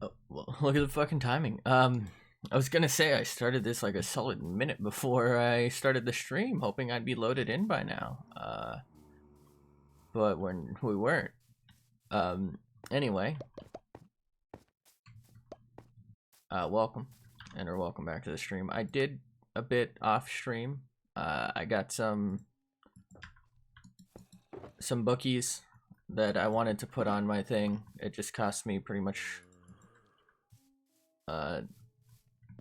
Oh, well, look at the fucking timing. I was gonna say I started this like a solid minute before I started the stream, hoping I'd be loaded in by now. But when we weren't. Anyway, welcome, or welcome back to the stream. I did a bit off stream. I got some bookies that I wanted to put on my thing. It just cost me pretty much a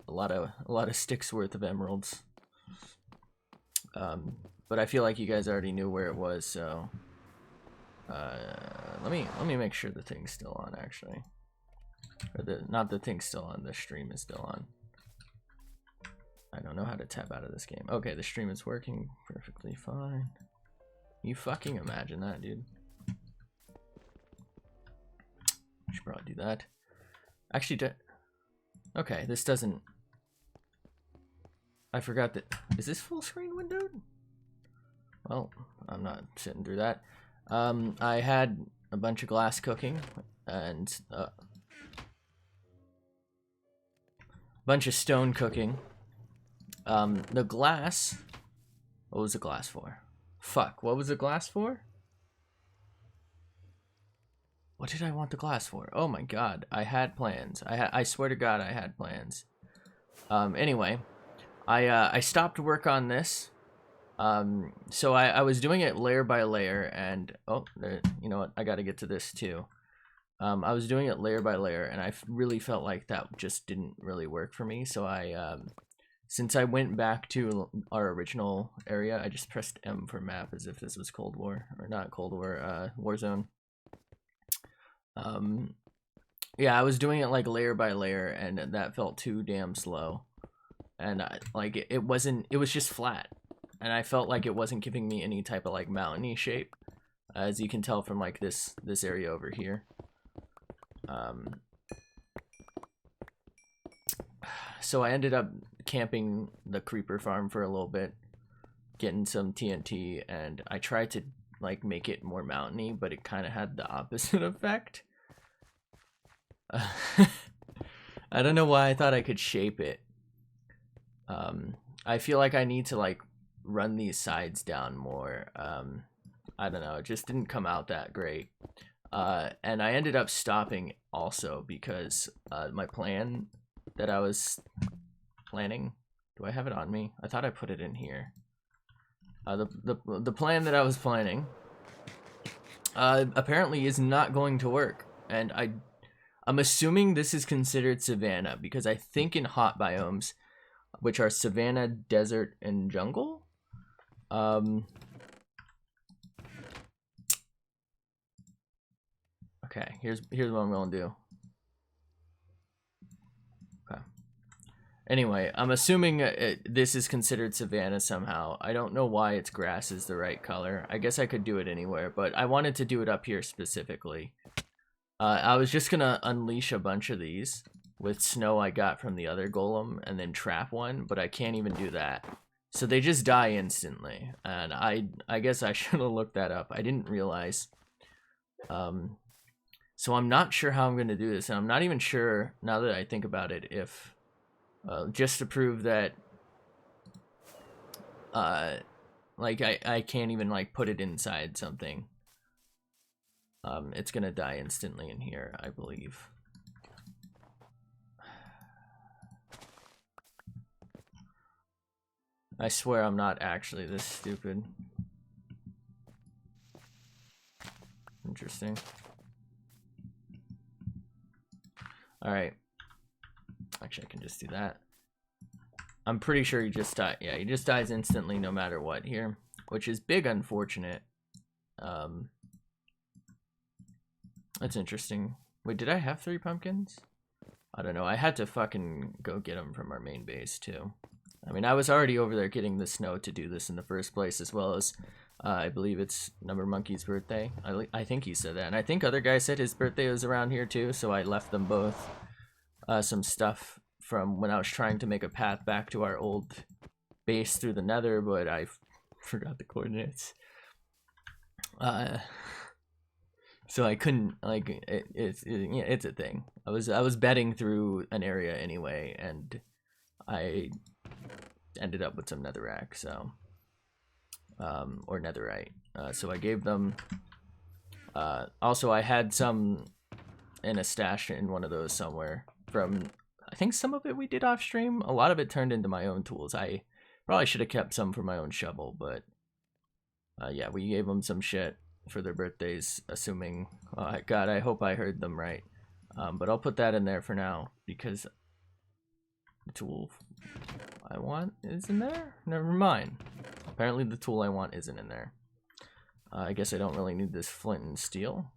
lot of sticks worth of emeralds. But I feel like you guys already knew where it was, so let me make sure the thing's still on, actually. Or not the thing's still on, the stream is still on. I don't know how to tap out of this game. Okay, the stream is working perfectly fine. You fucking imagine that, dude. I should probably do that. Actually, okay, this doesn't... I forgot that... Is this full screen windowed? Well, I'm not sitting through that. I had a bunch of glass cooking and a bunch of stone cooking. The glass... What was the glass for? Fuck, what was the glass for? What did I want the glass for? Oh my god, I had plans. I swear to god I had plans. Anyway, I stopped work on this. So I was doing it layer by layer, and you know what, I gotta get to this too. I was doing it layer by layer, and I really felt like that just didn't really work for me. So since I went back to our original area, I just pressed M for map as if this was Cold War, or not Cold War, Warzone. Yeah, I was doing it like layer by layer, and that felt too damn slow. And like it wasn't, it was just flat. And I felt like it wasn't giving me any type of like mountainy shape, as you can tell from like this area over here. So I ended up camping the creeper farm for a little bit, getting some TNT, and I tried to like make it more mountainy, but it kind of had the opposite effect. I don't know why I thought I could shape it. I feel like I need to like run these sides down more. I don't know, it just didn't come out that great. And I ended up stopping also because my plan that I was planning, do I have it on me? I thought I put it in here. The plan that I was planning apparently is not going to work, and I'm assuming this is considered savanna, because I think in hot biomes, which are savanna, desert, and jungle, okay, here's what I'm gonna do. Okay. Anyway, I'm assuming this is considered savanna somehow. I don't know why its grass is the right color. I guess I could do it anywhere, but I wanted to do it up here specifically. I was just gonna unleash a bunch of these with snow I got from the other golem and then trap one, but I can't even do that. So they just die instantly, and I guess I should have looked that up. I didn't realize. So I'm not sure how I'm gonna do this, and I'm not even sure, now that I think about it, if just to prove that like I can't even like put it inside something. It's gonna die instantly in here, I believe. I swear I'm not actually this stupid. Interesting. Alright. Actually, I can just do that. I'm pretty sure he just died. Yeah, he just dies instantly no matter what here, which is big unfortunate. That's interesting. Wait, did I have 3 pumpkins? I don't know. I had to fucking go get them from our main base too. I mean, I was already over there getting the snow to do this in the first place, as well as I believe it's Number Monkey's birthday. I think he said that, and I think other guys said his birthday was around here too, so I left them both some stuff from when I was trying to make a path back to our old base through the nether, but I forgot the coordinates. So I couldn't like it's a thing. I was betting through an area anyway, and I ended up with some netherrack, so or netherite. So I gave them. Also, I had some in a stash in one of those somewhere from. I think some of it we did off stream. A lot of it turned into my own tools. I probably should have kept some for my own shovel, but yeah, we gave them some shit for their birthdays, assuming. God, I hope I heard them right. But I'll put that in there for now because the tool I want is in there. Never mind. Apparently, the tool I want isn't in there. I guess I don't really need this flint and steel.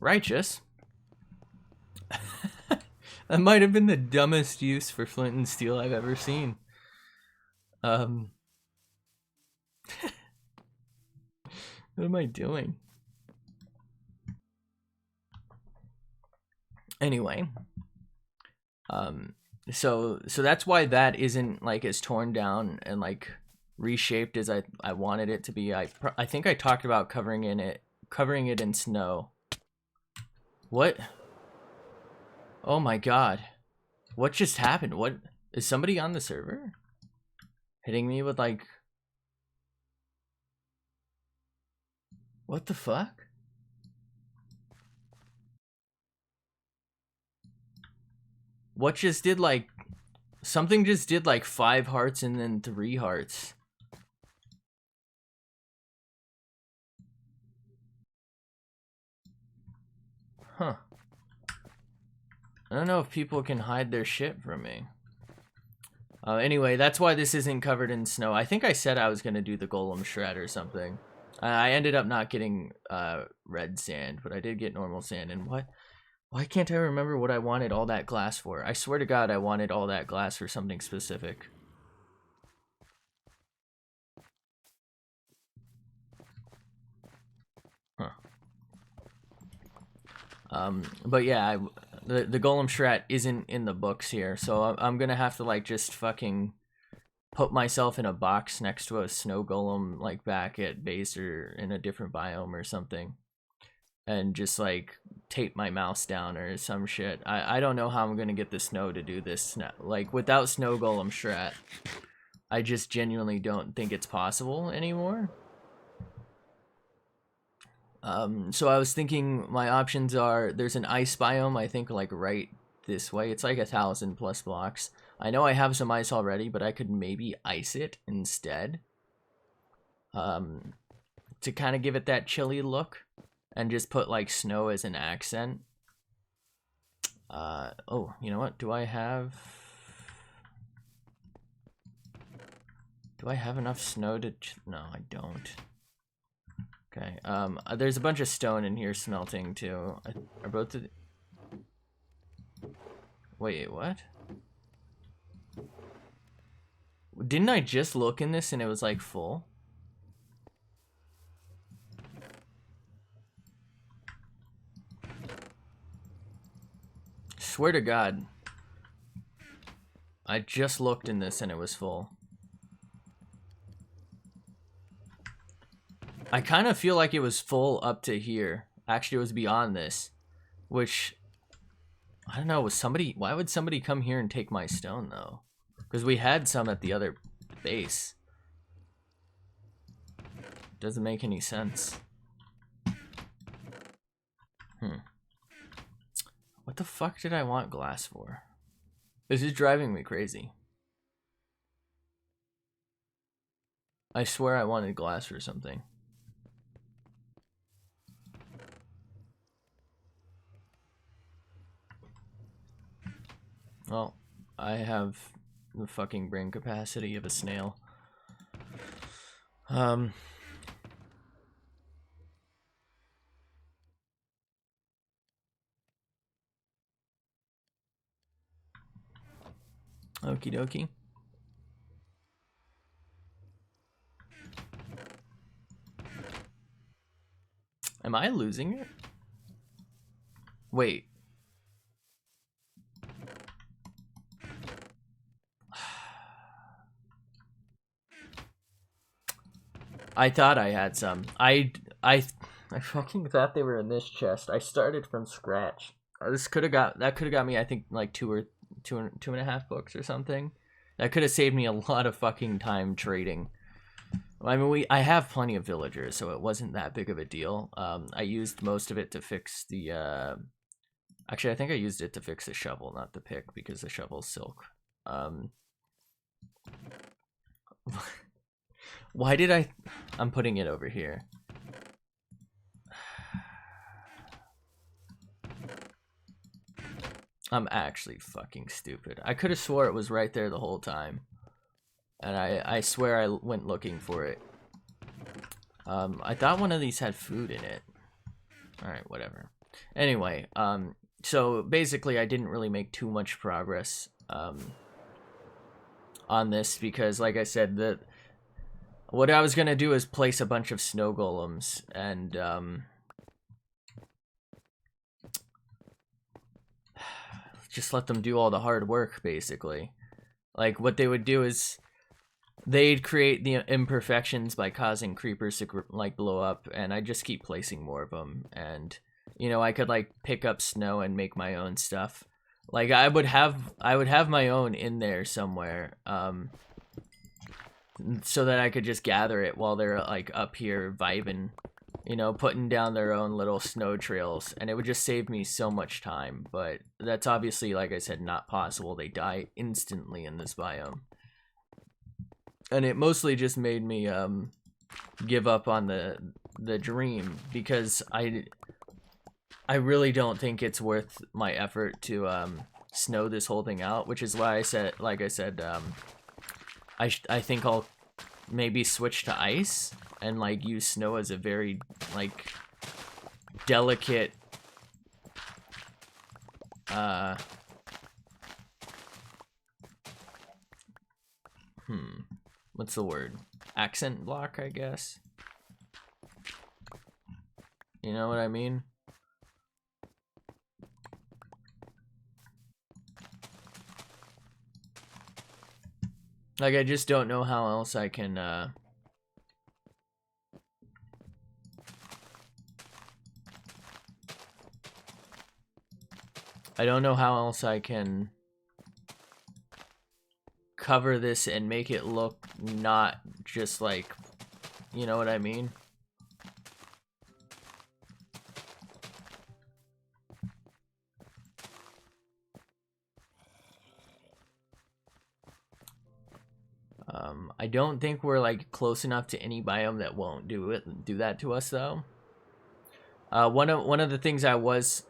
Righteous. That might have been the dumbest use for flint and steel I've ever seen. What am I doing? Anyway, so that's why that isn't like as torn down and like reshaped as I wanted it to be. I think I talked about covering it in snow. What? Oh my god. What just happened? What is somebody on the server hitting me with like what the fuck? What just did like something just did like 5 hearts and then 3 hearts. Huh. I don't know if people can hide their shit from me. Anyway, that's why this isn't covered in snow. I think I said I was gonna do the golem shred or something. I ended up not getting red sand, but I did get normal sand. And what? Why can't I remember what I wanted all that glass for? I swear to God, I wanted all that glass for something specific. Huh. But yeah, the golem shred isn't in the books here, so I'm gonna have to like just fucking put myself in a box next to a snow golem like back at base or in a different biome or something, and just like tape my mouse down or some shit. I don't know how I'm gonna get the snow to do this like without snow golem strat. I just genuinely don't think it's possible anymore. So I was thinking my options are there's an ice biome, I think like right this way. It's like 1,000+ blocks. I know I have some ice already, but I could maybe ice it instead. To kind of give it that chilly look and just put like snow as an accent. Oh, you know what? Do I have enough snow to no, I don't. Okay, there's a bunch of stone in here smelting too. Are both the... Wait, what? Didn't I just look in this and it was like full? Swear to God. I just looked in this and it was full. I kind of feel like it was full up to here. Actually, it was beyond this. Which, I don't know, why would somebody come here and take my stone, though? Because we had some at the other base. Doesn't make any sense. What the fuck did I want glass for? This is driving me crazy. I swear I wanted glass for something. Well, I have the fucking brain capacity of a snail. Okie dokie. Am I losing it? Wait. I thought I had some. I fucking thought they were in this chest. I started from scratch. This could have got me, I think, like two and a half books or something. That could have saved me a lot of fucking time trading. I mean, I have plenty of villagers, so it wasn't that big of a deal. I used most of it to fix the. Actually, I think I used it to fix the shovel, not the pick, because the shovel's silk. Why did I'm putting it over here. I'm actually fucking stupid. I could have swore it was right there the whole time. And I swear I went looking for it. I thought one of these had food in it. Alright, whatever. Anyway, so basically I didn't really make too much progress on this because, like I said, what I was gonna do is place a bunch of snow golems and just let them do all the hard work, basically. Like, what they would do is they'd create the imperfections by causing creepers to, like, blow up, and I just keep placing more of them, and, you know, I could, like, pick up snow and make my own stuff. Like, I would have my own in there somewhere, so that I could just gather it while they're, like, up here vibing, you know, putting down their own little snow trails, and it would just save me so much time, but that's obviously, like I said, not possible. They die instantly in this biome. And it mostly just made me give up on the dream, because I really don't think it's worth my effort to snow this whole thing out, which is why I said, like I said, I think I'll maybe switch to ice and, like, use snow as a very, like, delicate what's the word? Accent block, I guess. You know what I mean? Like, I just don't know how else I can, I don't know how else I can cover this and make it look not just like, you know what I mean? I don't think we're, like, close enough to any biome that won't do that to us, though. One of the things I was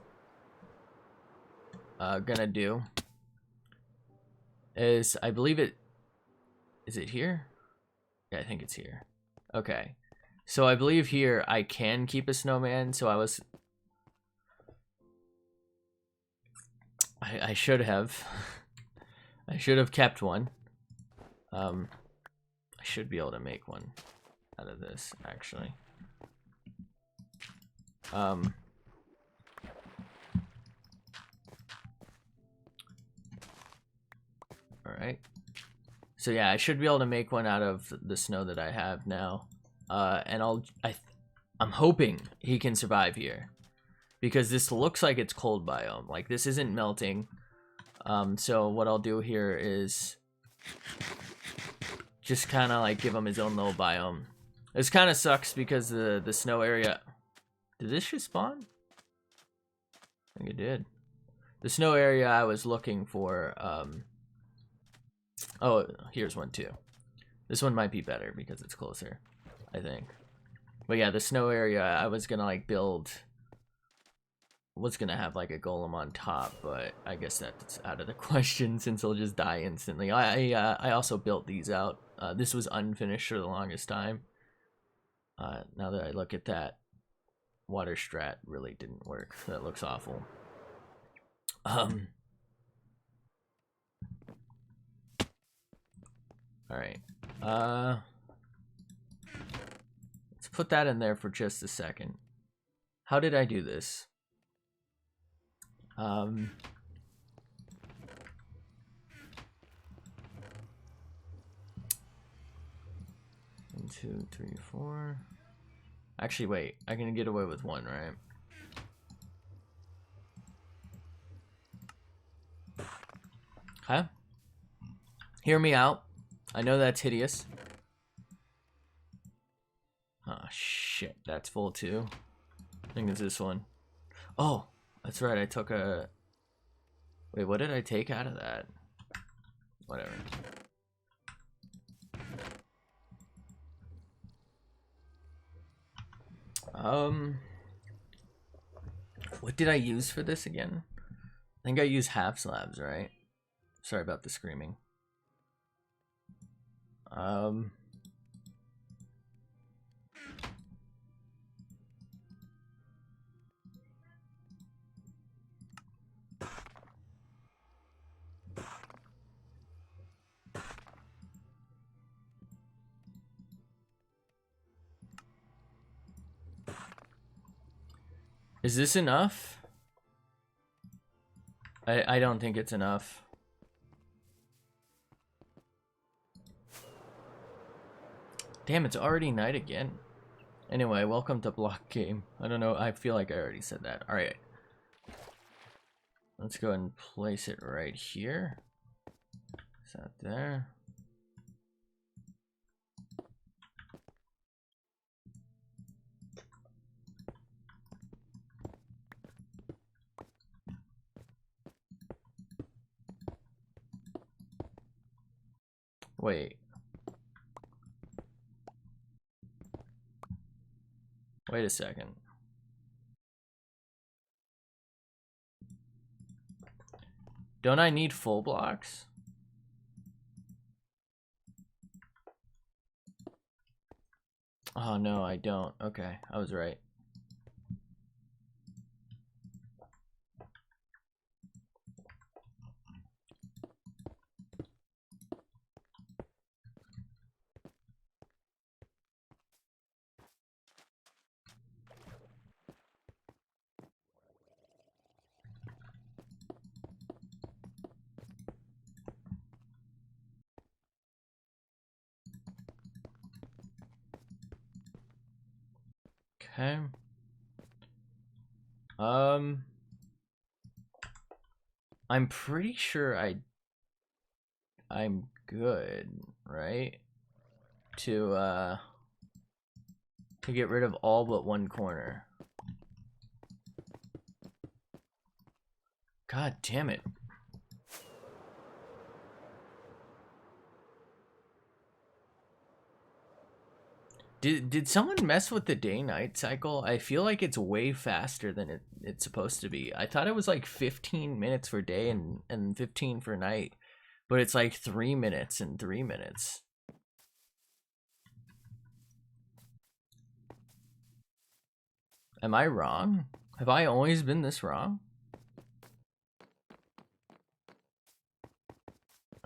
gonna do is, I believe is it here? Yeah, I think it's here. Okay, so I believe here I can keep a snowman, so I should have I should have kept one. I should be able to make one out of this, actually. Alright. So yeah, I should be able to make one out of the snow that I have now. And I'm hoping he can survive here, because this looks like it's cold biome. Like, this isn't melting. So what I'll do here is just kind of, like, give him his own little biome. This kind of sucks because the snow area... Did this just spawn? I think it did. The snow area I was looking for, oh, here's one too. This one might be better because it's closer, I think. But yeah, the snow area I was gonna, like, build... was gonna have, like, a golem on top, but I guess that's out of the question since he'll just die instantly. I also built these out. This was unfinished for the longest time. Now that I look at that, water strat really didn't work. That looks awful. Alright. Let's put that in there for just a second. How did I do this? 2, 3, 4. Actually, wait. I can get away with 1, right? Huh? Hear me out. I know that's hideous. Oh, shit. That's full, too. I think it's this one. Oh, that's right. I took a... Wait, what did I take out of that? Whatever. What did I use for this again? I think I used half slabs, right? Sorry about the screaming. Is this enough? I don't think it's enough. Damn, it's already night again. Anyway, welcome to Block Game. I don't know, I feel like I already said that. Alright. Let's go ahead and place it right here. Is that there? Wait. Wait a second. Don't I need full blocks? Oh no, I don't. Okay, I was right. Okay. I'm pretty sure I'm good, right? To get rid of all but one corner. God damn it. Did someone mess with the day-night cycle? I feel like it's way faster than it's supposed to be. I thought it was like 15 minutes for day and 15 for night, but it's like 3 minutes and 3 minutes. Am I wrong? Have I always been this wrong?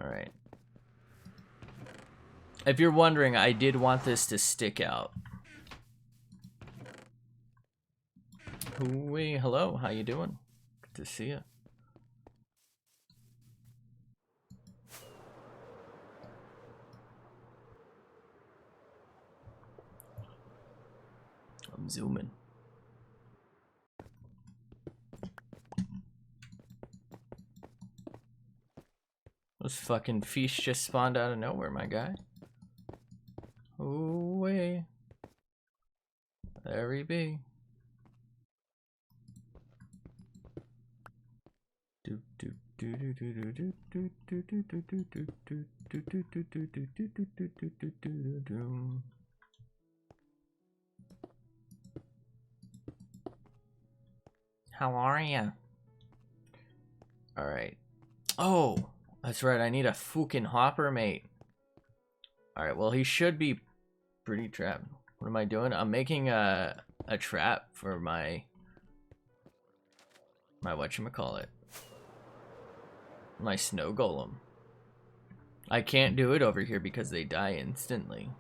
Alright. If you're wondering, I did want this to stick out. Hooey, hello, how you doing? Good to see you. I'm zooming. Those fucking fish just spawned out of nowhere, my guy. Hooey. There he be. How are ya? Alright. Oh, that's right. I need a fucking hopper, mate. Alright, well, he should be pretty trapped. What am I doing? I'm making a trap for my whatchamacallit. My snow golem. I can't do it over here because they die instantly.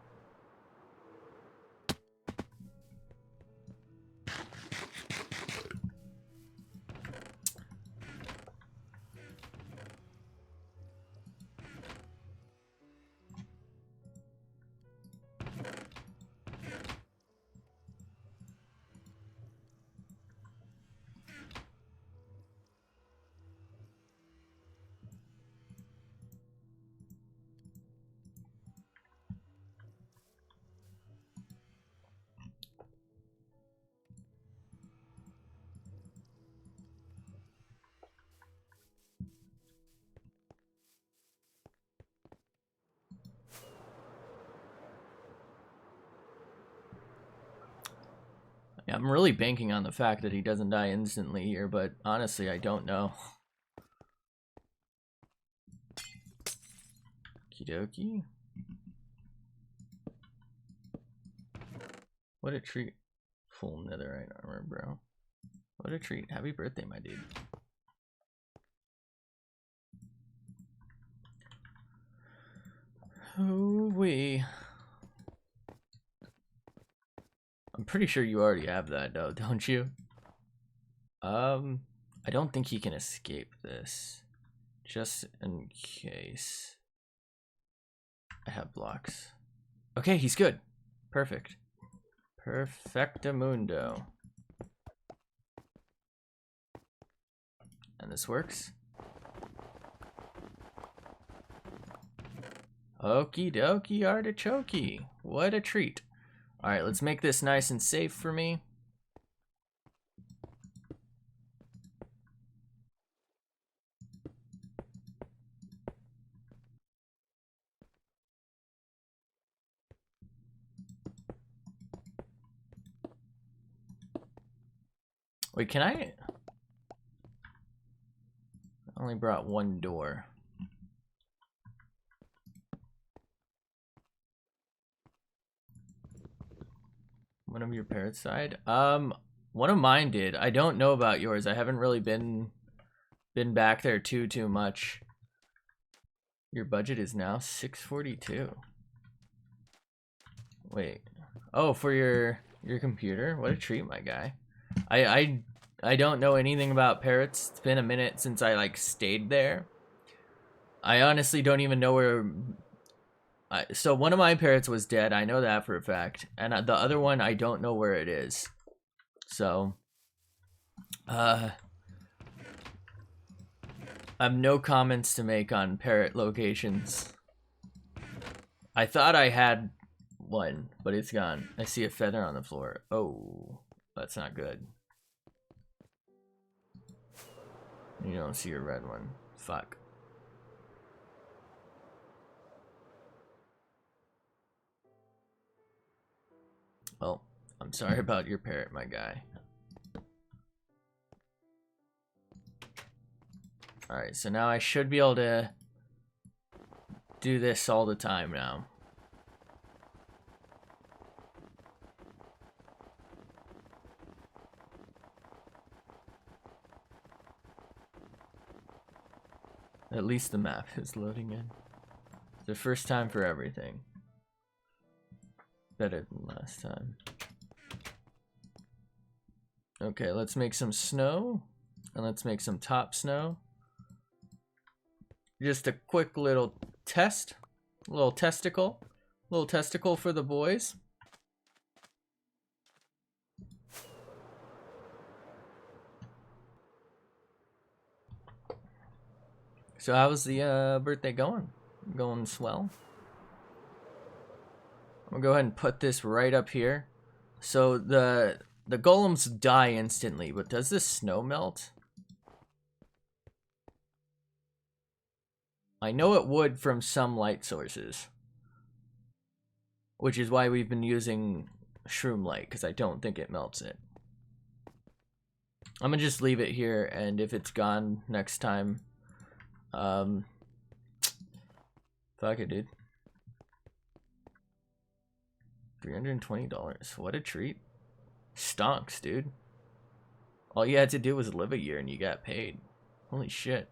Yeah, I'm really banking on the fact that he doesn't die instantly here, but honestly, I don't know. Okie dokie. What a treat. Full netherite armor, bro. What a treat. Happy birthday, my dude. Oh, wee. I'm pretty sure you already have that, though, don't you? I don't think he can escape this. Just in case. I have blocks. Okay, he's good. Perfect. Perfectamundo. And this works. Okie dokie artichoke. What a treat. Alright, let's make this nice and safe for me. Wait, can I only brought one door. One of your parrots died? One of mine did. I don't know about yours. I haven't really been back there too much. Your budget is now 642. Wait. Oh, for your computer? What a treat, my guy. I don't know anything about parrots. It's been a minute since I like stayed there. I honestly don't even know where. So one of my parrots was dead. I know that for a fact, and the other one I don't know where it is. So, I have no comments to make on parrot locations. I thought I had one, but it's gone. I see a feather on the floor. Oh, that's not good. You don't see a red one. Fuck. Well, I'm sorry about your parrot, my guy. Alright, so now I should be able to do this all the time now. At least the map is loading in. It's the first time for everything. Better than last time. Okay, let's make some snow. And let's make some top snow. Just a quick little test. Little testicle. Little testicle for the boys. So how's the birthday going? Going swell? I'm gonna go ahead and put this right up here. So the golems die instantly, but does this snow melt? I know it would from some light sources. Which is why we've been using shroom light, because I don't think it melts it. I'm gonna just leave it here, and if it's gone next time, fuck it, dude. $320. What a treat. Stonks, dude. All you had to do was live a year and you got paid. Holy shit.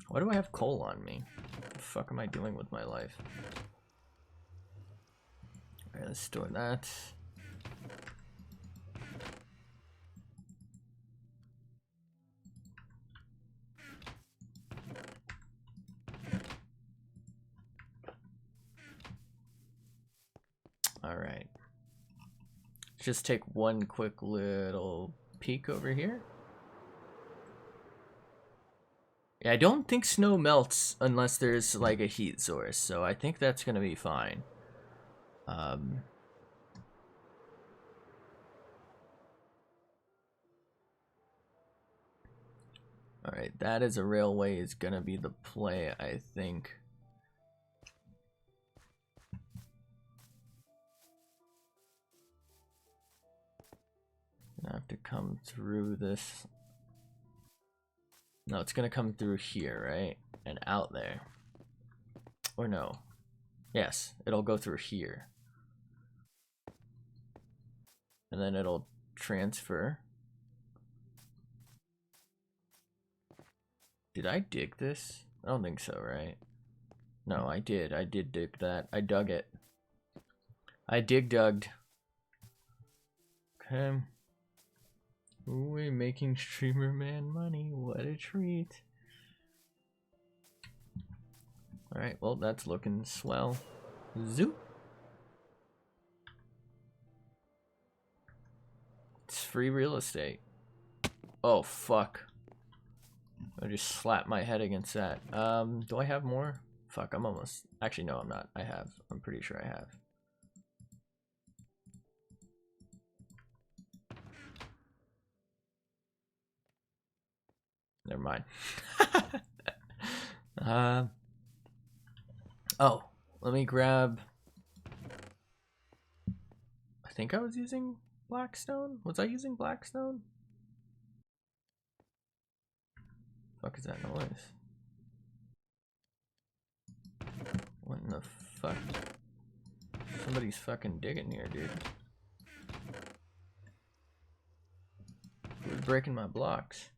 Why do I have coal on me? What the fuck am I doing with my life? Alright, let's store that. Alright. Just take one quick little peek over here. Yeah, I don't think snow melts unless there's like a heat source, so I think that's gonna be fine. Alright, that is a railway is gonna be the play, I think. come through this. No, it's gonna come through here, right? And out there. Or no. Yes, it'll go through here. And then it'll transfer. Did I dig this? I don't think so, right? No, I did. I did dig that. I dug it. I dug. Okay. Ooh, we're making streamer man money. What a treat. Alright, well, that's looking swell. Zoop. It's free real estate. Oh, fuck. I just slapped my head against that. Do I have more? Fuck, I'm almost... Actually, no, I'm not. I have. I'm pretty sure I have. Never mind. Oh, let me grab... I think I was using Blackstone? Was I using Blackstone? Fuck is that noise? What in the fuck? Somebody's fucking digging here, dude. Who's breaking my blocks?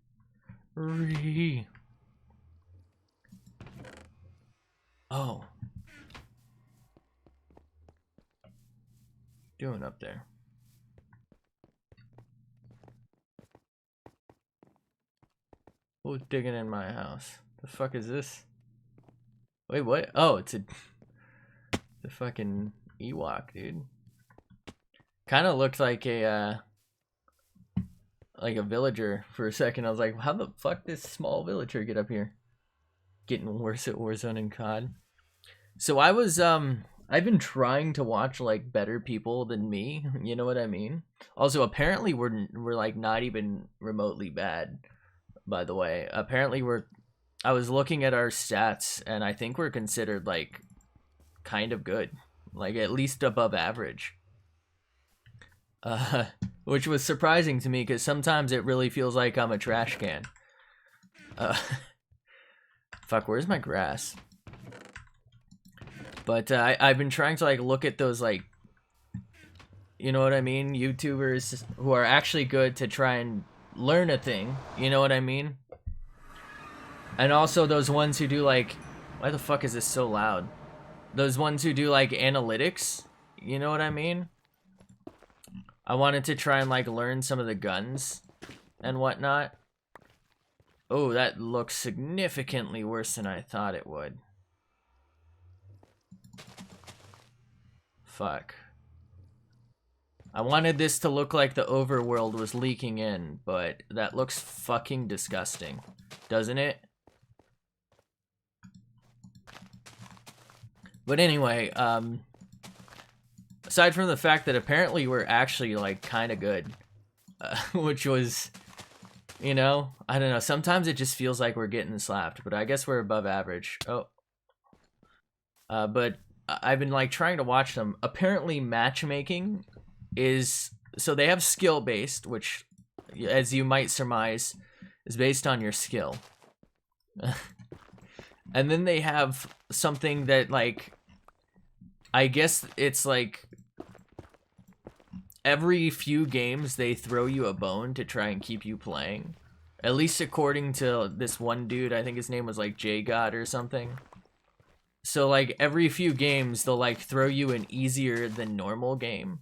Oh. Doing up there? Who's digging in my house? The fuck is this? Wait, what? Oh, it's the fucking Ewok, dude. Kind of looked like a villager for a second. I was like, how the fuck did this small villager get up here? Getting worse at Warzone and COD. So I was I've been trying to watch like better people than me, you know what I mean? Also, apparently we're like not even remotely bad, by the way. Apparently I was looking at our stats and I think we're considered like kind of good, like at least above average. Which was surprising to me because sometimes it really feels like I'm a trash can. Fuck, where's my grass? But I've been trying to like look at those like, you know what I mean, YouTubers who are actually good to try and learn a thing, you know what I mean? And also those ones who do like, why the fuck is this so loud? Those ones who do like analytics, you know what I mean? I wanted to try and like learn some of the guns and whatnot. Oh, that looks significantly worse than I thought it would. Fuck. I wanted this to look like the overworld was leaking in, but that looks fucking disgusting, doesn't it? But anyway, aside from the fact that apparently we're actually like kind of good, which was, you know, I don't know, sometimes it just feels like we're getting slapped, but I guess we're above average. Oh. But I've been like trying to watch them. Apparently matchmaking is, so they have skill based, which as you might surmise is based on your skill. And then they have something that like, I guess it's like every few games they throw you a bone to try and keep you playing. At least according to this one dude, I think his name was like J-God or something. So like every few games they'll like throw you an easier than normal game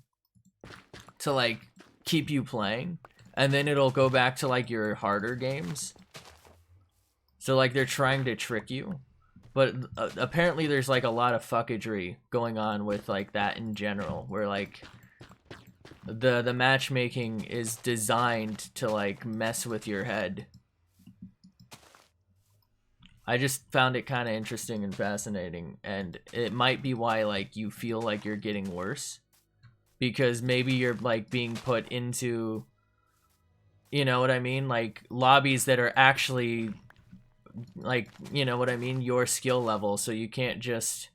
to like keep you playing, and then it'll go back to like your harder games. So like they're trying to trick you. But apparently there's like a lot of fuckery going on with like that in general, where like the matchmaking is designed to like mess with your head. I just found it kind of interesting and fascinating, and it might be why like you feel like you're getting worse, because maybe you're like being put into, you know what I mean, like lobbies that are actually like, you know what I mean, your skill level, so you can't just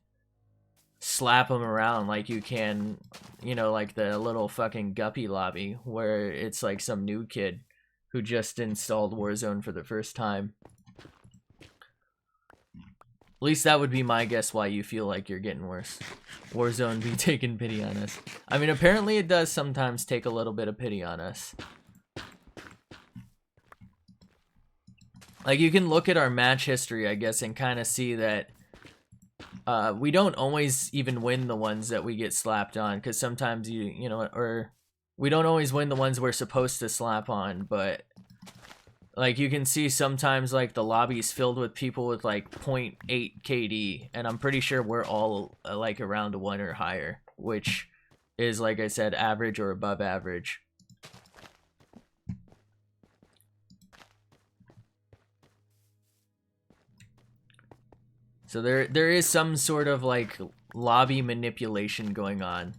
slap them around like you can, you know, like the little fucking Guppy lobby where it's like some new kid who just installed Warzone for the first time. At least that would be my guess why you feel like you're getting worse. Warzone be taking pity on us. I mean, apparently it does sometimes take a little bit of pity on us. Like, you can look at our match history, I guess, and kind of see that we don't always even win the ones that we get slapped on, because sometimes you know, or we don't always win the ones we're supposed to slap on, but like you can see sometimes like the lobby's filled with people with like 0.8 KD, and I'm pretty sure we're all like around 1 or higher, which is, like I said, average or above average. So there is some sort of like lobby manipulation going on.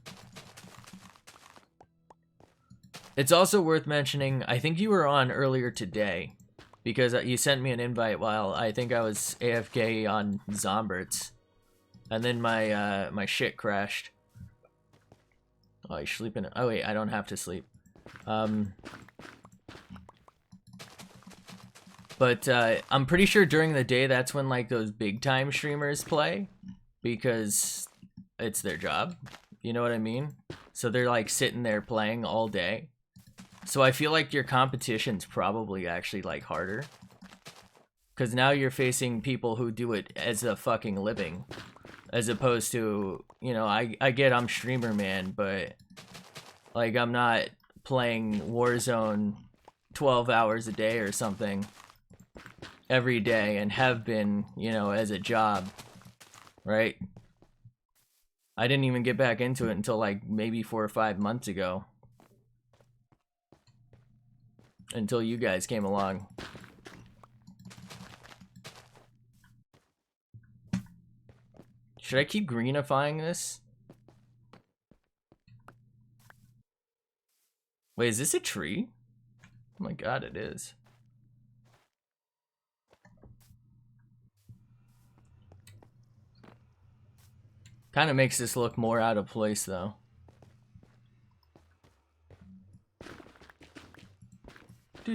It's also worth mentioning, I think you were on earlier today, because you sent me an invite while I think I was AFK on Zomberts, and then my my shit crashed. Oh, you're sleeping? Oh wait, I don't have to sleep. But I'm pretty sure during the day that's when like those big time streamers play, because it's their job. You know what I mean? So they're like sitting there playing all day. So I feel like your competition's probably actually like harder, because now you're facing people who do it as a fucking living, as opposed to, you know, I get I'm streamer man, but like I'm not playing Warzone 12 hours a day or something every day and have been, you know, as a job, right? I didn't even get back into it until like maybe 4 or 5 months ago. Until you guys came along. Should I keep greenifying this? Wait, is this a tree? Oh my god, it is. Kind of makes this look more out of place, though. I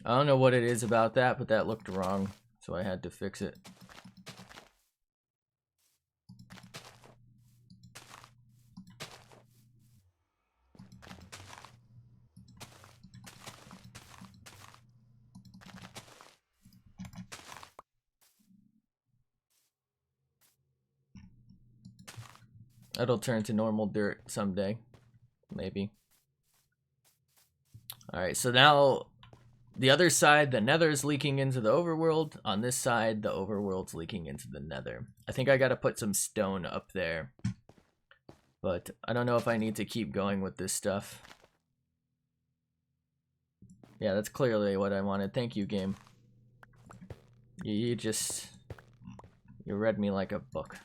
don't know what it is about that, but that looked wrong, so I had to fix it. That'll turn to normal dirt someday. Maybe. Alright, so now the other side, the nether's leaking into the overworld. On this side, the overworld's leaking into the nether. I think I gotta put some stone up there. But I don't know if I need to keep going with this stuff. Yeah, that's clearly what I wanted. Thank you, game. You read me like a book.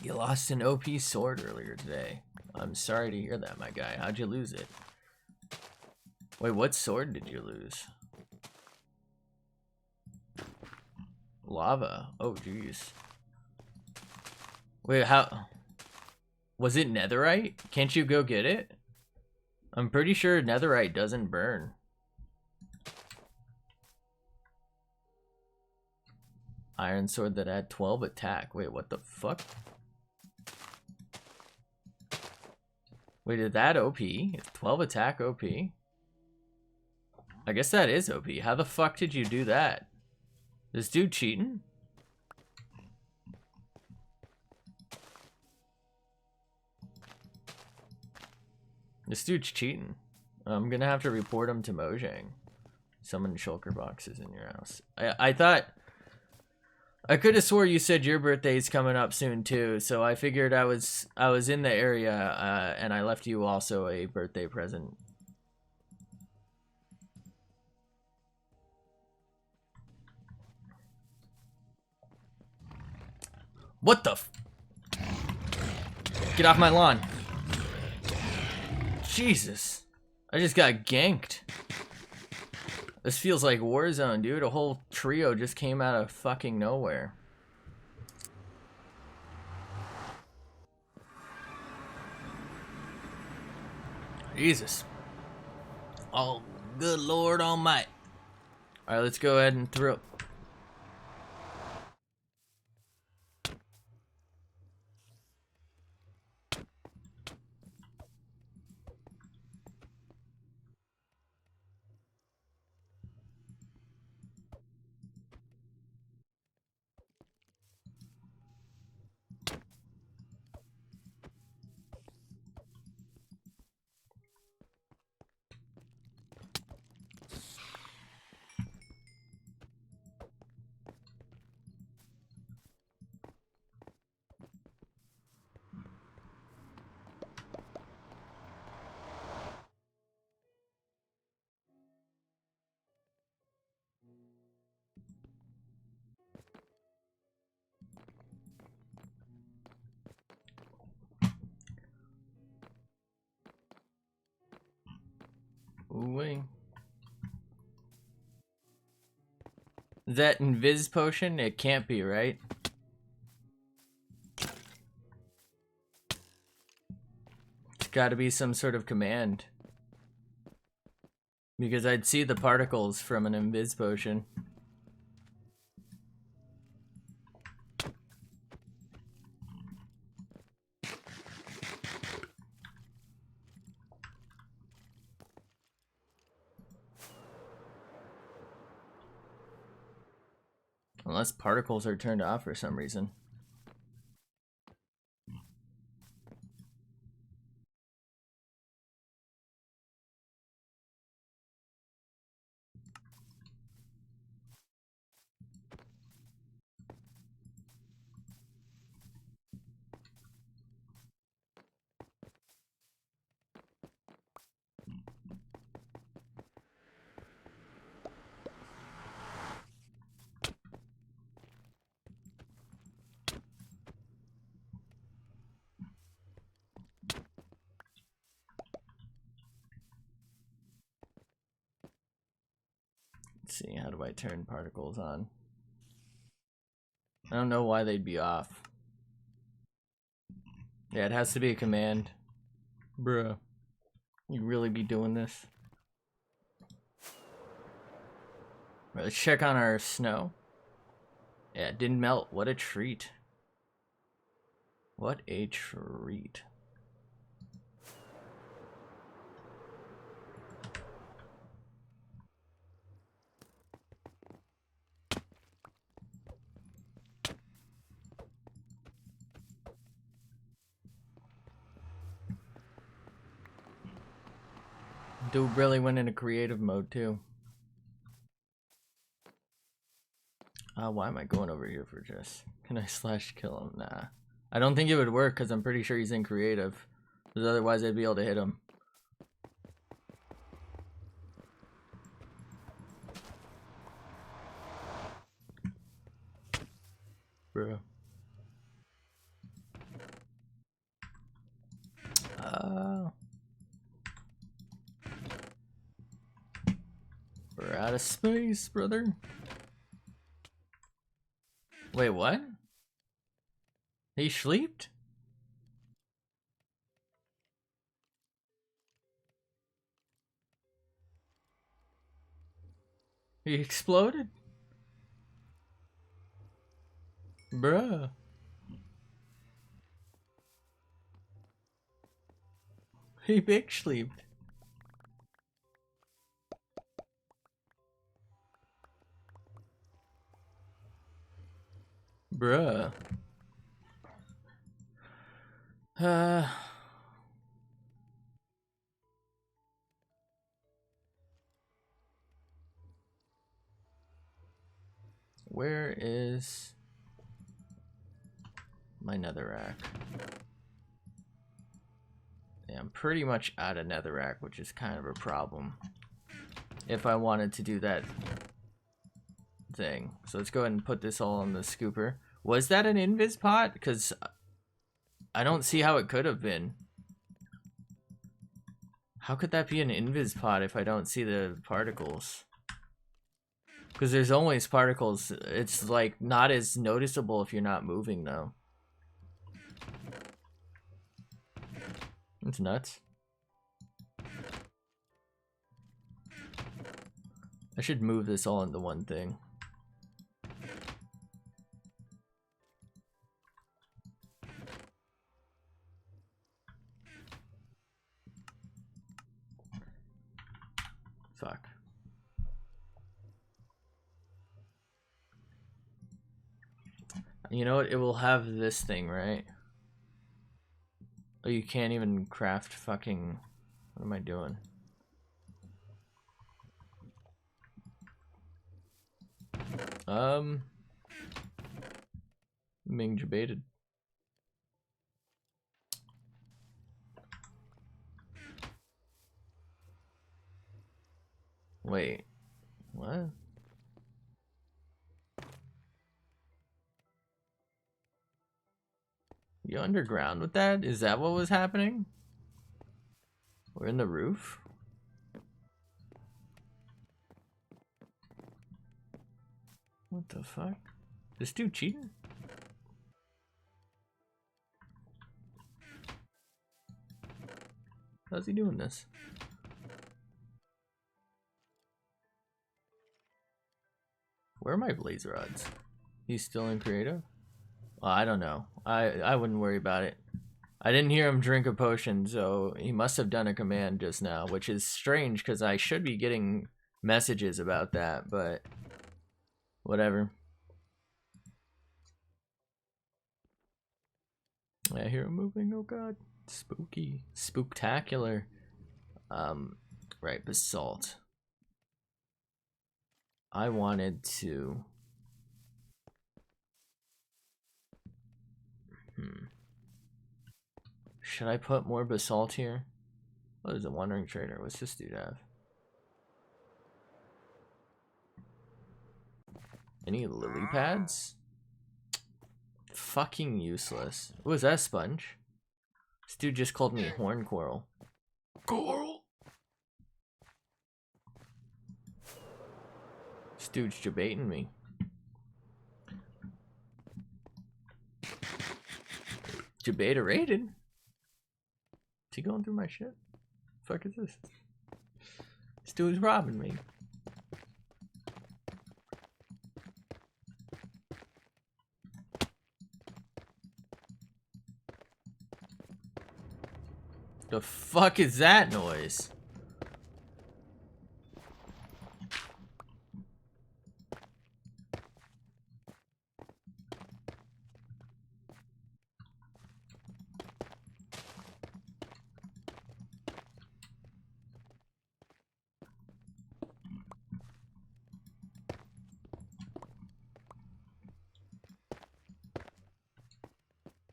You lost an OP sword earlier today. I'm sorry to hear that, my guy. How'd you lose it? Wait, what sword did you lose? Lava. Oh, jeez. Wait, how? Was it netherite? Can't you go get it? I'm pretty sure netherite doesn't burn. Iron sword that had 12 attack. Wait, what the fuck? Wait, is that OP? Is 12 attack OP? I guess that is OP. How the fuck did you do that? This dude cheating? This dude's cheating. I'm gonna have to report him to Mojang. Summon shulker boxes in your house. I thought I could have swore you said your birthday's coming up soon too, so I figured I was in the area, and I left you also a birthday present. What the f- Get off my lawn. Jesus. I just got ganked. This feels like Warzone, dude. A whole trio just came out of fucking nowhere. Jesus. Oh, good Lord Almighty. Alright, let's go ahead and throw. Ooh-wee. Is that Invis potion? It can't be, right? It's gotta be some sort of command. Because I'd see the particles from an Invis potion. Unless particles are turned off for some reason. Let's see, how do I turn particles on? I don't know why they'd be off. Yeah, it has to be a command. Bruh. You really be doing this? Right, let's check on our snow. Yeah, it didn't melt. What a treat. What a treat. Dude really went into creative mode too. Why am I going over here for just? Can I slash kill him? Nah. I don't think it would work because I'm pretty sure he's in creative. Because otherwise I'd be able to hit him. Bro. We're out of space, brother. Wait, what? He sleeped? He exploded? Bruh. He big sleeped. Bruh. Where is... my netherrack. Yeah, I'm pretty much out of netherrack, which is kind of a problem if I wanted to do that thing. So let's go ahead and put this all in the scooper. Was that an invis pot? Because I don't see how it could have been. How could that be an invis pot if I don't see the particles? Because there's always particles. It's like not as noticeable if you're not moving though. It's nuts. I should move this all into one thing. Fuck. You know what? It will have this thing, right? Oh, you can't even craft fucking... What am I doing? Being debated. Wait. What? You underground with that? Is that what was happening? We're in the roof? What the fuck? This dude cheating? How's he doing this? Where are my blaze rods? He's still in creative? Well, I don't know. I wouldn't worry about it. I didn't hear him drink a potion, so he must have done a command just now, which is strange because I should be getting messages about that, but whatever. I hear him moving. Oh god. Spooky. Spooktacular. Right, basalt. I wanted to... Should I put more basalt here? Oh, there's a wandering trader. What's this dude have? Any lily pads? Fucking useless. What was that, sponge? This dude just called me horn coral. Coral! This dude's debating me. Debaterated? Is he going through my shit? The fuck is this? This dude's robbing me. The fuck is that noise?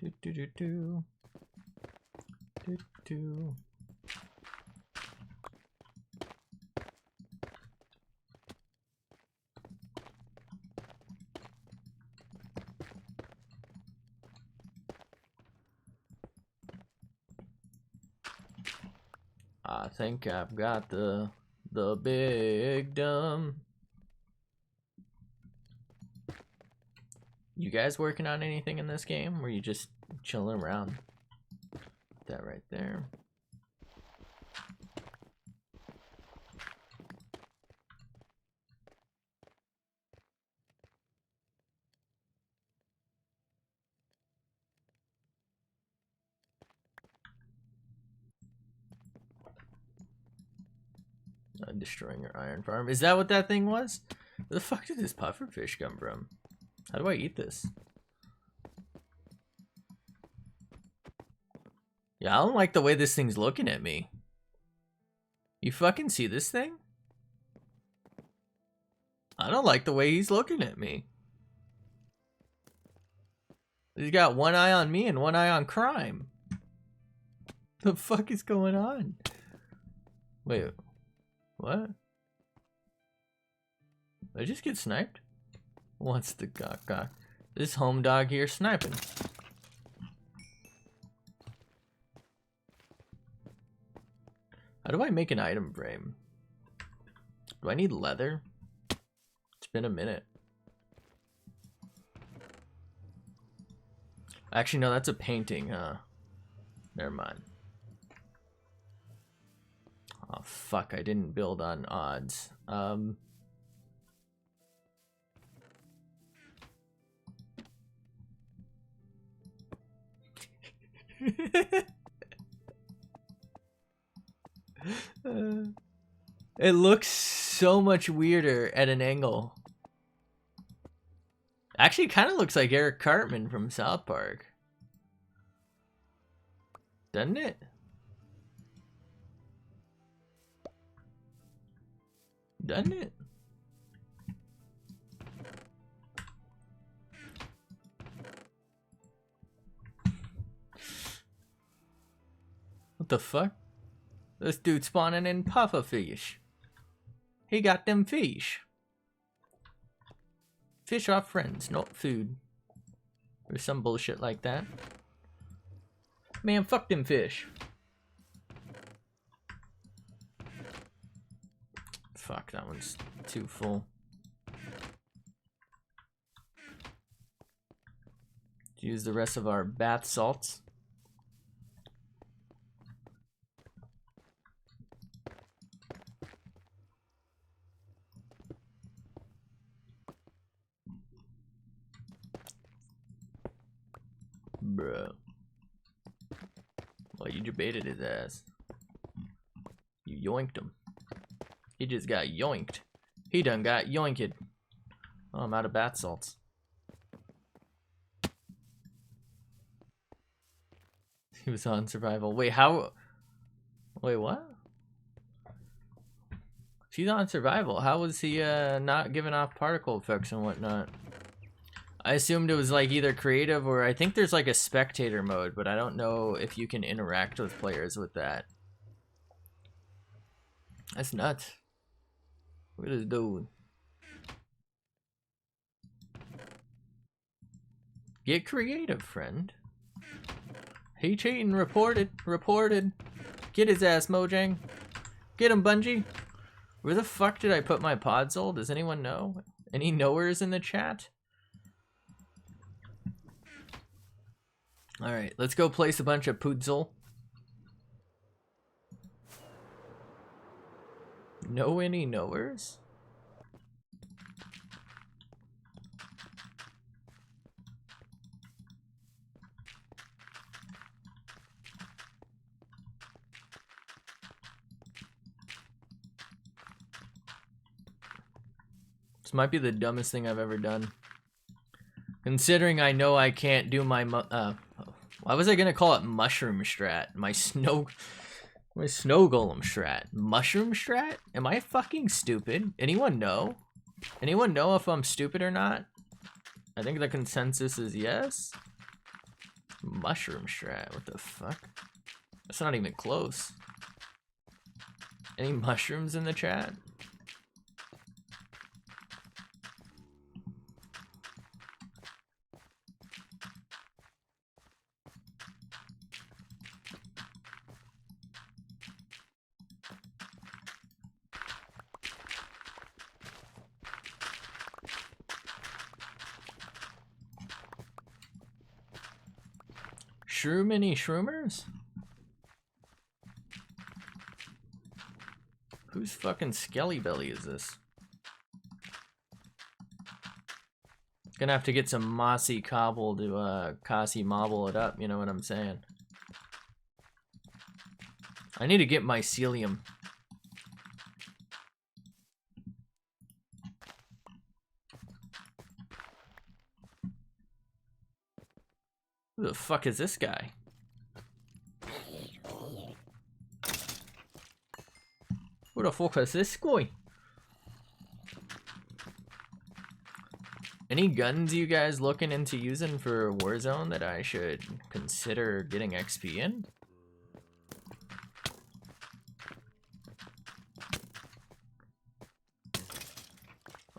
Do do do do. Do do. I think I've got the big dumb. You guys working on anything in this game? Or are you just chilling around? That right there. Destroying your iron farm. Is that what that thing was? Where the fuck did this pufferfish come from? How do I eat this? Yeah, I don't like the way this thing's looking at me. You fucking see this thing? I don't like the way he's looking at me. He's got one eye on me and one eye on crime. The fuck is going on? Wait, what? Did I just get sniped? What's the cock? This home dog here sniping. How do I make an item frame? Do I need leather? It's been a minute. Actually, no, that's a painting, huh? Never mind. Oh, fuck, I didn't build on odds. It looks so much weirder at an angle. Actually, it kind of looks like Eric Cartman from South Park. Doesn't it? Doesn't it? What the fuck? This dude spawning in pufferfish. He got them fish. Fish are friends, not food. Or some bullshit like that. Man, fuck them fish. Fuck, that one's too full. Use the rest of our bath salts. Bruh. Well, you debated his ass. You yoinked him. He just got yoinked. He done got yoinked. Oh, I'm out of bath salts. He was on survival. Wait, how? Wait, what? If he's on survival, how was he not giving off particle effects and whatnot? I assumed it was like either creative or I think there's like a spectator mode, but I don't know if you can interact with players with that. That's nuts. Look at this dude. Get creative, friend. He cheating, reported. Get his ass, Mojang. Get him, Bungie. Where the fuck did I put my podzol? Does anyone know? Any knowers in the chat? Alright, let's go place a bunch of pudzol. Know any knowers? This might be the dumbest thing I've ever done. Considering I know I can't do my why was I gonna call it mushroom strat? My snow golem strat. Mushroom strat? Am I fucking stupid? Anyone know? Anyone know if I'm stupid or not? I think the consensus is yes. Mushroom strat, what the fuck? That's not even close. Any mushrooms in the chat? Shroomany shroomers? Whose fucking skelly belly is this? Gonna have to get some mossy cobble to Kasi mobble it up, you know what I'm saying? I need to get mycelium. Who the fuck is this guy? Who the fuck is this guy? Any guns you guys looking into using for Warzone that I should consider getting XP in?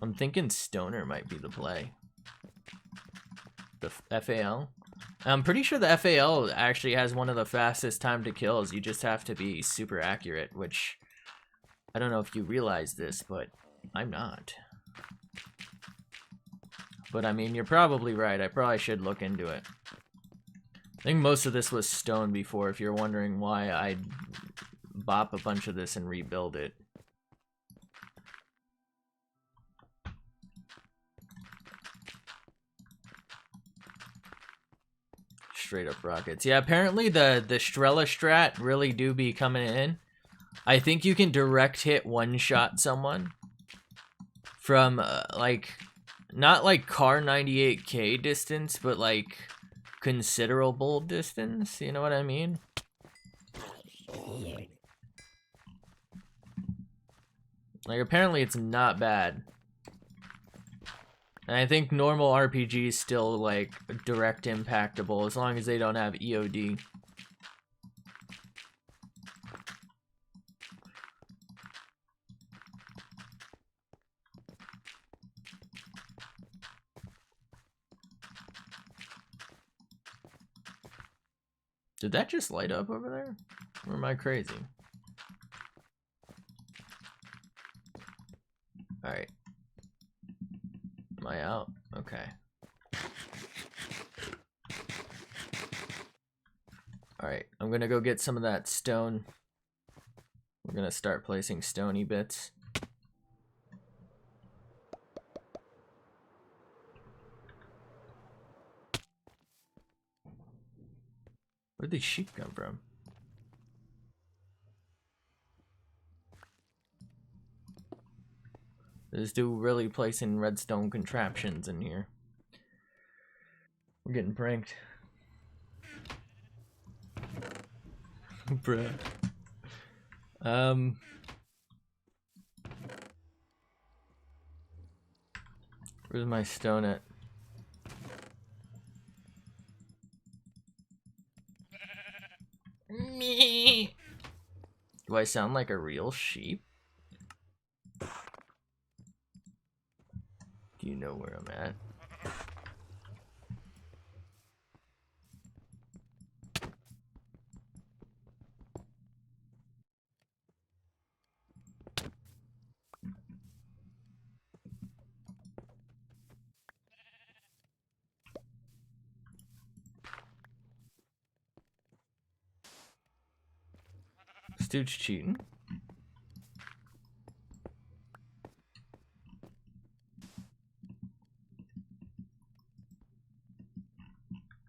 I'm thinking Stoner might be the play. The FAL. I'm pretty sure the FAL actually has one of the fastest time to kills. You just have to be super accurate, which I don't know if you realize this, but I'm not. But I mean, you're probably right. I probably should look into it. I think most of this was stone before, if you're wondering why I'd bop a bunch of this and rebuild it. Straight up rockets. Yeah, apparently the Strela strat really do be coming in. I think you can direct hit one-shot someone from, like, not like Car 98K distance, but like considerable distance. You know what I mean? Like, apparently it's not bad. And I think normal RPGs still, like, direct impactable as long as they don't have EOD. Did that just light up over there? Or am I crazy? Alright. Am I out? Okay. Alright, I'm gonna go get some of that stone. We're gonna start placing stony bits. Where'd these sheep come from? This dude really placing redstone contraptions in here. We're getting pranked. Bruh. Where's my stone at? Me. Do I sound like a real sheep? Do you know where I'm at? This dude's cheating.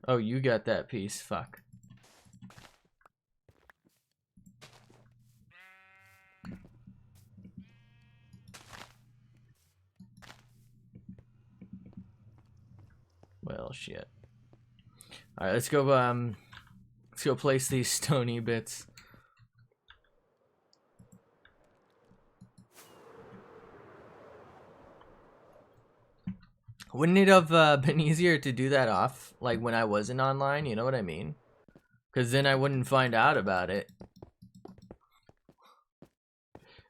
Oh, you got that piece. Fuck. Well, shit. Alright, let's go place these stony bits. Wouldn't it have been easier to do that off, like, when I wasn't online? You know what I mean? Because then I wouldn't find out about it.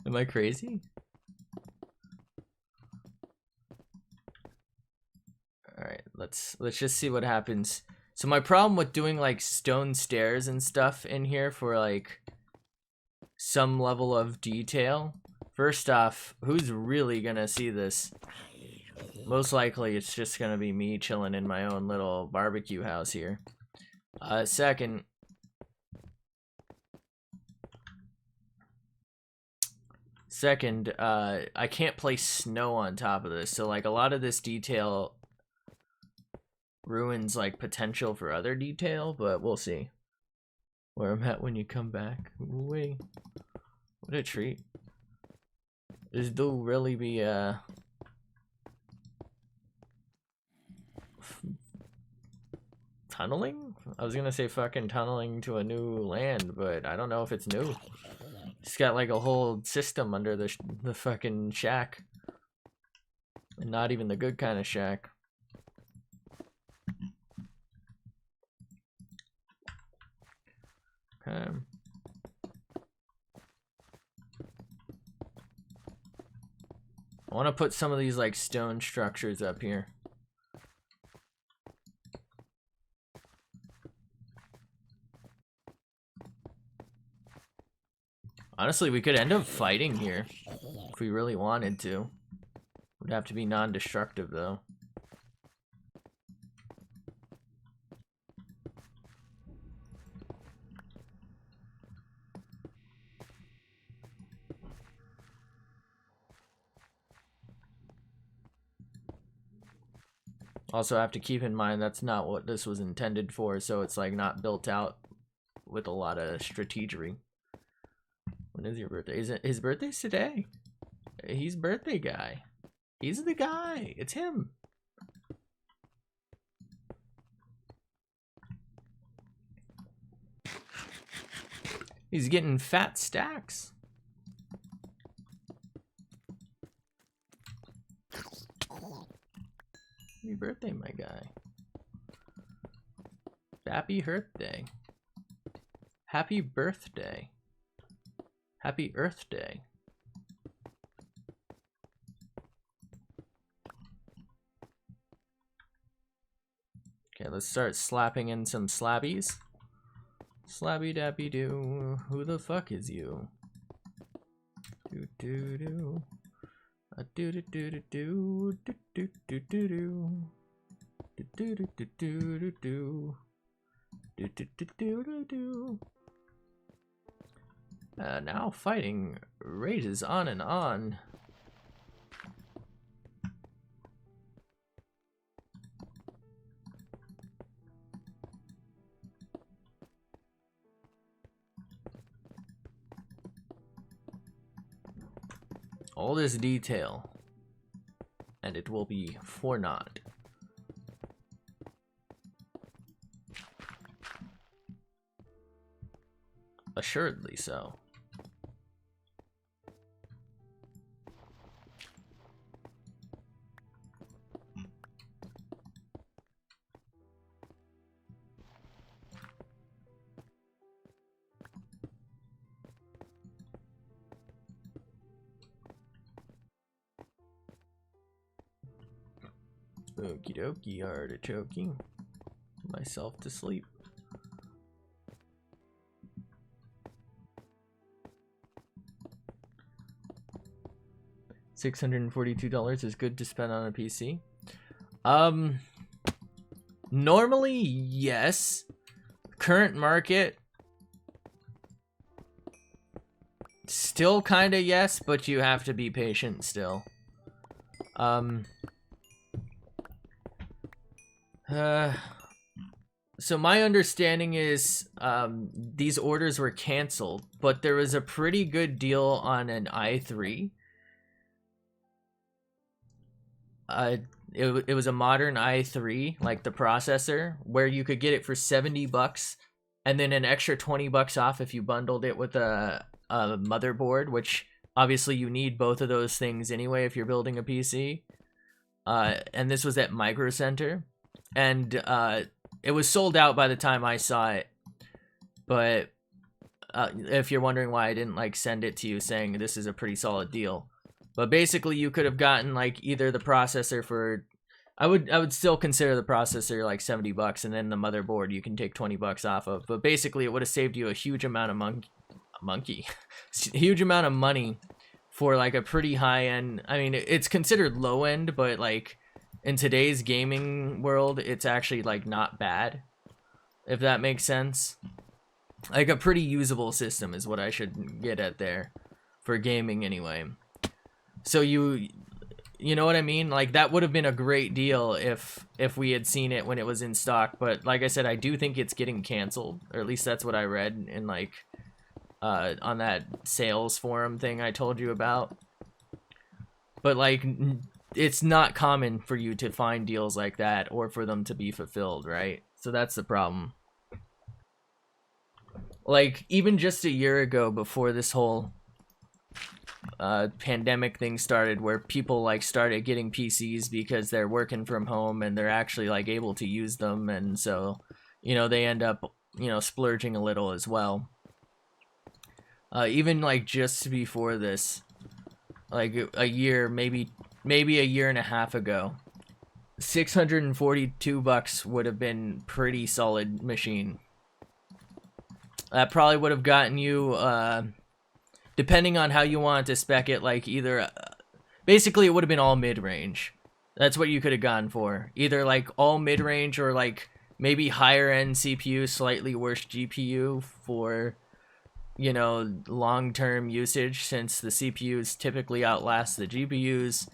Am I crazy? Alright, let's just see what happens. So my problem with doing, like, stone stairs and stuff in here for, like, some level of detail. First off, who's really gonna see this? Most likely it's just gonna be me chilling in my own little barbecue house here. Second, I can't place snow on top of this, so like a lot of this detail ruins like potential for other detail, but we'll see where I'm at when you come back. Wait, what a treat. This dude really be tunneling? I was gonna say fucking tunneling to a new land, but I don't know if it's new. It's got like a whole system under the fucking shack. And not even the good kind of shack. put some of these like stone structures up here. Honestly, we could end up fighting here if we really wanted to. Would have to be non-destructive though. Also, I have to keep in mind that's not what this was intended for, so it's like not built out with a lot of strategery. When is your birthday? Is it his birthday's today? He's birthday guy. He's the guy. It's him. He's getting fat stacks. Happy birthday, my guy. Happy birthday. Happy birthday. Happy Earth Day. Okay, let's start slapping in some slabbies. Slabby dappy doo. Who the fuck is you? Do do do. A do do do do do do do do do do do do do do do do do do do. Now fighting rages on and on. All this detail, and it will be for naught. Assuredly so. Okie dokie, artichoking myself to sleep. $642 is good to spend on a PC. Normally, yes. Current market, still kind of yes, but you have to be patient still. So my understanding is these orders were canceled, but there was a pretty good deal on an i3. It was a modern i3, like the processor, where you could get it for $70 and then an extra $20 off if you bundled it with a motherboard, which obviously you need both of those things anyway if you're building a PC. And this was at Micro Center. And it was sold out by the time I saw it, but if you're wondering why I didn't like send it to you saying this is a pretty solid deal, but basically you could have gotten like either the processor for, I would still consider the processor like $70, and then the motherboard you can take $20 off of, but basically it would have saved you a huge amount of huge amount of money for like a pretty high end. I mean, it's considered low end, but like in today's gaming world, it's actually like not bad, if that makes sense. Like a pretty usable system is what I should get at there for gaming anyway. So you know what I mean? Like that would have been a great deal if we had seen it when it was in stock, but like I said, I do think it's getting canceled, or at least that's what I read in like on that sales forum thing I told you about. But like it's not common for you to find deals like that or for them to be fulfilled, right? So that's the problem. Like even just a year ago, before this whole pandemic thing started, where people like started getting PCs because they're working from home and they're actually like able to use them, and so you know they end up splurging a little as well. Even like just before this, like a year, maybe maybe a year and a half ago, $642 would have been pretty solid machine. That probably would have gotten you, depending on how you wanted to spec it, like either, basically it would have been all mid-range. That's what you could have gone for. Either like all mid-range or like maybe higher end CPU, slightly worse GPU for, you know, long-term usage, since the CPUs typically outlast the GPUs.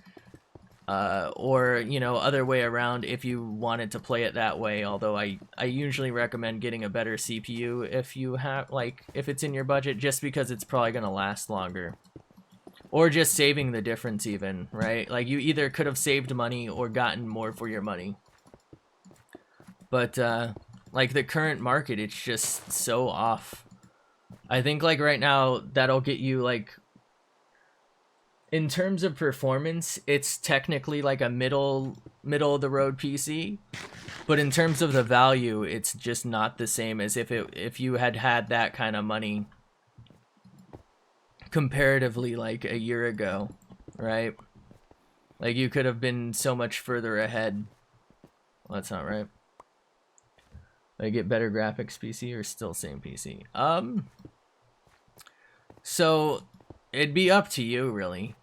Or, you know, other way around if you wanted to play it that way, although I usually recommend getting a better CPU if you have, like, if it's in your budget, just because it's probably going to last longer. Or just saving the difference even, right? Like, you either could have saved money or gotten more for your money. But, like, the current market, it's just so off. I think, like, right now, that'll get you, like, in terms of performance, it's technically like a middle of the road PC, but in terms of the value, it's just not the same as if you had that kind of money comparatively like a year ago, right? Like you could have been so much further ahead. Well, that's not right. Like get better graphics PC or still same PC? So it'd be up to you, really.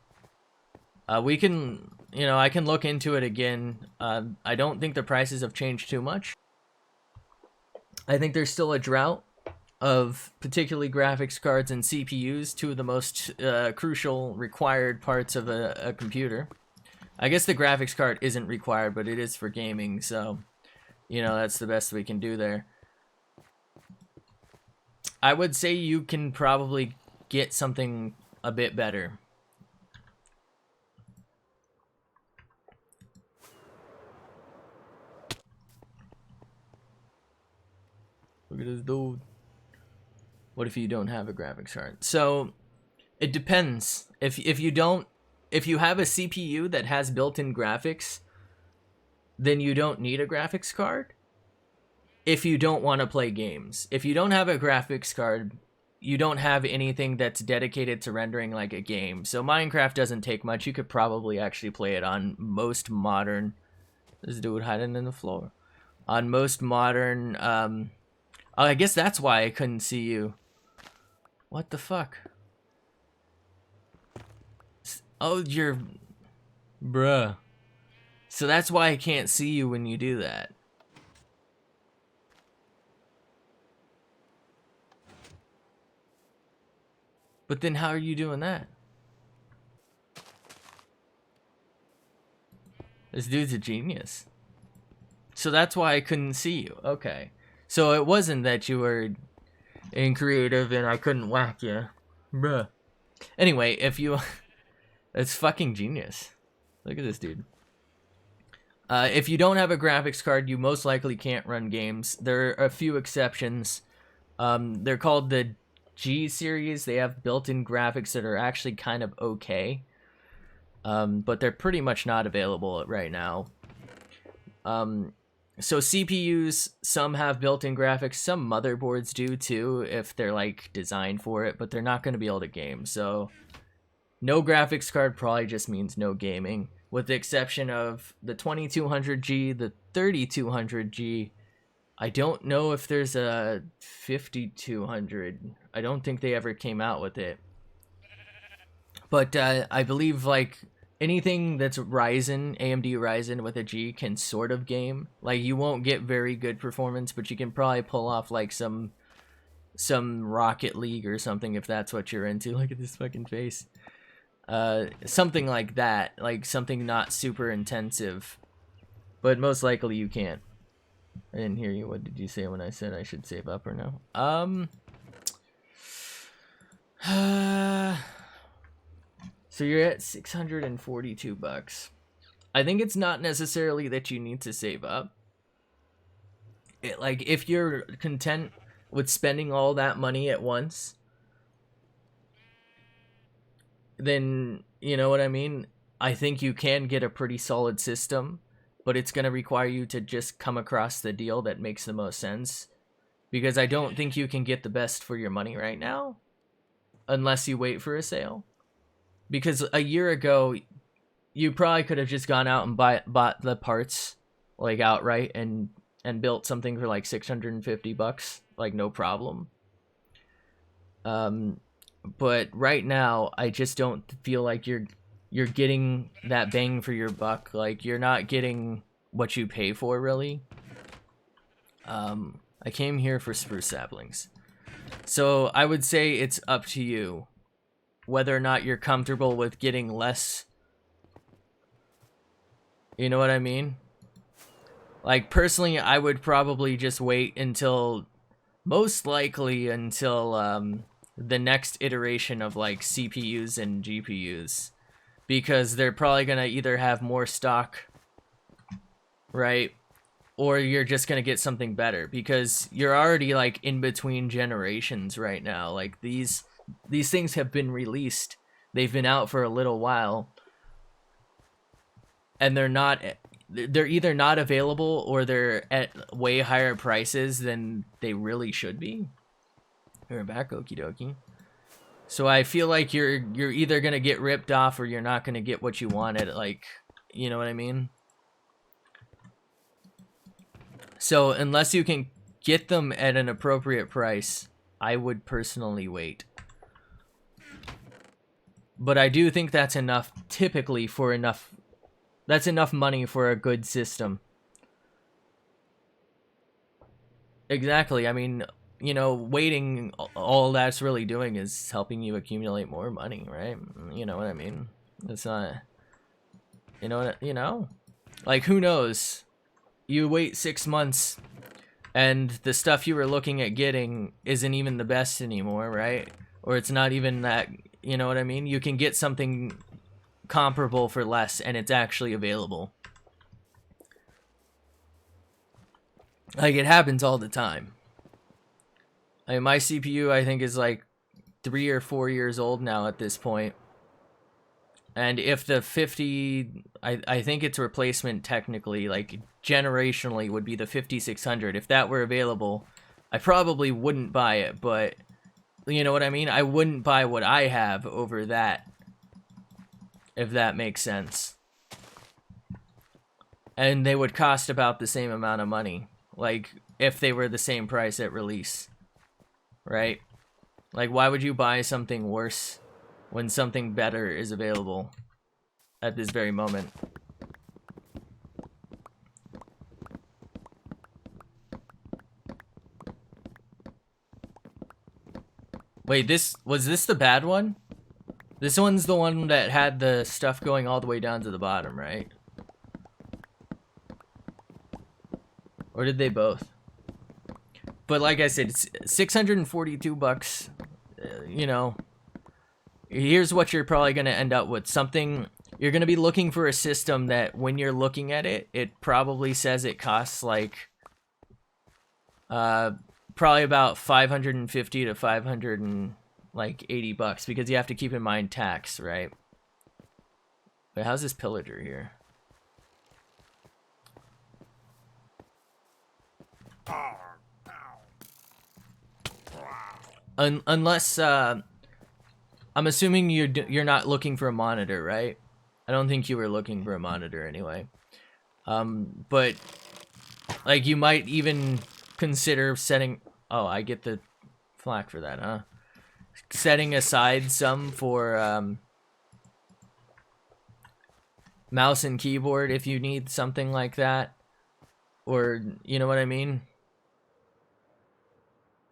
We can, you know, I can look into it again. I don't think the prices have changed too much. I think there's still a drought of particularly graphics cards and CPUs, two of the most crucial required parts of a computer. I guess the graphics card isn't required, but it is for gaming, so, you know, that's the best we can do there. I would say you can probably get something a bit better. Look at this dude. What if you don't have a graphics card? So it depends. If you have a CPU that has built-in graphics, then you don't need a graphics card. If you don't want to play games. If you don't have a graphics card, you don't have anything that's dedicated to rendering like a game. So Minecraft doesn't take much. You could probably actually play it on most modern... This dude hiding in the floor. On most modern... I guess that's why I couldn't see you. What the fuck? Oh, you're... Bruh. So that's why I can't see you when you do that. But then how are you doing that? This dude's a genius. So that's why I couldn't see you. Okay. So it wasn't that you were creative and I couldn't whack you. Bruh. Anyway, if you... That's fucking genius. Look at this dude. If you don't have a graphics card, you most likely can't run games. There are a few exceptions. They're called the G series. They have built-in graphics that are actually kind of okay. But they're pretty much not available right now. So CPUs, some have built-in graphics, some motherboards do too, if they're like designed for it, but they're not going to be able to game. So no graphics card probably just means no gaming, with the exception of the 2200G, the 3200G. I don't know if there's a 5200. I don't think they ever came out with it. But I believe like anything that's Ryzen, AMD Ryzen with a G can sort of game. Like you won't get very good performance, but you can probably pull off like some Rocket League or something if that's what you're into. Look at this fucking face. Something like that, like something not super intensive, but most likely you can't. I didn't hear you. What did you say when I said I should save up or no? So you're at $642. I think it's not necessarily that you need to save up. Like if you're content with spending all that money at once, then you know what I mean? I think you can get a pretty solid system, but it's going to require you to just come across the deal that makes the most sense, because I don't think you can get the best for your money right now unless you wait for a sale. Because a year ago, you probably could have just gone out and bought the parts like outright and built something for like $650, like no problem. But right now I just don't feel like you're getting that bang for your buck. Like, you're not getting what you pay for, really. I came here for spruce saplings, so I would say it's up to you whether or not you're comfortable with getting less. You know what I mean? Like, personally, I would probably just wait until, most likely until the next iteration of like CPUs and GPUs, because they're probably gonna either have more stock, right, or you're just gonna get something better, because you're already like in between generations right now. Like, these things have been released, they've been out for a little while, and they're either not available or they're at way higher prices than they really should be. We're back, okie dokie. So I feel like you're either gonna get ripped off or you're not gonna get what you wanted. Like, you know what I mean? So unless you can get them at an appropriate price, I would personally wait. But I do think that's enough, typically, for enough. That's enough money for a good system. Exactly. I mean, you know, waiting, all that's really doing is helping you accumulate more money, right? You know what I mean? It's not, you know what, you know? Like, who knows? You wait 6 months and the stuff you were looking at getting isn't even the best anymore, right? Or it's not even that, you know what I mean? You can get something comparable for less and it's actually available. Like, it happens all the time. I mean, my CPU, I think, is like 3 or 4 years old now at this point. And if the 50, I think its replacement technically, like generationally, would be the 5600. If that were available, I probably wouldn't buy it, but you know what I mean? I wouldn't buy what I have over that, if that makes sense. And they would cost about the same amount of money, like if they were the same price at release, right? Like, why would you buy something worse when something better is available at this very moment? Wait, was this the bad one? This one's the one that had the stuff going all the way down to the bottom, right? Or did they both? But like I said, it's $642. You know, here's what you're probably going to end up with. Something, you're going to be looking for a system that when you're looking at it, it probably says it costs like probably about $550 to $580, because you have to keep in mind tax, right? Wait, how's this pillager here? Unless I'm assuming you're not looking for a monitor, right? I don't think you were looking for a monitor anyway. But like, you might even consider setting. Oh, I get the flack for that, huh? Setting aside some for mouse and keyboard if you need something like that, or you know what I mean.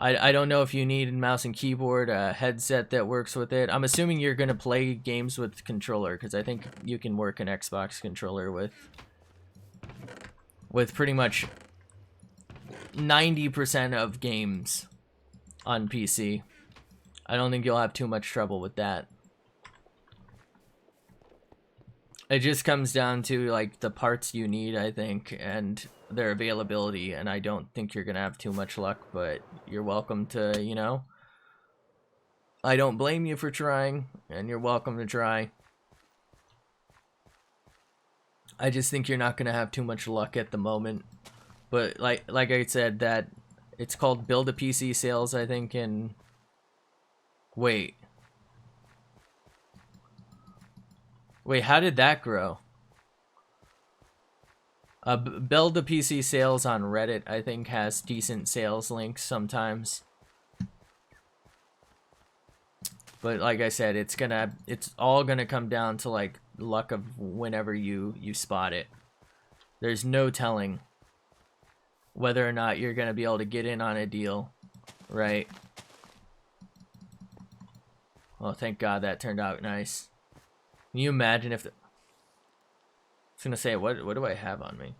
I don't know if you need a mouse and keyboard, a headset that works with it. I'm assuming you're gonna play games with controller, because I think you can work an Xbox controller with pretty much 90% of games on PC. I don't think you'll have too much trouble with that. It just comes down to like the parts you need, I think, and their availability, and I don't think you're gonna have too much luck, but you're welcome to, you know, I don't blame you for trying, and you're welcome to try. I just think you're not gonna have too much luck at the moment. But like I said, that it's called Build a PC sales, I think, and wait. Wait, how did that grow? Build the PC sales on Reddit, I think, has decent sales links sometimes. But like I said, it's all gonna come down to like luck of whenever you spot it. There's no telling whether or not you're gonna be able to get in on a deal, right? Well, thank God that turned out nice. Can you imagine if I was gonna say, what do I have on me?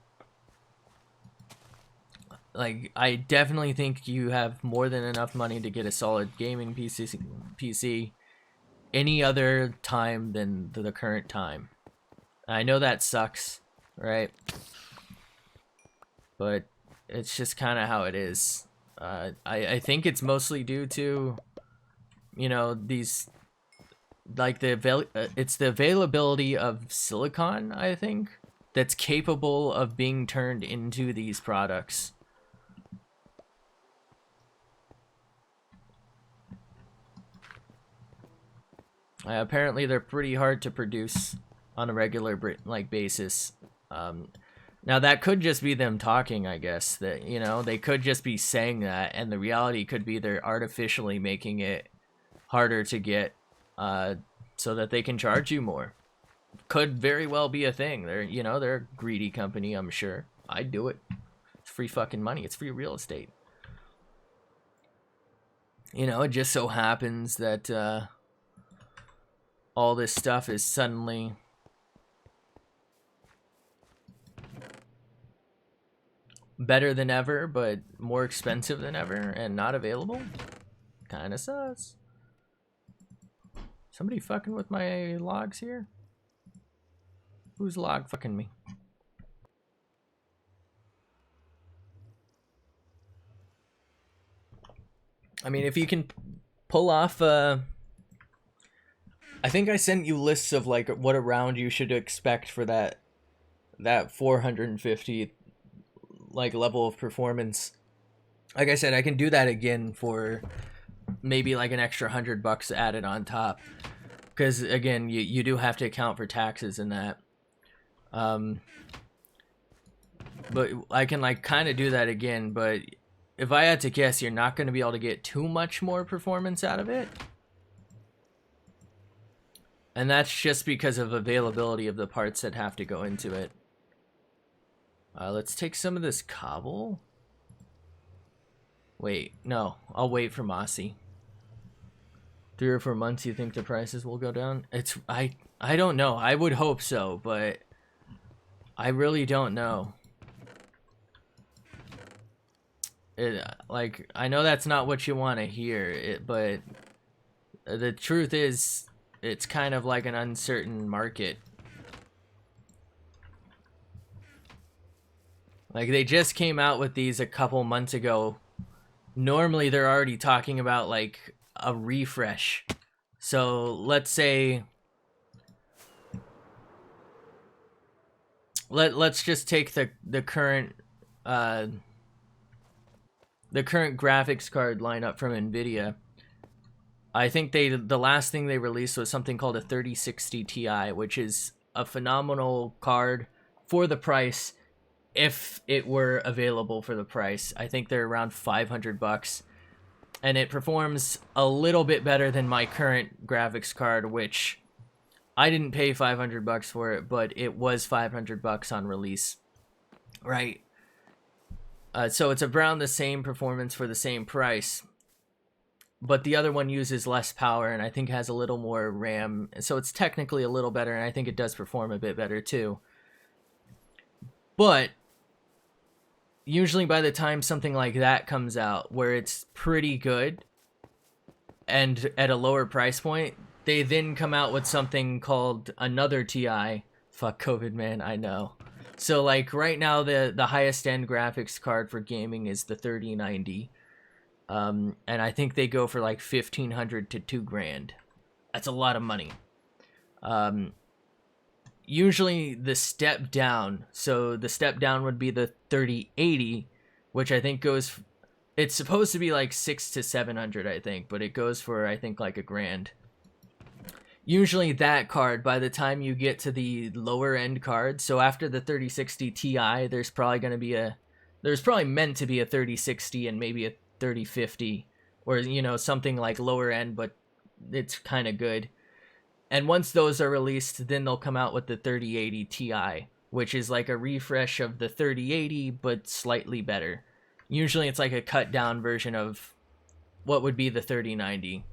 Like, I definitely think you have more than enough money to get a solid gaming PC any other time than the current time. I know that sucks, right? But it's just kind of how it is. I think it's mostly due to, you know, these, like it's the availability of silicon, I think, that's capable of being turned into these products. Apparently they're pretty hard to produce on a regular basis. Now that could just be them talking, I guess. That, you know, they could just be saying that, and the reality could be they're artificially making it harder to get, so that they can charge you more. Could very well be a thing. They're a greedy company, I'm sure. I'd do it. It's free fucking money. It's free real estate. You know, it just so happens that all this stuff is suddenly better than ever, but more expensive than ever and not available. Kinda sus. Somebody fucking with my logs here? Who's log fucking me? I mean, if you can pull off I think I sent you lists of like what a round you should expect for that 450 like level of performance. Like I said, I can do that again for maybe like an extra $100 added on top, because again, you do have to account for taxes and that. But I can like kind of do that again. But if I had to guess, you're not going to be able to get too much more performance out of it. And that's just because of availability of the parts that have to go into it. Let's take some of this cobble. Wait, no, I'll wait for Mossy. 3 or 4 months, you think the prices will go down? I don't know. I would hope so, but I really don't know. Like, I know that's not what you want to hear, but the truth is, it's kind of like an uncertain market. Like, they just came out with these a couple months ago. Normally, they're already talking about, like, a refresh. So, let's say... Let's just take the current... the current graphics card lineup from NVIDIA. I think the last thing they released was something called a 3060 Ti, which is a phenomenal card for the price if it were available for the price. I think they're around $500, and it performs a little bit better than my current graphics card, which I didn't pay $500 for it, but it was $500 on release, right? So it's around the same performance for the same price. But the other one uses less power and I think has a little more RAM. So it's technically a little better, and I think it does perform a bit better too. But usually by the time something like that comes out, where it's pretty good and at a lower price point, they then come out with something called another Ti. Fuck COVID, man, I know. So like right now, the highest end graphics card for gaming is the 3090. And I think they go for like $1,500 to $2,000. That's a lot of money. Usually the step down, so the step down would be the 3080, which I think goes, it's supposed to be like $600 to $700, I think, but it goes for I think like $1,000. usually that card, by the time you get to the lower end cards, so after the 3060 Ti, there's probably meant to be a 3060 and maybe a 3050, or, you know, something like lower end, but it's kind of good. And once those are released, then they'll come out with the 3080 Ti, which is like a refresh of the 3080, but slightly better. Usually it's like a cut down version of what would be the 3090.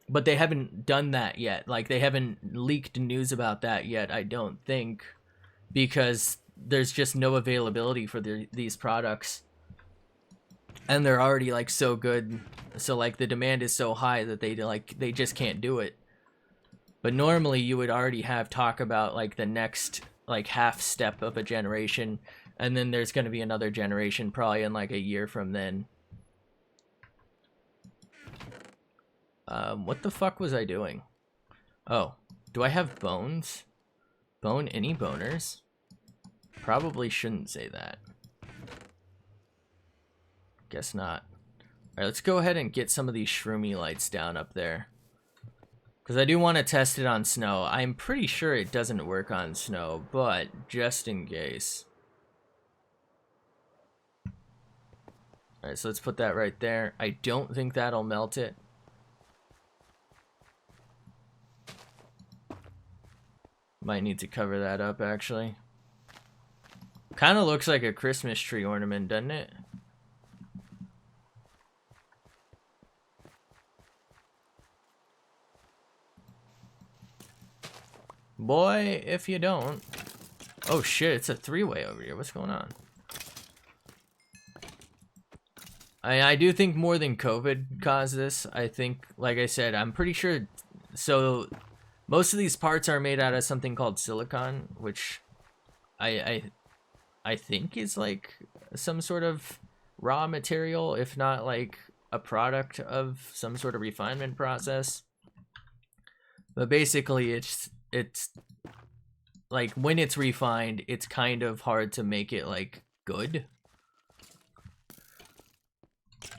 But they haven't done that yet. Like, they haven't leaked news about that yet, I don't think, because there's just no availability for these products. And they're already, like, so good. So, like, the demand is so high that they just can't do it. But normally you would already have talk about, like, the next, like, half step of a generation. And then there's going to be another generation probably in, like, a year from then. What the fuck was I doing? Oh, do I have bones? Bone any boners? Probably shouldn't say that. Guess not. Alright, let's go ahead and get some of these shroomy lights down up there. Because I do want to test it on snow. I'm pretty sure it doesn't work on snow, but just in case. Alright, so let's put that right there. I don't think that'll melt it. Might need to cover that up, actually. Kind of looks like a Christmas tree ornament, doesn't it? Boy, if you don't. Oh shit, it's a three-way over here. What's going on? I do think more than COVID caused this. I think, like I said, I'm pretty sure. So most of these parts are made out of something called silicon, which I think is like some sort of raw material, if not like a product of some sort of refinement process. But basically, it's like when it's refined, it's kind of hard to make it like good.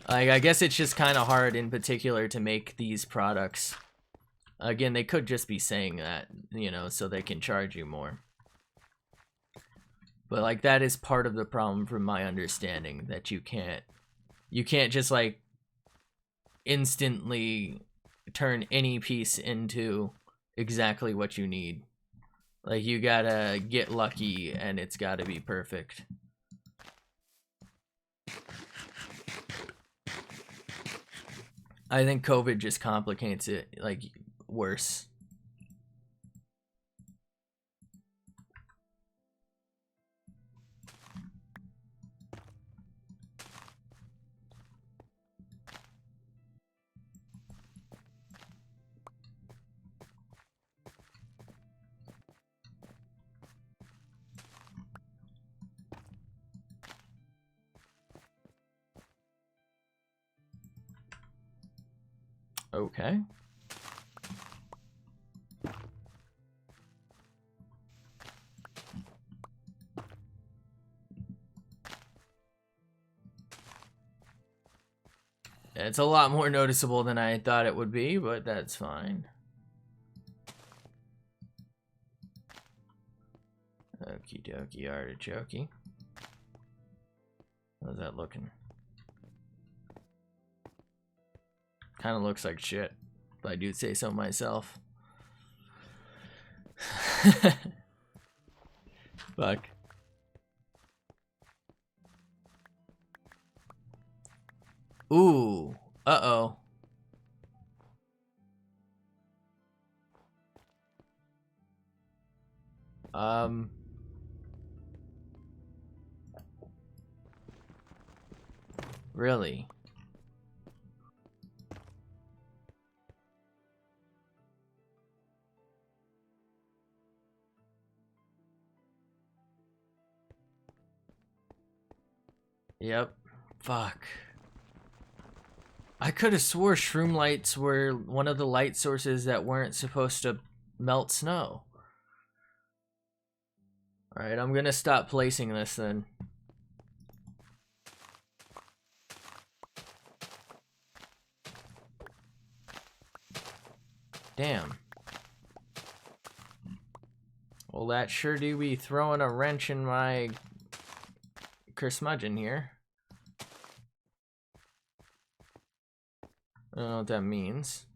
Like, I guess it's just kind of hard in particular to make these products. Again, they could just be saying that, you know, so they can charge you more. But like, that is part of the problem from my understanding, that you can't just like instantly turn any piece into exactly what you need. Like, you gotta get lucky and it's gotta be perfect. I think COVID just complicates it, like, worse. Okay. It's a lot more noticeable than I thought it would be, but that's fine. Okie dokie artichoke. How's that looking? Kind of looks like shit, if I do say so myself. Fuck. Ooh. Uh-oh. Really? Yep. Fuck. I could have swore shroom lights were one of the light sources that weren't supposed to melt snow. Alright, I'm gonna stop placing this then. Damn. Well, that sure do be throwing a wrench in my curmudgeon here. I don't know what that means.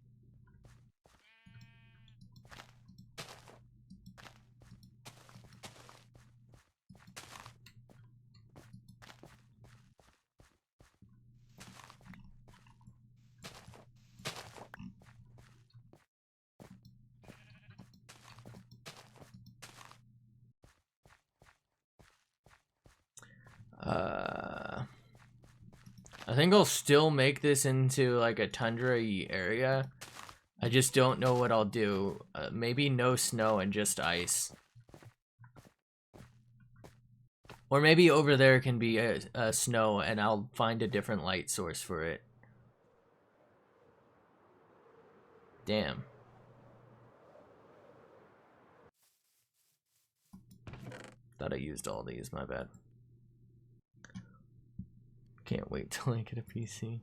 I think I'll still make this into like a tundra-y area. I just don't know what I'll do. Maybe no snow and just ice. Or maybe over there can be a snow and I'll find a different light source for it. Damn. Thought I used all these, my bad. Can't wait till I get a PC.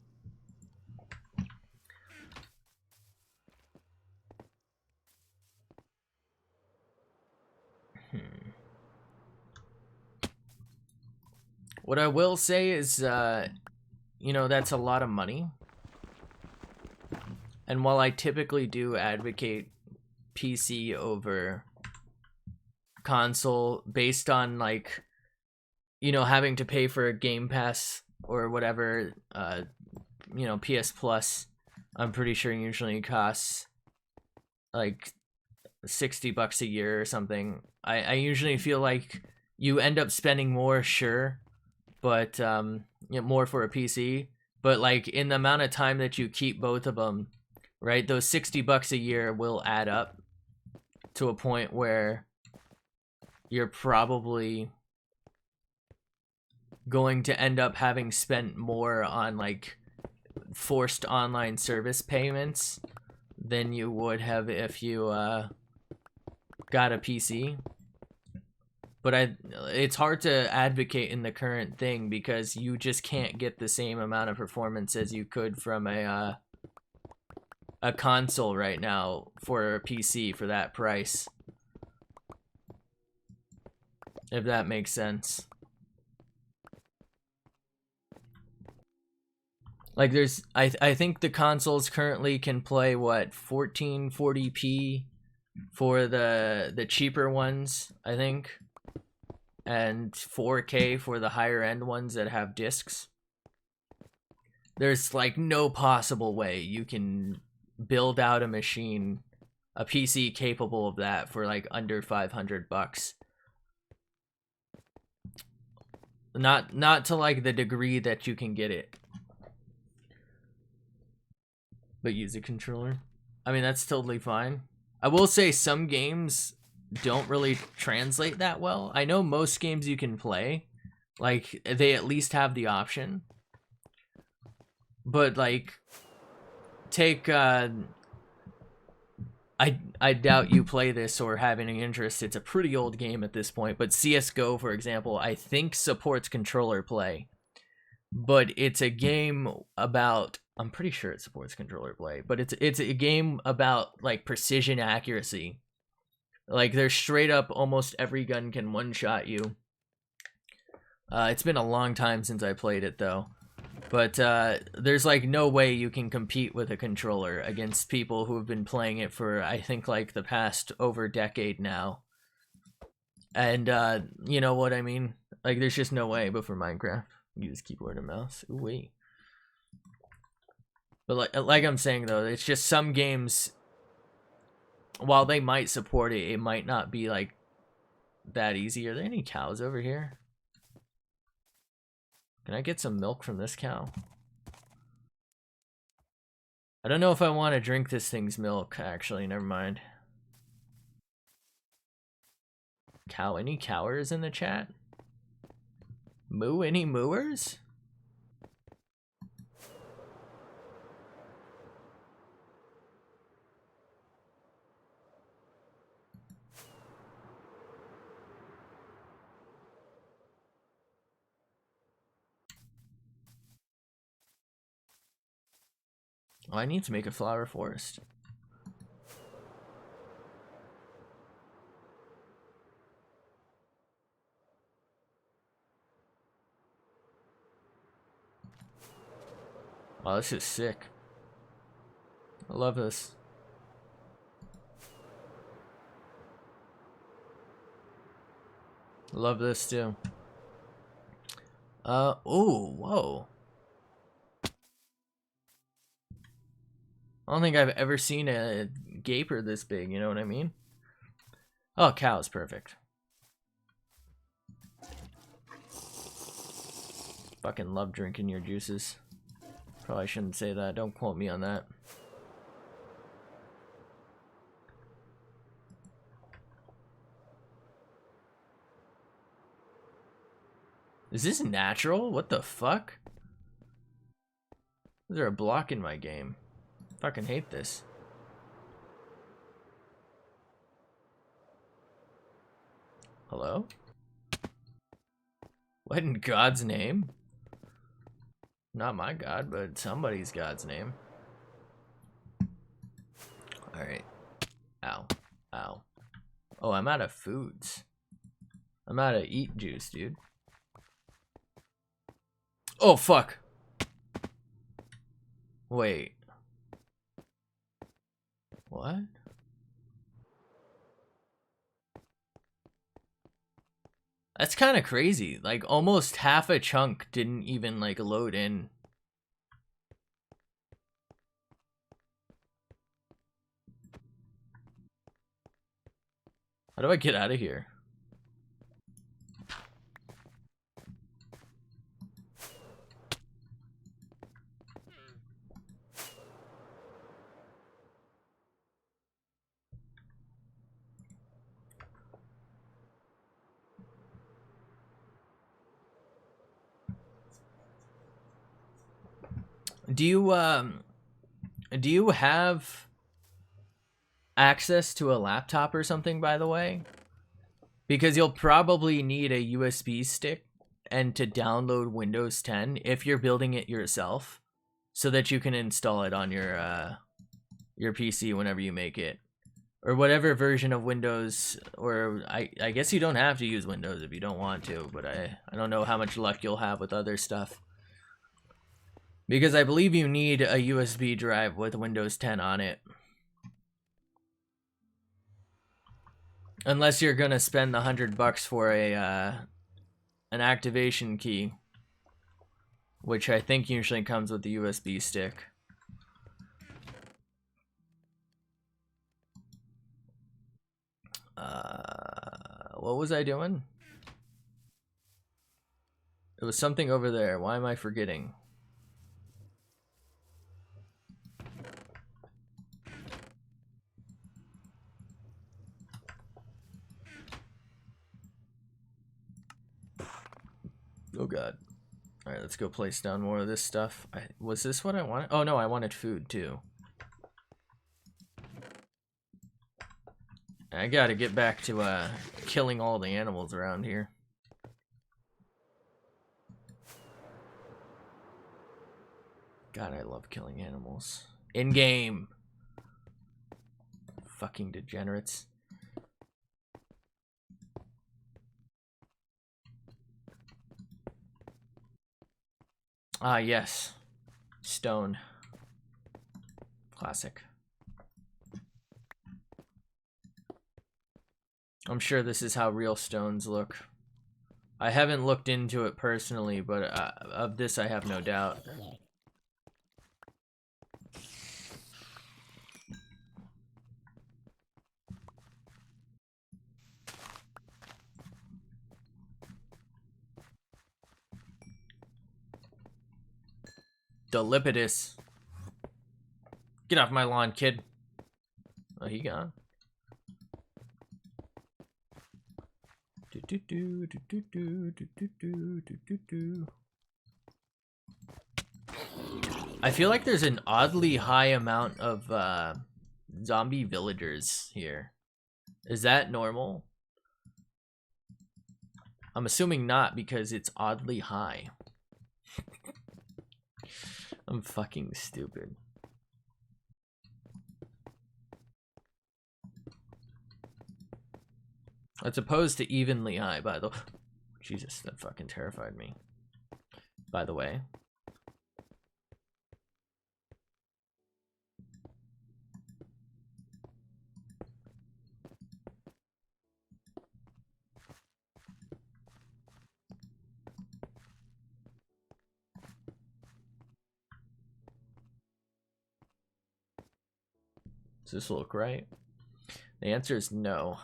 What I will say is, you know, that's a lot of money. And while I typically do advocate PC over console based on, like, you know, having to pay for a Game Pass or whatever, you know, PS Plus, I'm pretty sure usually costs like $60 a year or something. I usually feel like you end up spending more, sure, but you know, more for a PC, but like in the amount of time that you keep both of them, right, those $60 a year will add up to a point where you're probably going to end up having spent more on like forced online service payments than you would have if you got a PC. But it's hard to advocate in the current thing because you just can't get the same amount of performance as you could from a console right now for a PC for that price. If that makes sense. Like there's I think the consoles currently can play what 1440p for the cheaper ones, I think, and 4K for the higher end ones that have discs. There's like no possible way you can build out a machine, a PC capable of that for like under $500. Not to like the degree that you can get it. But use a controller. I mean, that's totally fine. I will say some games don't really translate that well. I know most games you can play, like they at least have the option. But like, take I doubt you play this or have any interest. It's a pretty old game at this point, but CS:GO, for example, I think supports controller play. But it's a game about, I'm pretty sure it supports controller play, but it's a game about like precision accuracy. Like there's straight up almost every gun can one-shot you. It's been a long time since I played it though. But there's like no way you can compete with a controller against people who have been playing it for I think like the past over a decade now. And you know what I mean? Like there's just no way, but for Minecraft, use keyboard and mouse. Ooh wee. But like I'm saying though, it's just some games, while they might support it, it might not be like that easy. Are there any cows over here? Can I get some milk from this cow? I don't know if I want to drink this thing's milk, actually, never mind. Cow, any cowers in the chat? Moo, any mooers? Oh, I need to make a flower forest. Wow, this is sick. I love this. Love this too. Oh, whoa. I don't think I've ever seen a gaper this big, you know what I mean? Oh, cow's perfect. Fucking love drinking your juices. Probably shouldn't say that. Don't quote me on that. Is this natural? What the fuck? Is there a block in my game? Fucking hate this. Hello? What in God's name? Not my God, but somebody's God's name. Alright. Ow. Ow. Oh, I'm out of foods. I'm out of eat juice, dude. Oh, fuck. Wait. What? That's kind of crazy. Like, almost half a chunk didn't even, like, load in. How do I get out of here? Do you have access to a laptop or something, by the way? Because you'll probably need a USB stick and to download Windows 10 if you're building it yourself, so that you can install it on your PC whenever you make it, or whatever version of Windows. Or I guess you don't have to use Windows if you don't want to, but I don't know how much luck you'll have with other stuff. Because I believe you need a USB drive with Windows 10 on it. Unless you're gonna spend the $100 for a an activation key, which I think usually comes with the USB stick. What was I doing? It was something over there. Why am I forgetting? Oh god. Alright, let's go place down more of this stuff. Was this what I wanted? Oh no, I wanted food too. I gotta get back to killing all the animals around here. God, I love killing animals. In game. Fucking degenerates. Ah, yes. Stone. Classic. I'm sure this is how real stones look. I haven't looked into it personally, but of this I have no doubt. Delipidus. Get off my lawn, kid. Oh, he gone. I feel like there's an oddly high amount of zombie villagers here. Is that normal? I'm assuming not, because it's oddly high. I'm fucking stupid. As opposed to evenly high, by the way. Jesus, that fucking terrified me. By the way. Does this look right? The answer is no.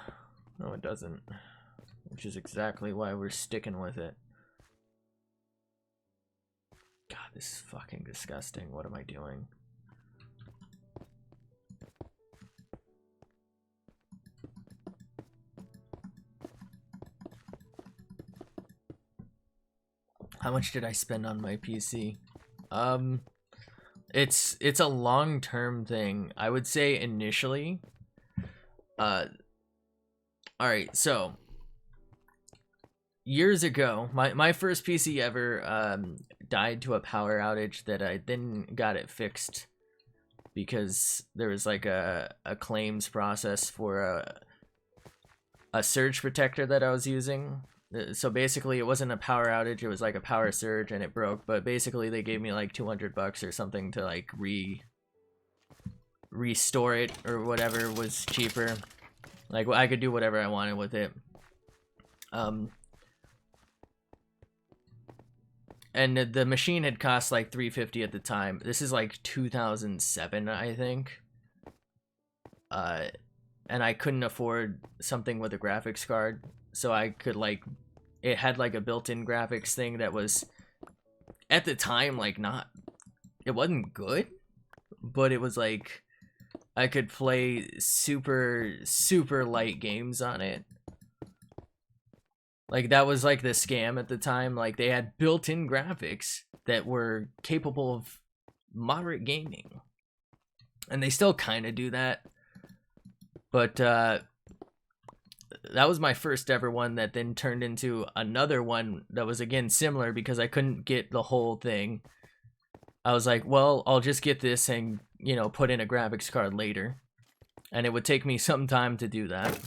No, it doesn't. Which is exactly why we're sticking with it. God, this is fucking disgusting. What am I doing? How much did I spend on my PC? It's a long-term thing. I would say initially. Alright, so years ago, my first PC ever died to a power outage that I then got it fixed because there was like a claims process for a surge protector that I was using. So basically it wasn't a power outage, it was like a power surge and it broke, but basically they gave me like $200 or something to like restore it or whatever was cheaper. Like I could do whatever I wanted with it. And the machine had cost like $350 at the time. This is like 2007, I think. And I couldn't afford something with a graphics card, so I could like, it had like a built-in graphics thing that was at the time like it wasn't good, but it was like I could play super light games on it. Like that was like the scam at the time. Like they had built-in graphics that were capable of moderate gaming, and they still kind of do that. But that was my first ever one that then turned into another one that was again similar because I couldn't get the whole thing. I was like, well, I'll just get this and, you know, put in a graphics card later. And it would take me some time to do that.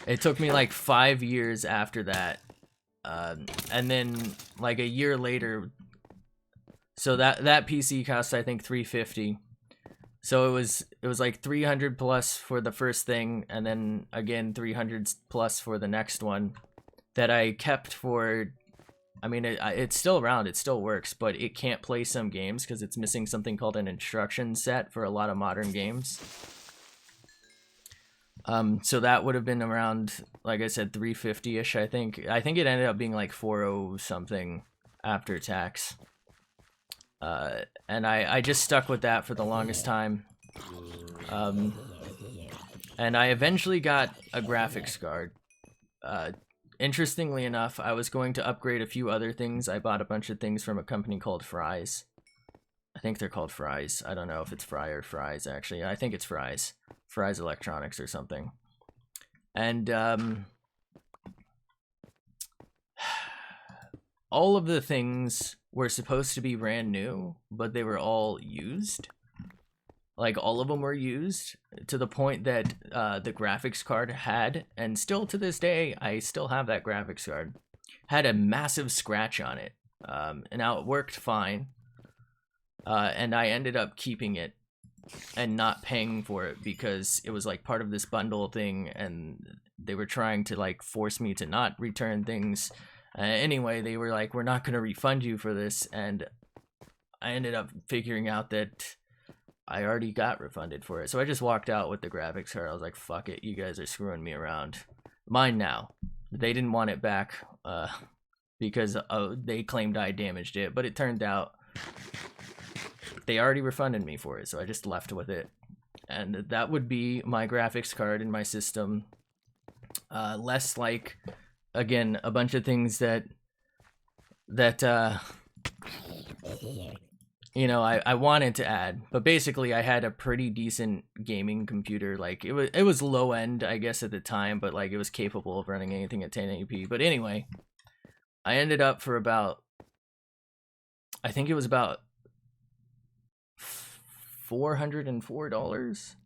It took me like 5 years after that. And then like a year later, so that PC cost I think $350. So it was like 300 plus for the first thing, and then again 300 plus for the next one that I kept for. I mean, it's still around, it still works, but it can't play some games because it's missing something called an instruction set for a lot of modern games. So that would have been around, like I said, 350-ish. I think it ended up being like 40 something after tax. And I just stuck with that for the longest time. And I eventually got a graphics card. Interestingly enough, I was going to upgrade a few other things. I bought a bunch of things from a company called Fry's. I think they're called Fry's. I don't know if it's Fry or Fry's, actually. I think it's Fry's. Fry's Electronics or something. And all of the things were supposed to be brand new, but they were all used. Like all of them were used to the point that the graphics card had, and still to this day, I still have that graphics card, had a massive scratch on it. And now it worked fine. And I ended up keeping it and not paying for it because it was like part of this bundle thing, and they were trying to like force me to not return things. Anyway, they were like, we're not going to refund you for this, and I ended up figuring out that I already got refunded for it. So I just walked out with the graphics card. I was like, fuck it, you guys are screwing me around. Mine now. They didn't want it back because they claimed I damaged it, but it turned out they already refunded me for it, so I just left with it. And that would be my graphics card in my system. Less like, again, a bunch of things that you know, I wanted to add, but basically I had a pretty decent gaming computer. Like it was low end, I guess, at the time, but like it was capable of running anything at 1080p. But anyway, I ended up for about, I think it was about $404.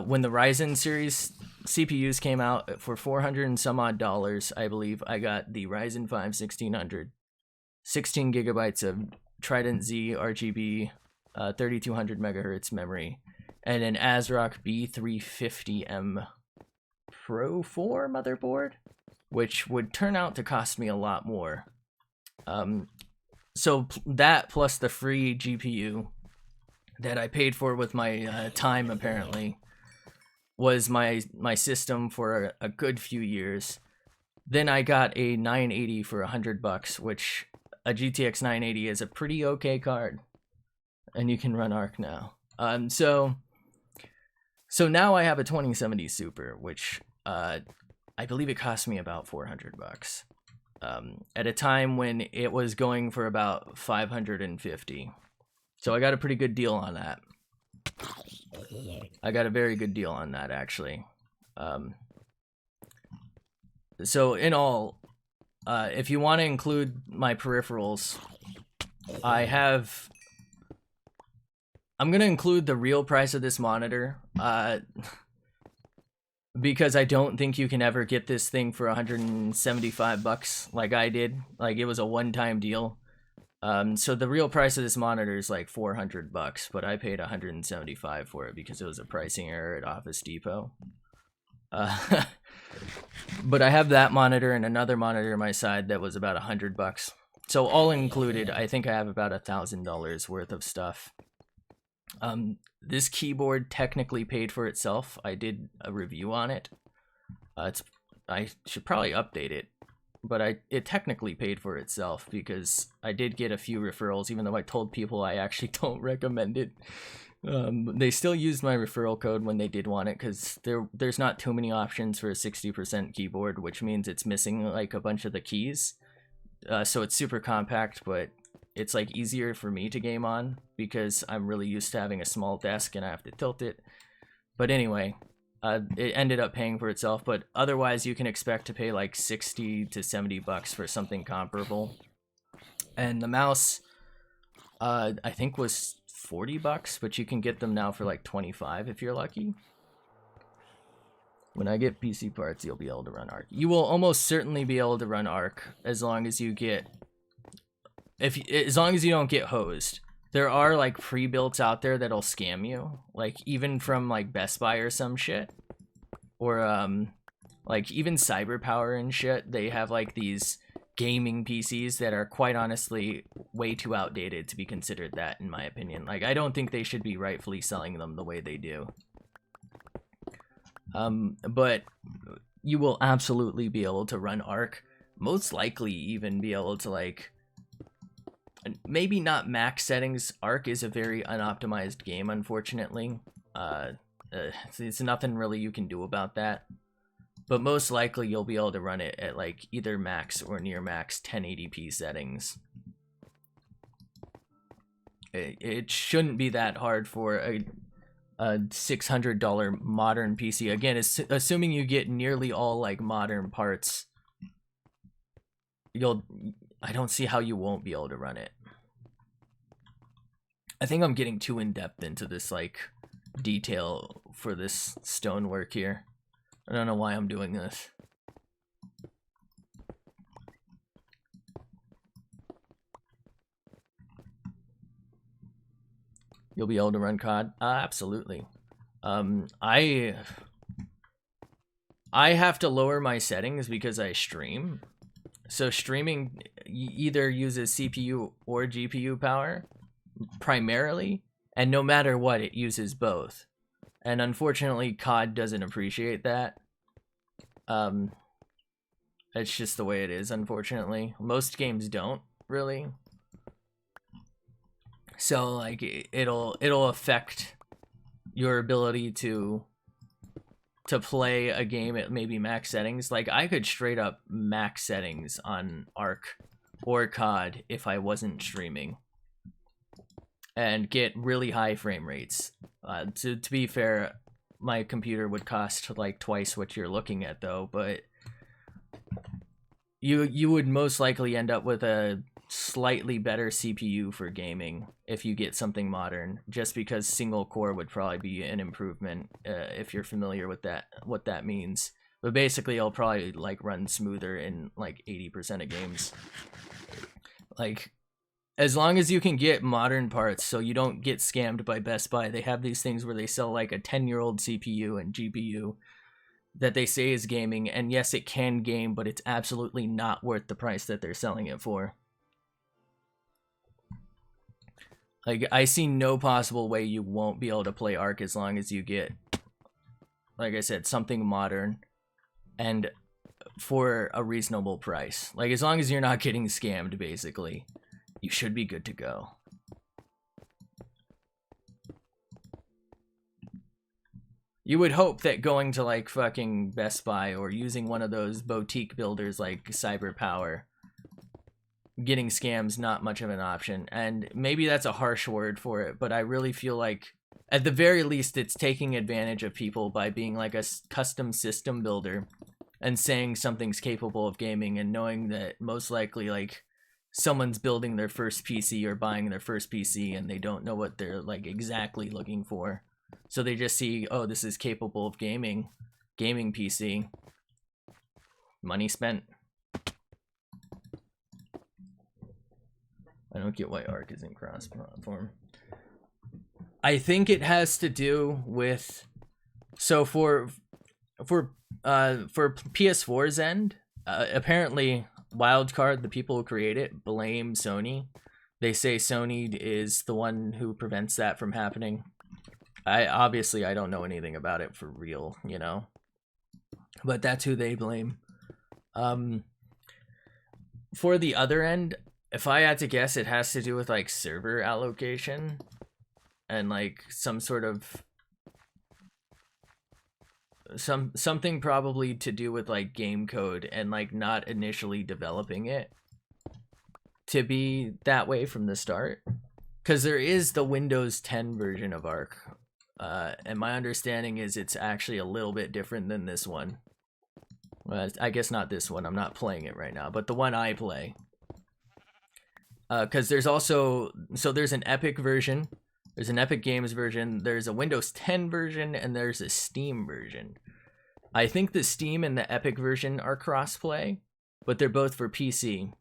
When the Ryzen series CPUs came out for 400 and some odd dollars, I believe, I got the Ryzen 5 1600, 16 gigabytes of Trident Z RGB, 3200 megahertz memory, and an ASRock B350M Pro 4 motherboard, which would turn out to cost me a lot more. that plus the free GPU that I paid for with my time apparently was my system for a good few years. Then I got a 980 for $100, which a GTX 980 is a pretty okay card, and you can run Arc now. So now I have a 2070 Super, which I believe it cost me about $400. At a time when it was going for about 550. So I got a pretty good deal on that. I got a very good deal on that, actually. So in all, if you want to include my peripherals, I'm gonna include the real price of this monitor, because I don't think you can ever get this thing for $175 like I did. Like, it was a one-time deal. So the real price of this monitor is like $400, but I paid $175 for it because it was a pricing error at Office Depot. But I have that monitor and another monitor on my side that was about $100. So all included, I think I have about $1,000 worth of stuff. This keyboard technically paid for itself. I did a review on it. I should probably update it, but it technically paid for itself because I did get a few referrals, even though I told people I actually don't recommend it. They still used my referral code when they did want it, because there's not too many options for a 60% keyboard, which means it's missing like a bunch of the keys. So it's super compact, but it's like easier for me to game on because I'm really used to having a small desk and I have to tilt it. But anyway, it ended up paying for itself, but otherwise you can expect to pay like $60 to $70 for something comparable. And the mouse, I think was $40, but you can get them now for like $25 if you're lucky. When I get PC parts, you'll be able to run Arc. You will almost certainly be able to run Arc as long as you get, as long as you don't get hosed. There are like pre-builts out there that'll scam you, like even from like Best Buy or some shit, or like even CyberPower and shit. They have like these gaming PCs that are quite honestly way too outdated to be considered that, in my opinion. Like, I don't think they should be rightfully selling them the way they do. But you will absolutely be able to run Arc. Most likely even be able to, like, maybe not max settings. Arc is a very unoptimized game, unfortunately. It's nothing really you can do about that. But most likely you'll be able to run it at like either max or near max 1080p settings. It shouldn't be that hard for a $600 modern PC. Again, assuming you get nearly all like modern parts, I don't see how you won't be able to run it. I think I'm getting too in depth into this like detail for this stonework here. I don't know why I'm doing this. You'll be able to run COD? Absolutely. I have to lower my settings because I stream. So streaming either uses CPU or GPU power primarily, and no matter what, it uses both. And unfortunately, COD doesn't appreciate that. It's just the way it is, unfortunately. Most games don't, really. So, like, it'll affect your ability to play a game at maybe max settings. Like, I could straight up max settings on Arc or COD if I wasn't streaming and get really high frame rates. To be fair, my computer would cost like twice what you're looking at though, but you would most likely end up with a slightly better CPU for gaming if you get something modern, just because single core would probably be an improvement, if you're familiar with that, what that means. But basically it'll probably like run smoother in like 80% of games. Like, as long as you can get modern parts so you don't get scammed by Best Buy. They have these things where they sell like a 10-year-old CPU and GPU that they say is gaming, and yes, it can game, but it's absolutely not worth the price that they're selling it for. Like, I see no possible way you won't be able to play Ark as long as you get, like I said, something modern and for a reasonable price. Like, as long as you're not getting scammed, basically, you should be good to go. You would hope that going to, like, fucking Best Buy or using one of those boutique builders like CyberPower, getting scams not much of an option. And maybe that's a harsh word for it, but I really feel like, at the very least, it's taking advantage of people by being like a custom system builder and saying something's capable of gaming and knowing that most likely, like, someone's building their first PC or buying their first PC and they don't know what they're, like, exactly looking for. So they just see, oh, this is capable of gaming PC. Money spent. I don't get why Ark isn't cross-platform. I think it has to do with, so for PS4's end, apparently Wildcard, the people who create it, blame Sony. They say Sony is the one who prevents that from happening. I don't know anything about it for real, you know, but that's who they blame. For the other end, if I had to guess, it has to do with like server allocation and like some sort of something probably to do with like game code and like not initially developing it to be that way from the start, because there is the Windows 10 version of Ark, and my understanding is it's actually a little bit different than this one. Well, I guess not this one, I'm not playing it right now, but the one I play, because there's also, so there's an Epic version, there's an Epic Games version, there's a Windows 10 version, and there's a Steam version. I think the Steam and the Epic version are crossplay, but they're both for PC.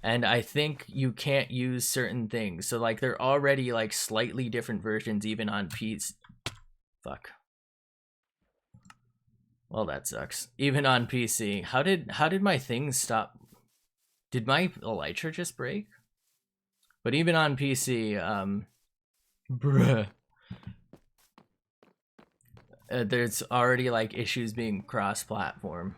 And I think you can't use certain things. So like they're already like slightly different versions even on PC. Fuck. Well, that sucks. Even on PC. How did my thing stop? Did my Elytra just break? But even on PC, bruh. There's already like issues being cross-platform.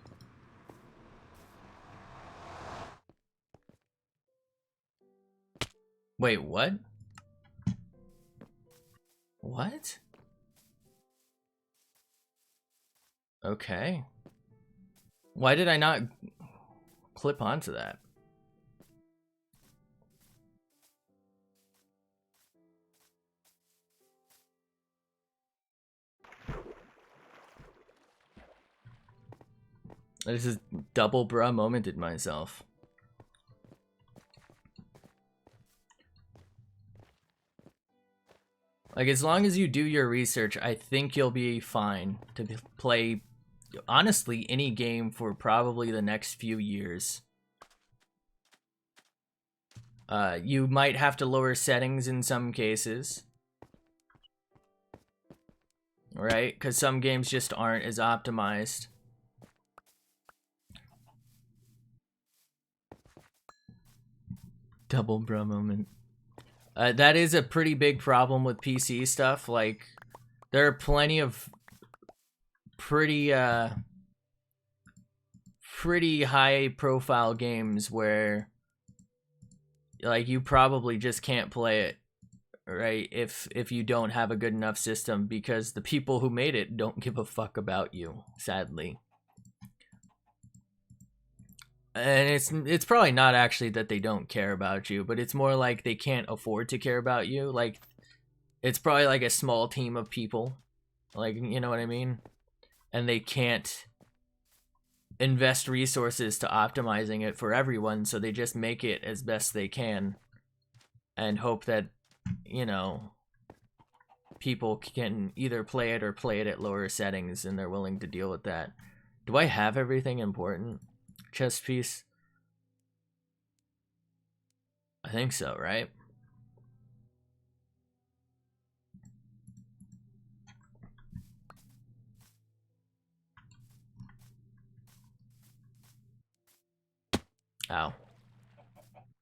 Wait, what? What? Okay. Why did I not clip onto that? This is double bruh momented myself. Like, as long as you do your research, I think you'll be fine to play, honestly, any game for probably the next few years. You might have to lower settings in some cases. Right? Because some games just aren't as optimized. Double bro moment. That is a pretty big problem with PC stuff. Like, there are plenty of pretty high profile games where like you probably just can't play it, right, if you don't have a good enough system, because the people who made it don't give a fuck about you, sadly. And it's probably not actually that they don't care about you, but it's more like they can't afford to care about you. Like, it's probably like a small team of people, like, you know what I mean? And they can't invest resources to optimizing it for everyone, so they just make it as best they can and hope that, you know, people can either play it or play it at lower settings, and they're willing to deal with that. Do I have everything important? Chess piece? I think so, right? Ow.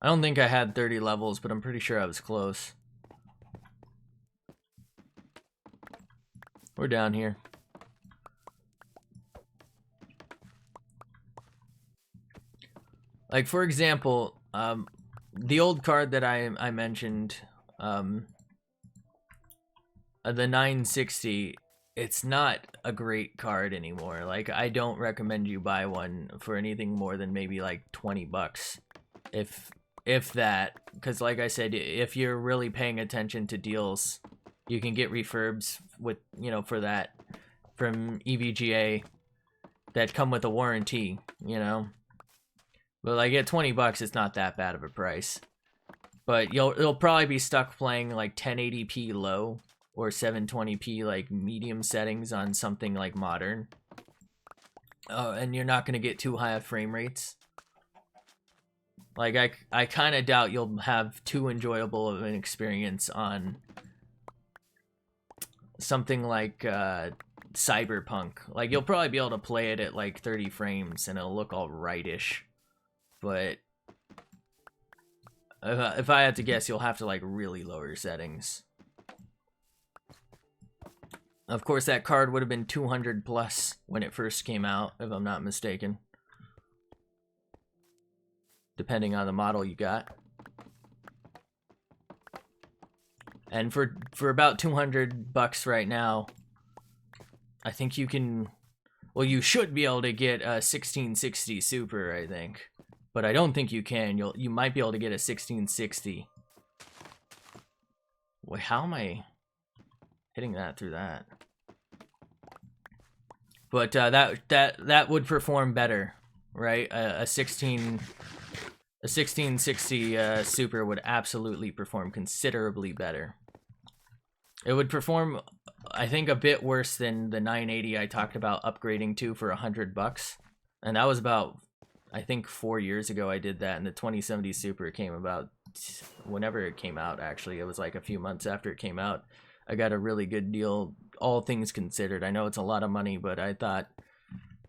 I don't think I had 30 levels, but I'm pretty sure I was close. We're down here. Like, for example, the old card that I mentioned, the 960, it's not a great card anymore. Like, I don't recommend you buy one for anything more than maybe like 20 bucks. If that, because like I said, if you're really paying attention to deals, you can get refurbs with, you know, for that from EVGA that come with a warranty, you know. But like at 20 bucks, it's not that bad of a price. But you'll probably be stuck playing like 1080p low or 720p like medium settings on something like modern. And you're not gonna get too high of frame rates. Like I kind of doubt you'll have too enjoyable of an experience on something like Cyberpunk. Like you'll probably be able to play it at like 30 frames and it'll look all rightish. But if I had to guess, you'll have to like really lower settings. Of course, that card would have been 200 plus when it first came out, if I'm not mistaken. Depending on the model you got. And for about 200 bucks right now, I think you can, well, you should be able to get a 1660 Super, I think. But I don't think you can. You might be able to get a 1660. Wait, how am I hitting that through that? But that would perform better, right? A 1660 Super would absolutely perform considerably better. It would perform, I think, a bit worse than the 980 I talked about upgrading to for 100 bucks, and that was about, I think, 4 years ago I did that, and the 2070 Super came about whenever it came out. Actually, it was like a few months after it came out. I got a really good deal, all things considered. I know it's a lot of money, but I thought,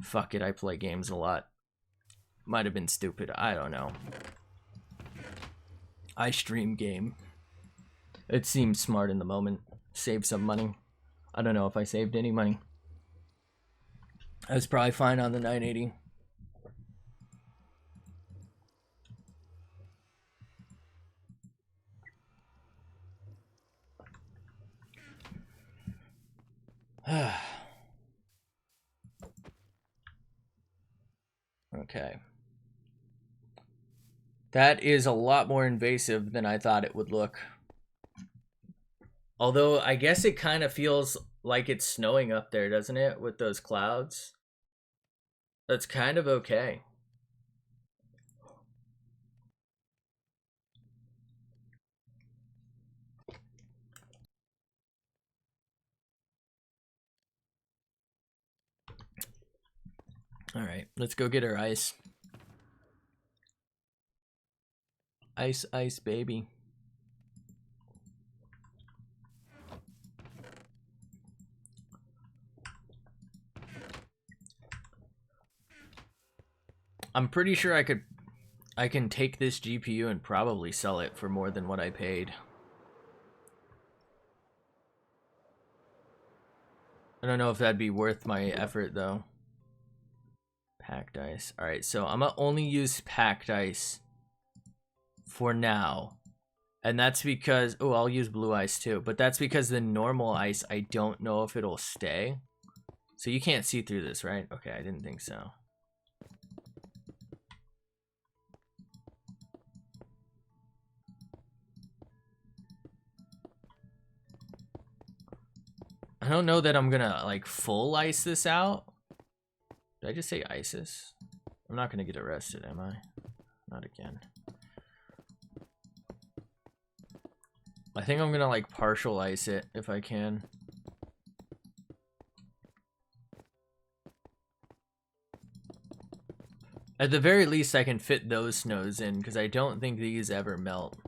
fuck it, I play games a lot. Might have been stupid, I don't know. I stream game. It seemed smart in the moment. Save some money. I don't know if I saved any money. I was probably fine on the 980. Okay. That is a lot more invasive than I thought it would look. Although, I guess it kind of feels like it's snowing up there, doesn't it? With those clouds. That's kind of okay. Alright, let's go get our ice. Ice, ice, baby. I'm pretty sure I can take this GPU and probably sell it for more than what I paid. I don't know if that'd be worth my effort though. Packed ice. Alright, so I'm gonna only use packed ice for now. And that's because, oh, I'll use blue ice too, but that's because the normal ice, I don't know if it'll stay. So you can't see through this, right? Okay, I didn't think so. I don't know that I'm gonna like full ice this out. Did I just say ISIS? I'm not gonna get arrested, am I? Not again. I think I'm gonna like partial ice it if I can. At the very least, I can fit those snows in because I don't think these ever melt.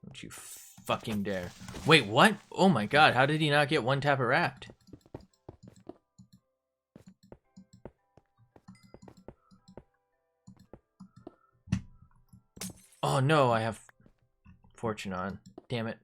Don't you fucking dare. Wait, what? Oh my god, how did he not get one tap of wrapped? Oh no, I have fortune on. Damn it.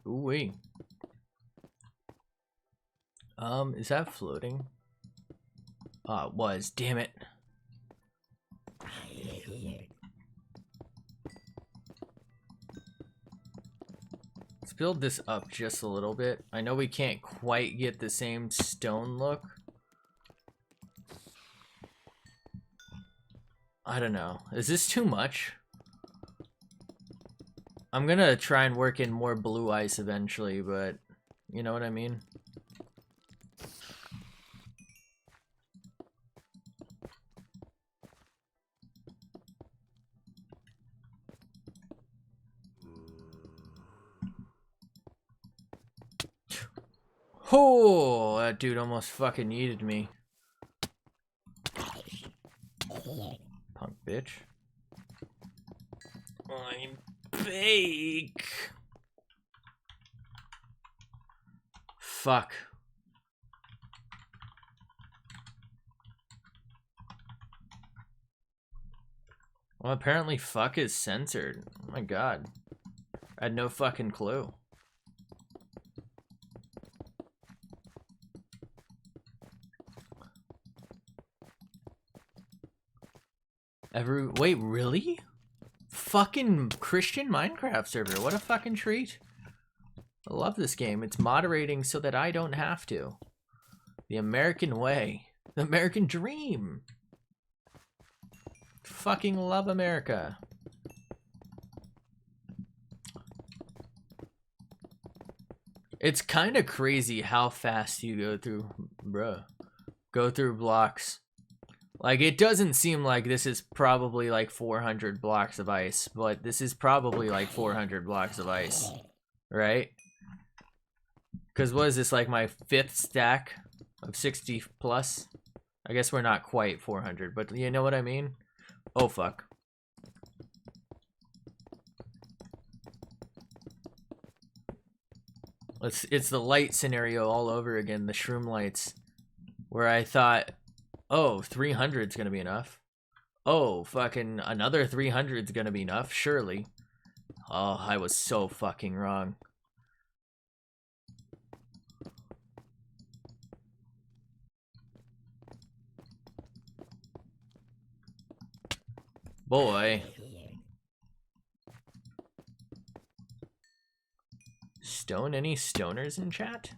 Ooh-wee. Is that floating? Oh, it was. Damn it. Let's build this up just a little bit. I know we can't quite get the same stone look. I don't know. Is this too much? I'm gonna try and work in more blue ice eventually, but you know what I mean? Oh, that dude almost fucking yeeted me. Punk bitch. I'm bake. Fuck. Well, apparently fuck is censored. Oh my god. I had no fucking clue. Wait, really? Fucking Christian Minecraft server. What a fucking treat. I love this game. It's moderating so that I don't have to. The American way. The American dream. Fucking love America. It's kind of crazy how fast you go through, go through blocks. Like, it doesn't seem like this is probably like 400 blocks of ice, but this is probably like 400 blocks of ice, right? Because what is this, like my 5th stack of 60 plus? I guess we're not quite 400, but you know what I mean? Oh, fuck. It's the light scenario all over again, the shroom lights, where I thought, oh, 300 is gonna be enough. Oh, fucking another 300 is gonna be enough, surely. Oh, I was so fucking wrong. Boy. Stone, any stoners in chat?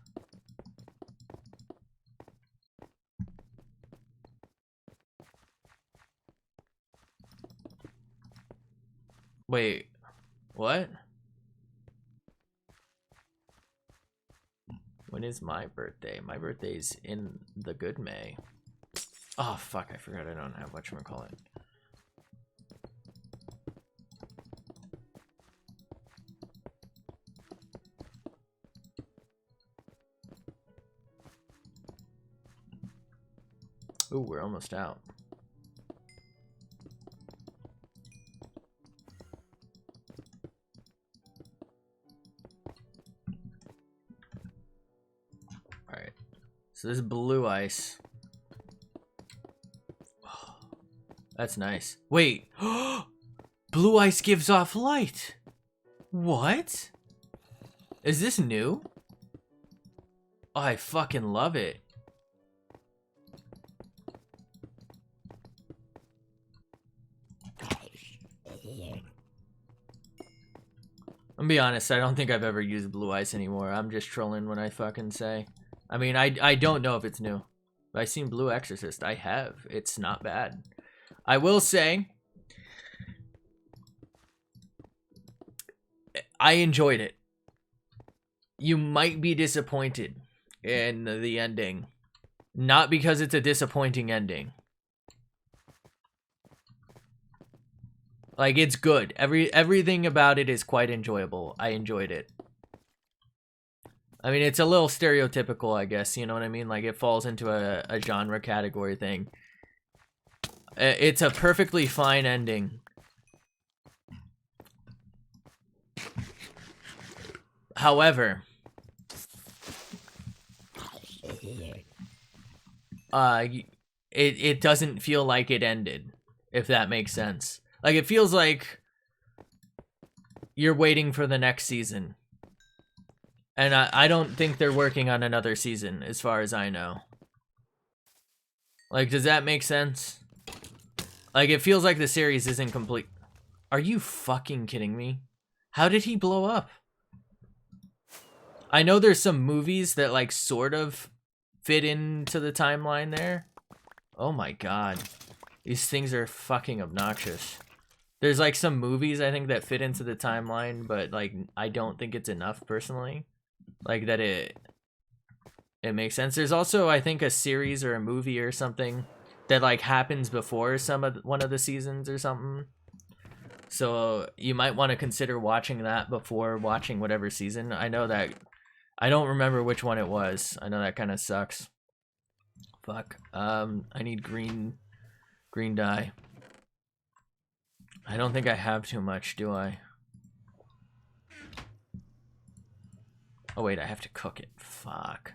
Wait, what? When is my birthday? My birthday's in the good May. Oh, fuck, I forgot I don't have whatchamacallit. Ooh, we're almost out. Alright. So this is blue ice. That's nice. Wait. Blue ice gives off light. What? Is this new? Oh, I fucking love it. I'm gonna be honest, I don't think I've ever used blue ice anymore. I'm just trolling when I fucking say. I mean, I don't know if it's new. But I've seen Blue Exorcist. I have. It's not bad. I will say, I enjoyed it. You might be disappointed in the ending. Not because it's a disappointing ending. Like, it's good. Everything about it is quite enjoyable. I enjoyed it. I mean, it's a little stereotypical, I guess, you know what I mean? Like, it falls into a genre category thing. It's a perfectly fine ending. However, it doesn't feel like it ended, if that makes sense. Like, it feels like you're waiting for the next season. And I don't think they're working on another season, as far as I know. Like, does that make sense? Like, it feels like the series isn't complete. Are you fucking kidding me? How did he blow up? I know there's some movies that, like, sort of fit into the timeline there. Oh my god. These things are fucking obnoxious. There's, like, some movies, I think, that fit into the timeline, but, like, I don't think it's enough, personally. Like, that it makes sense. There's also, I think, a series or a movie or something that, like, happens before one of the seasons or something. So you might want to consider watching that before watching whatever season. I know that I don't remember which one it was. I know that kind of sucks. Fuck. I need green dye. I don't think I have too much, do I? Oh wait, I have to cook it. Fuck.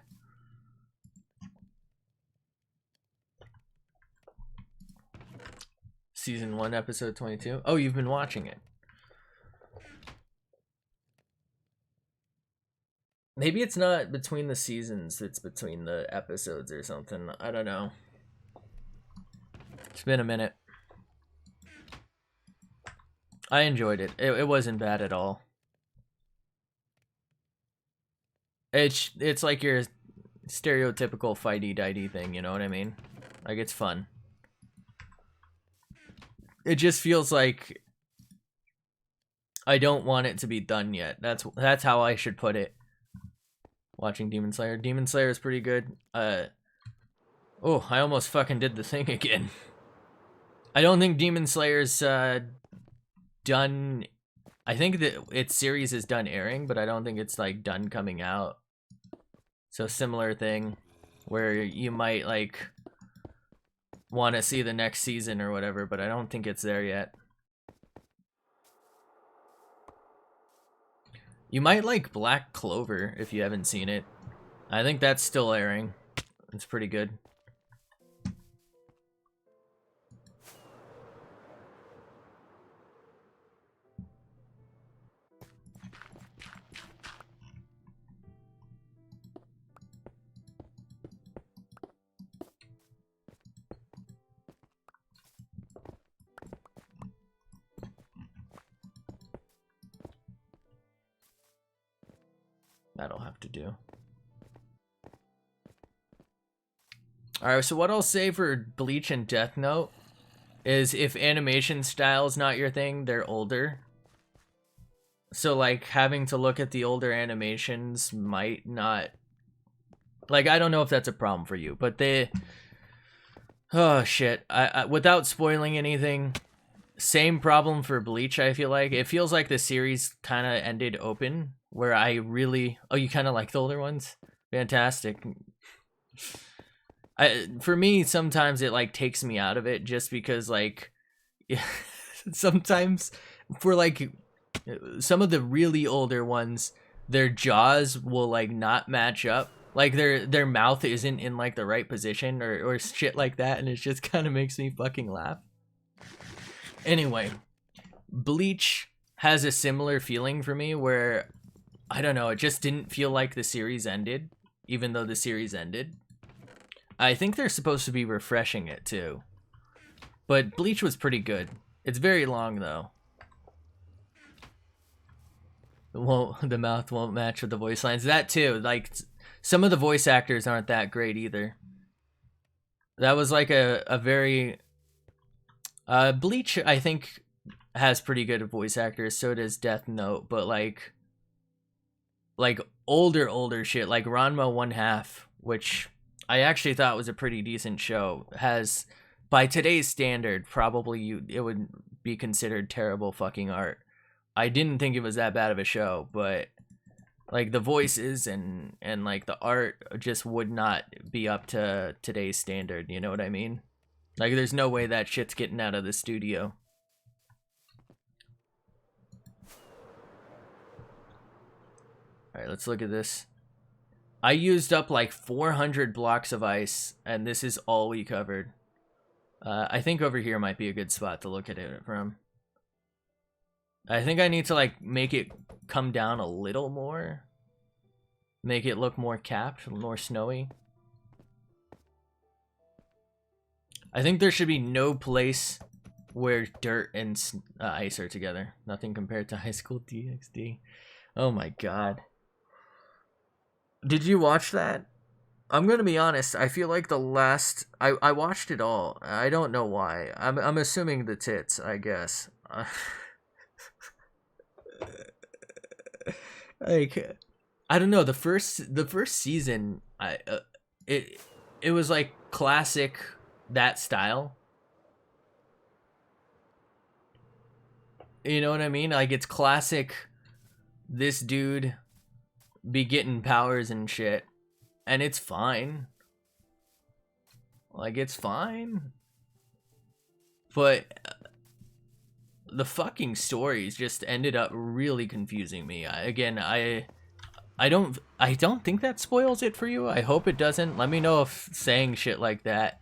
Season 1, episode 22. Oh, you've been watching it. Maybe it's not between the seasons, it's between the episodes or something. I don't know. It's been a minute. I enjoyed it. It wasn't bad at all. It's like your stereotypical fighty-dighty thing, you know what I mean? Like, it's fun. It just feels like I don't want it to be done yet. That's how I should put it. Watching Demon Slayer. Demon Slayer is pretty good. Oh, I almost fucking did the thing again. I don't think Demon Slayer's done. I think that its series is done airing, but I don't think it's like done coming out. So similar thing where you might like want to see the next season or whatever, but I don't think it's there yet. You might like Black Clover if you haven't seen it. I think that's still airing. It's pretty good. That'll have to do. Alright, so what I'll say for Bleach and Death Note is if animation style's not your thing, they're older. So, like, having to look at the older animations might not... Like, I don't know if that's a problem for you, but they... Oh, shit. I without spoiling anything, same problem for Bleach, I feel like. It feels like the series kind of ended open, where I really... Oh, you kind of like the older ones? Fantastic. For me, sometimes it, like, takes me out of it, just because, like... sometimes, for, like... Some of the really older ones, their jaws will, like, not match up. Like, their mouth isn't in, like, the right position or shit like that, and it just kind of makes me fucking laugh. Anyway, Bleach has a similar feeling for me where, I don't know, it just didn't feel like the series ended, even though the series ended. I think they're supposed to be refreshing it, too. But Bleach was pretty good. It's very long, though. The mouth won't match with the voice lines. That, too, like... Some of the voice actors aren't that great either. That was like a very... Bleach, I think, has pretty good voice actors. So does Death Note. But like older shit. Like Ranma 1/2, which I actually thought was a pretty decent show. Has, by today's standard, probably it would be considered terrible fucking art. I didn't think it was that bad of a show, but like the voices and like the art just would not be up to today's standard, you know what I mean? Like there's no way that shit's getting out of the studio. Alright, let's look at this. I used up like 400 blocks of ice, and this is all we covered. I think over here might be a good spot to look at it from. I think I need to like make it come down a little more. Make it look more capped, more snowy. I think there should be no place where dirt and ice are together. Nothing compared to High School DxD. Oh my god. Did you watch that? I'm gonna be honest, I feel like the last... I watched it all. I don't know why. I'm assuming the tits, I guess. Like, I don't know, the first season, it was like classic that style. You know what I mean? Like, it's classic this dude be getting powers and shit. And it's fine. Like, it's fine. But the fucking stories just ended up really confusing me. I don't think that spoils it for you. I hope it doesn't. Let me know if saying shit like that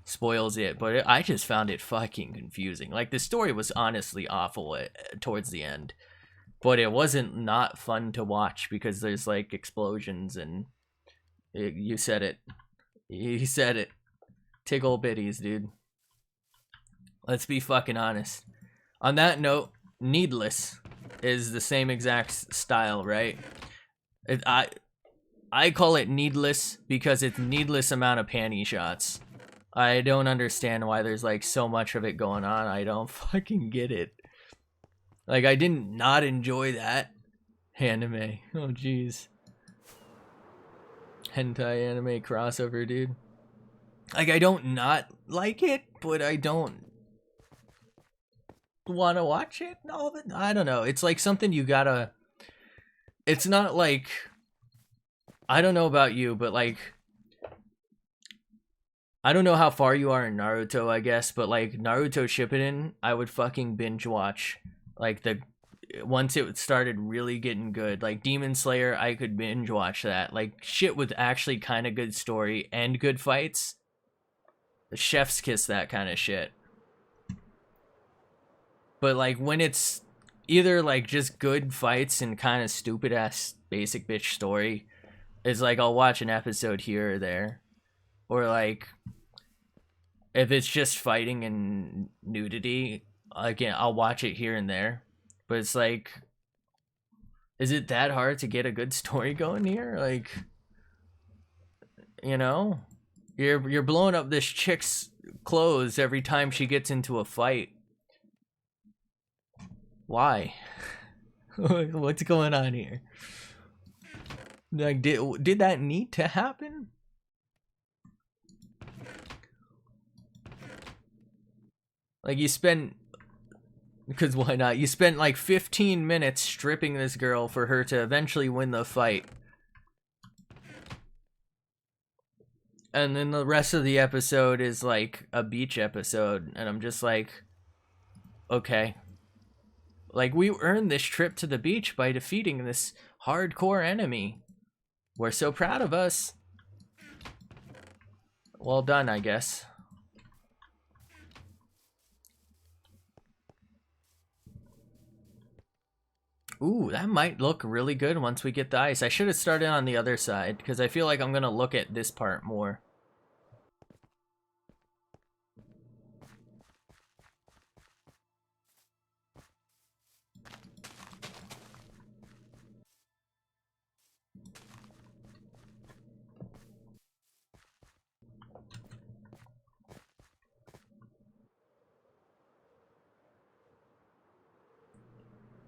spoils it. But I just found it fucking confusing. Like, the story was honestly awful towards the end. But it wasn't not fun to watch because there's, like, explosions and... You said it. You said it. Tickle bitties, dude. Let's be fucking honest. On that note, Needless is the same exact style, right? I call it Needless because it's needless amount of panty shots. I don't understand why there's like so much of it going on. I don't fucking get it. Like, I didn't not enjoy that anime. Oh jeez. Hentai anime crossover, dude. Like, I don't not like it, but I don't want to watch it. No, I don't know. It's like something you gotta... It's not like... I don't know about you, but like... I don't know how far you are in Naruto, I guess, but like Naruto Shippuden, I would fucking binge watch. Like, once it started really getting good, like Demon Slayer, I could binge watch that. Like, shit with actually kind of good story and good fights. The chef's kiss that kind of shit. But like, when it's either like just good fights and kind of stupid ass basic bitch story, it's like I'll watch an episode here or there. Or like, if it's just fighting and nudity, again, I'll watch it here and there. But it's like, is it that hard to get a good story going here? Like, you know, you're blowing up this chick's clothes every time she gets into a fight. Why? What's going on here? Like, did that need to happen? Like, you spend... Because why not? You spent like 15 minutes stripping this girl for her to eventually win the fight. And then the rest of the episode is like a beach episode. And I'm just like, okay. Like, we earned this trip to the beach by defeating this hardcore enemy. We're so proud of us. Well done, I guess. Ooh, that might look really good once we get the ice. I should have started on the other side, because I feel like I'm going to look at this part more.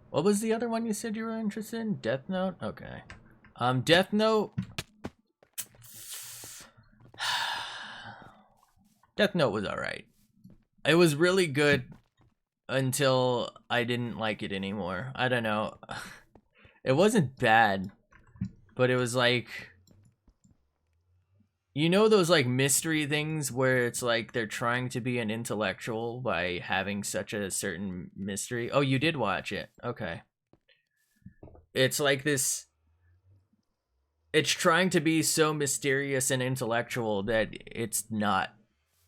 What was the other one you said you were interested in? Death Note? Okay. Death Note... Death Note was alright. It was really good. until I didn't like it anymore. I don't know. It wasn't bad, but it was like, you know those like mystery things where it's like they're trying to be an intellectual by having such a certain mystery? Oh, you did watch it. Okay. It's like this, it's trying to be so mysterious and intellectual that it's not.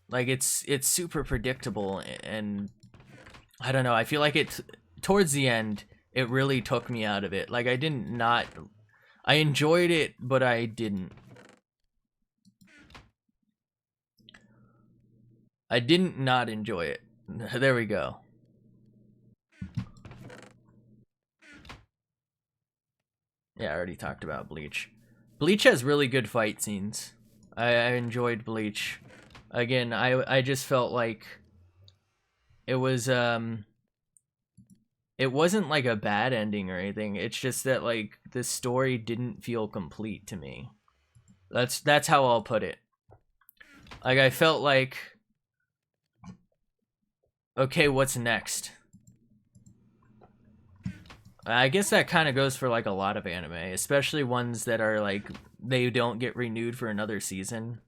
Like it's super predictable, and I don't know, I feel like it towards the end it really took me out of it. Like I enjoyed it, but I didn't not enjoy it. There we go. Yeah, I already talked about Bleach. Bleach has really good fight scenes. I enjoyed Bleach. Again, I just felt like it was it wasn't like a bad ending or anything. It's just that like the story didn't feel complete to me. That's how I'll put it. Like I felt like, okay, what's next? I guess that kind of goes for like a lot of anime, especially ones that are like they don't get renewed for another season.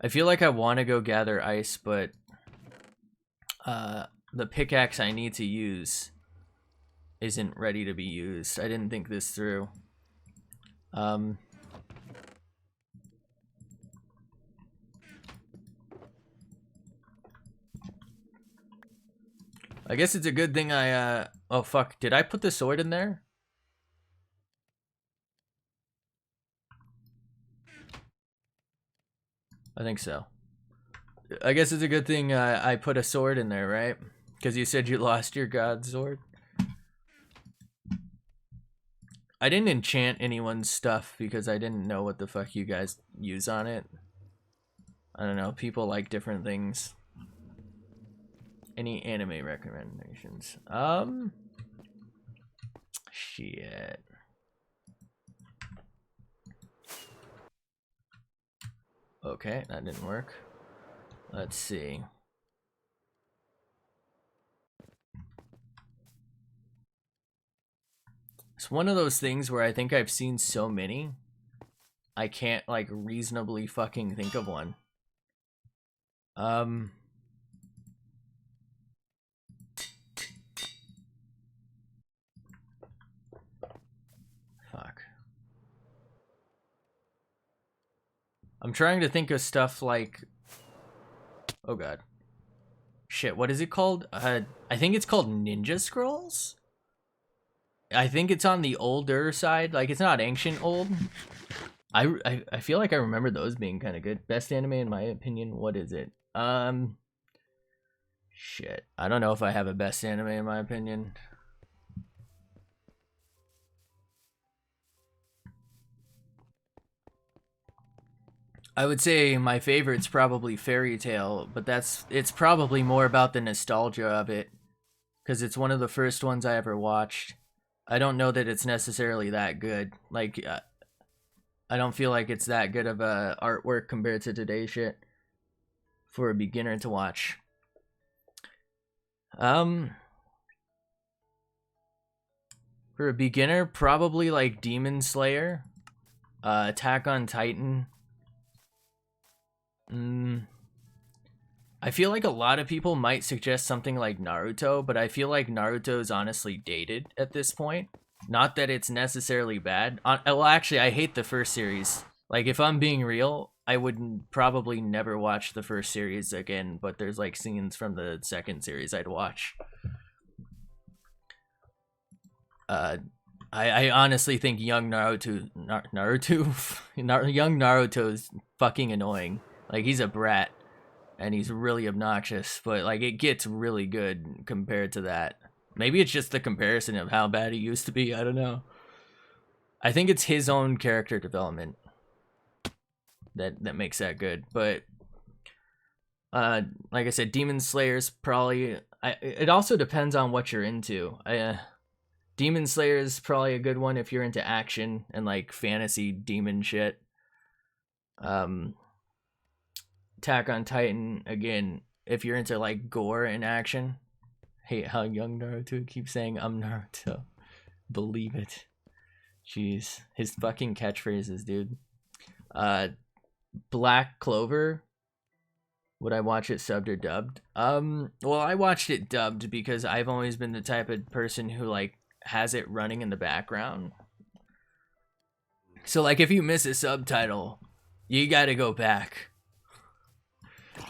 I feel like I want to go gather ice, but the pickaxe I need to use isn't ready to be used. I didn't think this through. I guess it's a good thing I, oh fuck, did I put the sword in there? I think so. I guess it's a good thing I put a sword in there, right? Because you said you lost your god sword. I didn't enchant anyone's stuff because I didn't know what the fuck you guys use on it. I don't know, people like different things. Any anime recommendations? Shit. Okay, that didn't work. Let's see. It's one of those things where I think I've seen so many, I can't like reasonably fucking think of one. Fuck. I'm trying to think of stuff like, oh god. Shit, what is it called? I think it's called Ninja Scrolls? I think it's on the older side, like it's not ancient old. I feel like I remember those being kind of good. Best anime in my opinion, what is it? Shit. I don't know if I have a best anime in my opinion. I would say my favorite's probably Fairy Tail, but it's probably more about the nostalgia of it, because it's one of the first ones I ever watched. I don't know that it's necessarily that good. Like, I don't feel like it's that good of a artwork compared to today's shit for a beginner to watch. For a beginner, probably like Demon Slayer, Attack on Titan. I feel like a lot of people might suggest something like Naruto, but I feel like Naruto is honestly dated at this point. Not that it's necessarily bad. Well, actually, I hate the first series. Like, if I'm being real, I would probably never watch the first series again, but there's like scenes from the second series I'd watch. I honestly think young Naruto young Naruto is fucking annoying. Like, he's a brat and he's really obnoxious, but like it gets really good compared to that. Maybe it's just the comparison of how bad he used to be. I don't know. I think it's his own character development that makes that good. But like I said, Demon Slayer's probably. It also depends on what you're into. Demon Slayer is probably a good one if you're into action and like fantasy demon shit. Attack on Titan, again, if you're into like gore and action. Hate how young Naruto keeps saying I'm Naruto. Believe it. Jeez, his fucking catchphrases, dude. Black Clover. Would I watch it subbed or dubbed? Well, I watched it dubbed because I've always been the type of person who like has it running in the background. So like if you miss a subtitle, you gotta go back.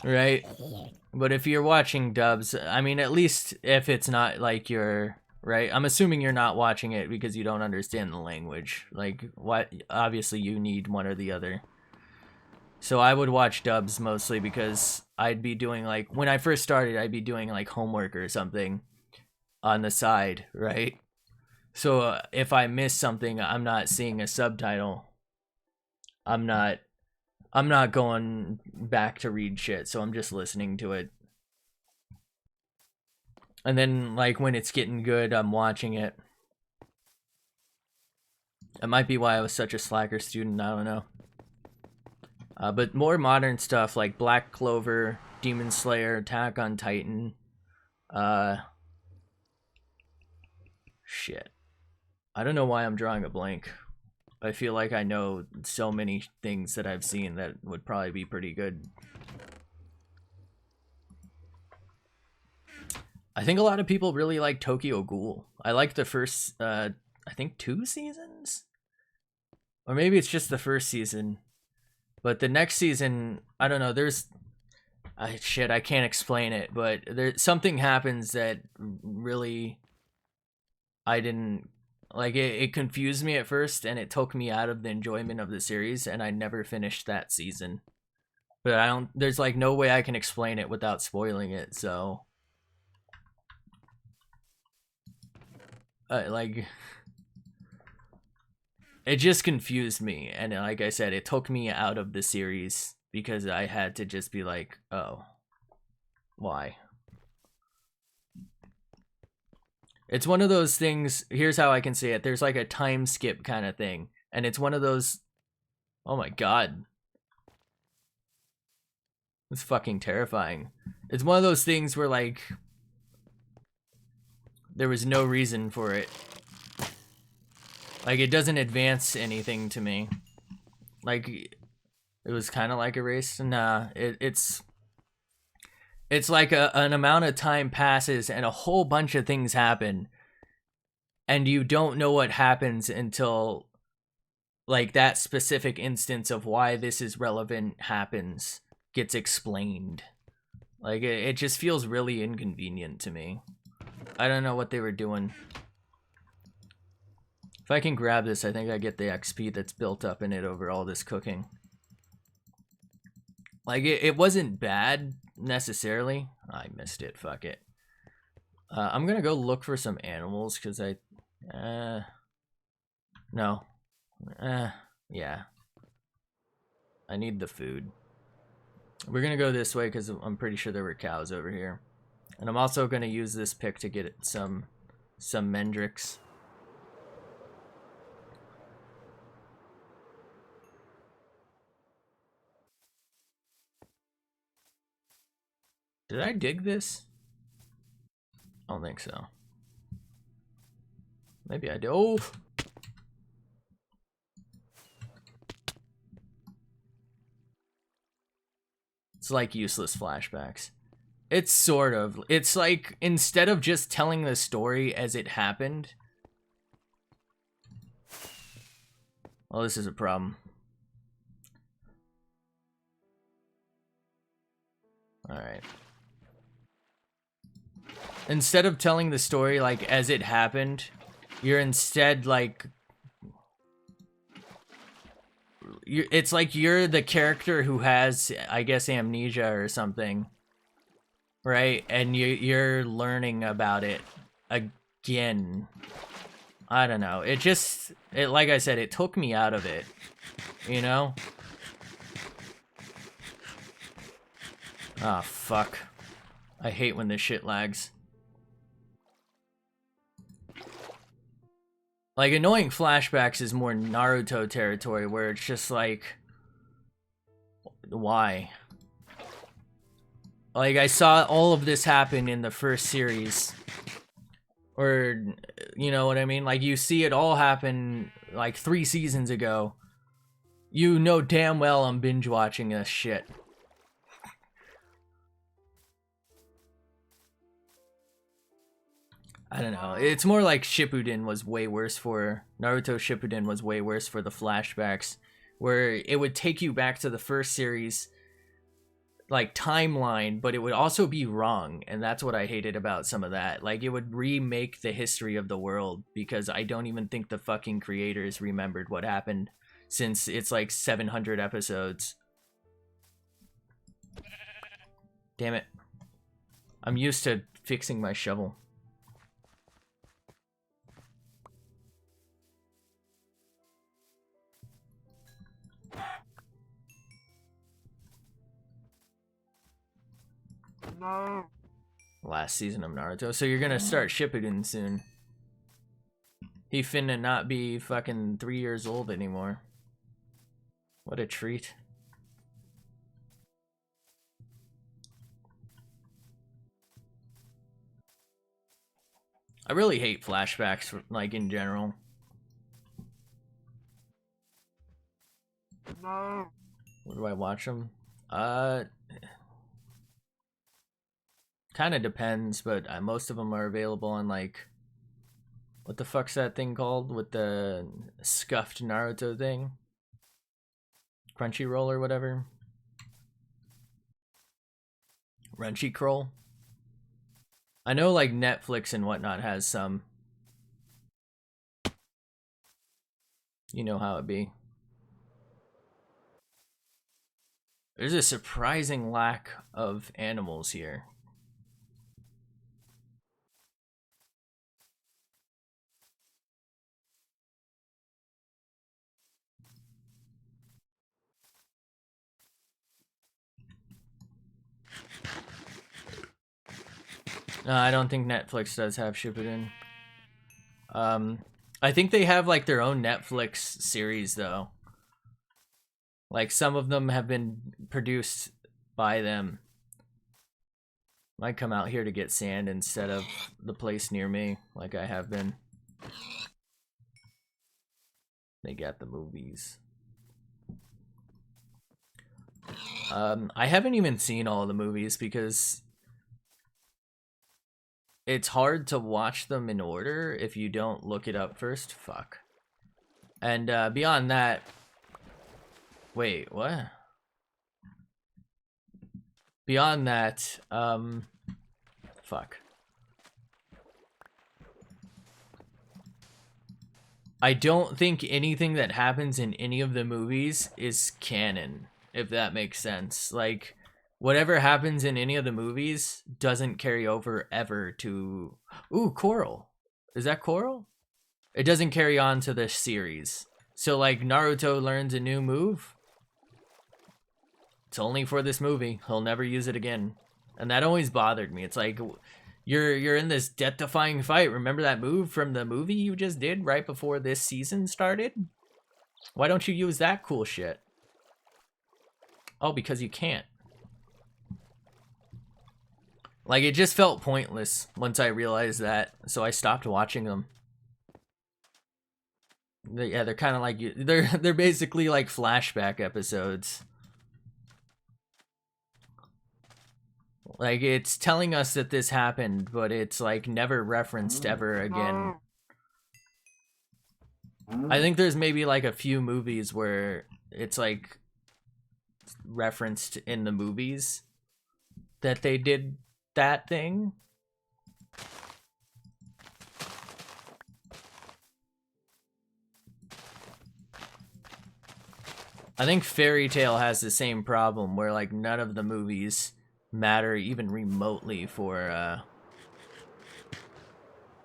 Right? But if you're watching dubs, I mean, at least if it's not like you're, right? I'm assuming you're not watching it because you don't understand the language. Like, what? Obviously, you need one or the other. So I would watch dubs mostly because I'd be doing like, when I first started, I'd be doing like homework or something on the side, right? So if I miss something, I'm not seeing a subtitle. I'm not going back to read shit, so I'm just listening to it. And then like when it's getting good, I'm watching it. That might be why I was such a slacker student, I don't know. But more modern stuff like Black Clover, Demon Slayer, Attack on Titan. Shit. I don't know why I'm drawing a blank. I feel like I know so many things that I've seen that would probably be pretty good. I think a lot of people really like Tokyo Ghoul. I like the first, I think 2 seasons? Or maybe it's just the first season. But the next season, I don't know, there's... shit, I can't explain it, but something happens that really... I didn't... Like, it confused me at first, and it took me out of the enjoyment of the series, and I never finished that season. But I don't... There's, like, no way I can explain it without spoiling it, so... like... It just confused me, and like I said, it took me out of the series because I had to just be like, oh, why? It's one of those things, here's how I can say it, there's like a time skip kind of thing, and it's one of those, oh my god. It's fucking terrifying. It's one of those things where like, there was no reason for it. Like, it doesn't advance anything to me. Like, it was kind of like erased. Nah, it's like an amount of time passes and a whole bunch of things happen. And you don't know what happens until, like, that specific instance of why this is relevant happens, gets explained. Like, it just feels really inconvenient to me. I don't know what they were doing. If I can grab this, I think I get the XP that's built up in it over all this cooking. Like, it wasn't bad, necessarily. I missed it, fuck it. I'm gonna go look for some animals, because no. Yeah. I need the food. We're gonna go this way, because I'm pretty sure there were cows over here. And I'm also gonna use this pick to get some Mendrix. Did I dig this? I don't think so. Maybe I did. Oh! It's like useless flashbacks. It's sort of. It's like, instead of just telling the story as it happened... Well, this is a problem. Alright. Instead of telling the story, like, as it happened, you're instead, like... It's like you're the character who has, I guess, amnesia or something. Right? And you're learning about it again. I don't know. It just... like I said, it took me out of it. You know? Ah, fuck. I hate when this shit lags. Like, annoying flashbacks is more Naruto territory, where it's just like... Why? Like, I saw all of this happen in the first series. Or, you know what I mean? Like, you see it all happen, like, 3 seasons ago. You know damn well I'm binge watching this shit. I don't know. It's more like Shippuden was way worse for... Naruto Shippuden was way worse for the flashbacks. Where it would take you back to the first series, like, timeline, but it would also be wrong. And that's what I hated about some of that. Like, it would remake the history of the world, because I don't even think the fucking creators remembered what happened, since it's like 700 episodes. Damn it. I'm used to fixing my shovel. No. Last season of Naruto. So you're gonna start Shippuden soon. He finna not be fucking 3 years old anymore. What a treat. I really hate flashbacks, like, in general. No. Where do I watch them? Kind of depends, but most of them are available on, like, what the fuck's that thing called with the scuffed Naruto thing? Crunchyroll or whatever. Crunchyroll. I know, like, Netflix and whatnot has some. You know how it be. There's a surprising lack of animals here. No, I don't think Netflix does have Shippuden. I think they have, like, their own Netflix series, though. Like, some of them have been produced by them. Might come out here to get sand instead of the place near me, like I have been. They got the movies. I haven't even seen all of the movies because it's hard to watch them in order if you don't look it up first. Fuck. And beyond that... Wait, what? Beyond that, fuck. I don't think anything that happens in any of the movies is canon, if that makes sense. Like, whatever happens in any of the movies doesn't carry over ever to... Ooh, Coral. Is that Coral? It doesn't carry on to the series. So, like, Naruto learns a new move. It's only for this movie. He'll never use it again. And that always bothered me. It's like, you're in this death-defying fight. Remember that move from the movie you just did right before this season started? Why don't you use that cool shit? Oh, because you can't. Like, it just felt pointless once I realized that, so I stopped watching them. Yeah, they're kind of like... They're basically like flashback episodes. Like, it's telling us that this happened, but it's, like, never referenced ever again. I think there's maybe, like, a few movies where it's, like, referenced in the movies that they did that thing. I think Fairy Tail has the same problem where, like, none of the movies matter even remotely for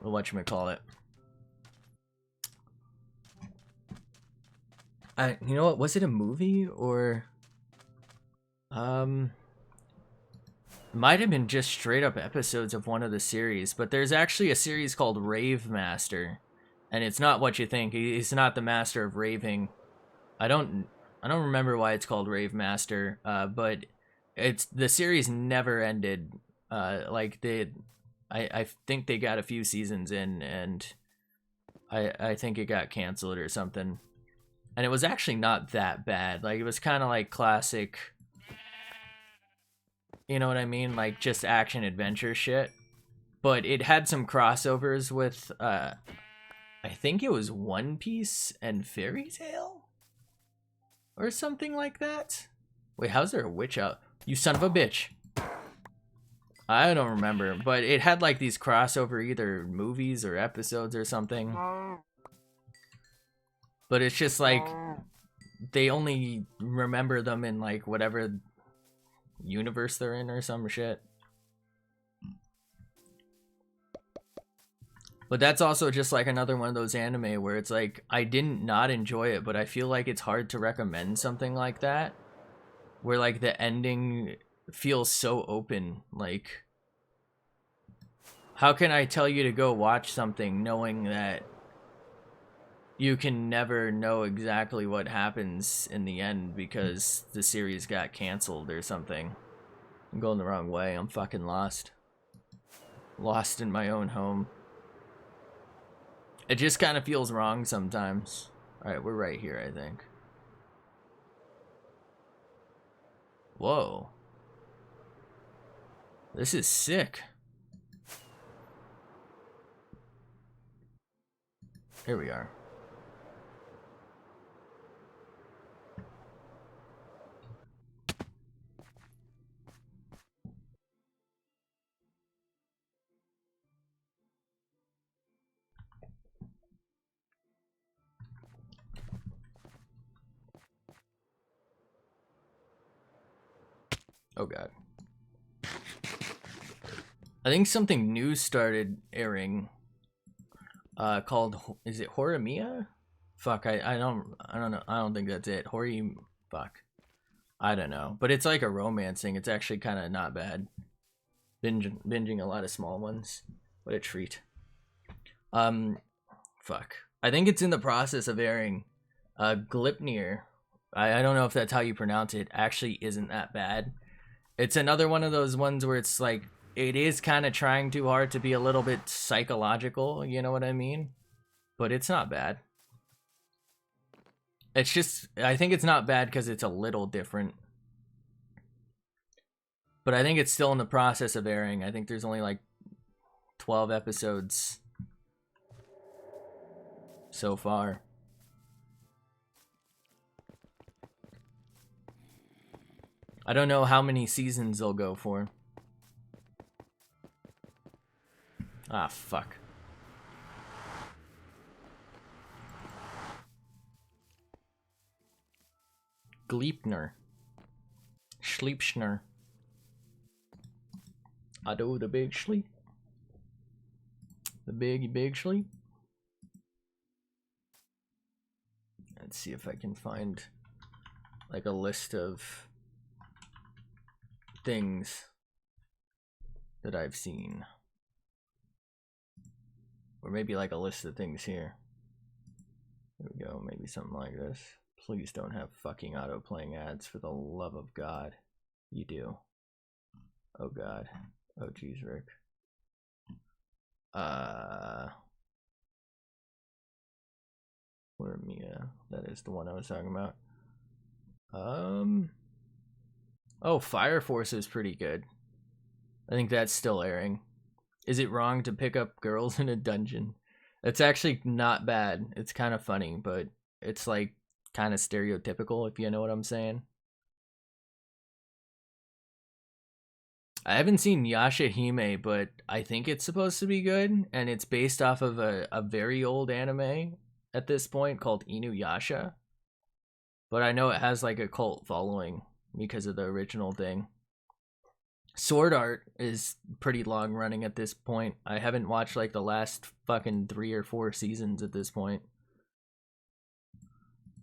whatchamacallit. You know what, was it a movie or might have been just straight up episodes of one of the series, but there's actually a series called Rave Master, and it's not what you think. He's not the master of raving. I don't remember why it's called Rave Master, but the series never ended. Like I think they got a few seasons in, and I think it got canceled or something. And it was actually not that bad. Like, it was kind of like classic, you know what I mean? Like, just action adventure shit. But it had some crossovers with, I think it was One Piece and Fairy Tail? Or something like that? Wait, how's there a witch out? You son of a bitch. I don't remember, but it had like these crossover either movies or episodes or something. But it's just like they only remember them in like whatever universe they're in or some shit. But that's also just like another one of those anime where it's like I didn't not enjoy it, but I feel like it's hard to recommend something like that where like the ending feels so open. Like, how can I tell you to go watch something knowing that you can never know exactly what happens in the end because the series got canceled or something? I'm going the wrong way. I'm fucking lost. Lost in my own home. It just kind of feels wrong sometimes. Alright, we're right here, I think. Whoa. This is sick. Here we are. Oh god. I think something new started airing. Called, is it Horimiya? Fuck, I don't know. I don't think that's it. Fuck. I don't know. But it's like a romance thing. It's actually kind of not bad. Binging a lot of small ones. What a treat. Fuck. I think it's in the process of airing. Gleipnir. I don't know if that's how you pronounce it. Actually isn't that bad. It's another one of those ones where it's like, it is kind of trying too hard to be a little bit psychological, you know what I mean? But it's not bad. It's just, I think it's not bad because it's a little different. But I think it's still in the process of airing. I think there's only like 12 episodes so far. I don't know how many seasons they'll go for. Ah, fuck. Gleipnir. Sleepschner. I do the big sleep. The big sleep. Let's see if I can find like a list of things that I've seen. Or maybe like a list of things here. There we go, maybe something like this. Please don't have fucking auto-playing ads, for the love of God. You do. Oh god. Oh geez, Rick. Horimiya. That is the one I was talking about. Oh, Fire Force is pretty good. I think that's still airing. Is it wrong to pick up girls in a dungeon? It's actually not bad. It's kind of funny, but it's like kind of stereotypical, if you know what I'm saying. I haven't seen Yashahime, but I think it's supposed to be good, and it's based off of a very old anime at this point called Inuyasha. But I know it has like a cult following because of the original thing. Sword Art is pretty long running at this point. I haven't watched like the last fucking 3 or 4 seasons at this point.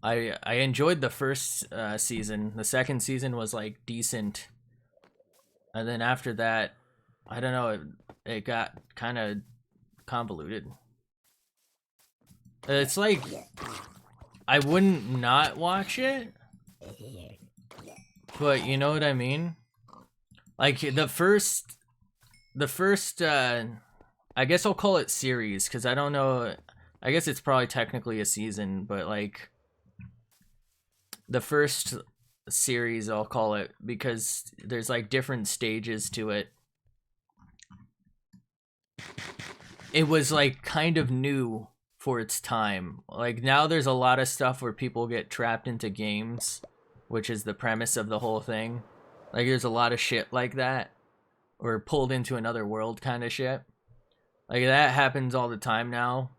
I enjoyed the first season. The second season was like decent. And then after that, I don't know, it got kind of convoluted. It's like, I wouldn't not watch it, but you know what I mean? Like the first I guess I'll call it series because I don't know. I guess it's probably technically a season, but like the first series I'll call it because there's like different stages to it. It was like kind of new for its time. Like now there's a lot of stuff where people get trapped into games, which is the premise of the whole thing. Like there's a lot of shit like that, or pulled into another world kind of shit. Like that happens all the time now.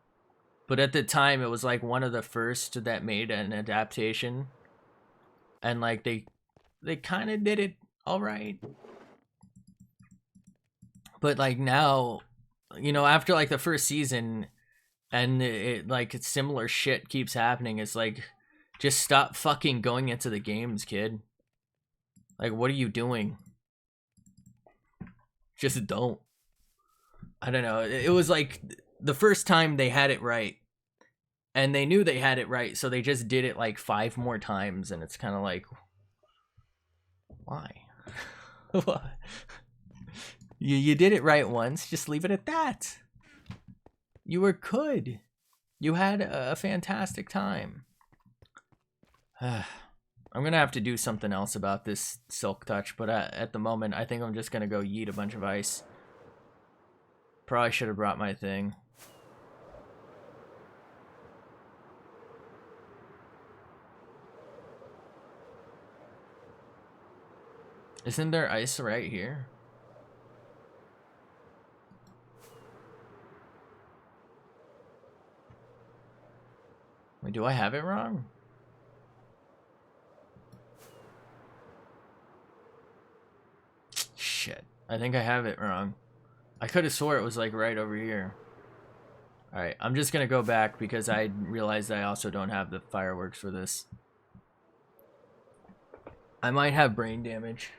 But at the time it was like one of the first that made an adaptation. And like they kind of did it all right. But like now, you know, after like the first season and it like similar shit keeps happening, it's like just stop fucking going into the games, kid. Like what are you doing? Just don't. I don't know. It was like the first time they had it right. And they knew they had it right, so they just did it like 5 more times, and it's kind of like, why? You did it right once, just leave it at that. You were good. You had a fantastic time. I'm gonna have to do something else about this Silk Touch, but at the moment, I think I'm just gonna go yeet a bunch of ice. Probably should have brought my thing. Isn't there ice right here? Wait, do I have it wrong? Shit. I think I have it wrong. I could have swore it was like right over here. Alright, I'm just gonna go back because I realized I also don't have the fireworks for this. I might have brain damage.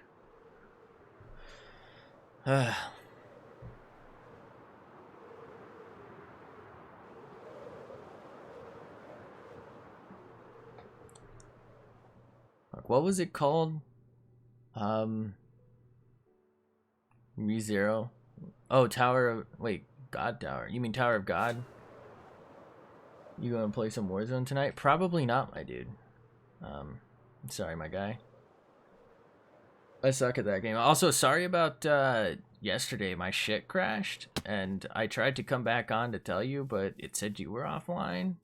What was it called? ReZero. Oh, Tower of... Wait, God Tower. You mean Tower of God? You gonna play some Warzone tonight? Probably not, my dude. Sorry, my guy. I suck at that game. Also, sorry about yesterday. My shit crashed, and I tried to come back on to tell you, but it said you were offline.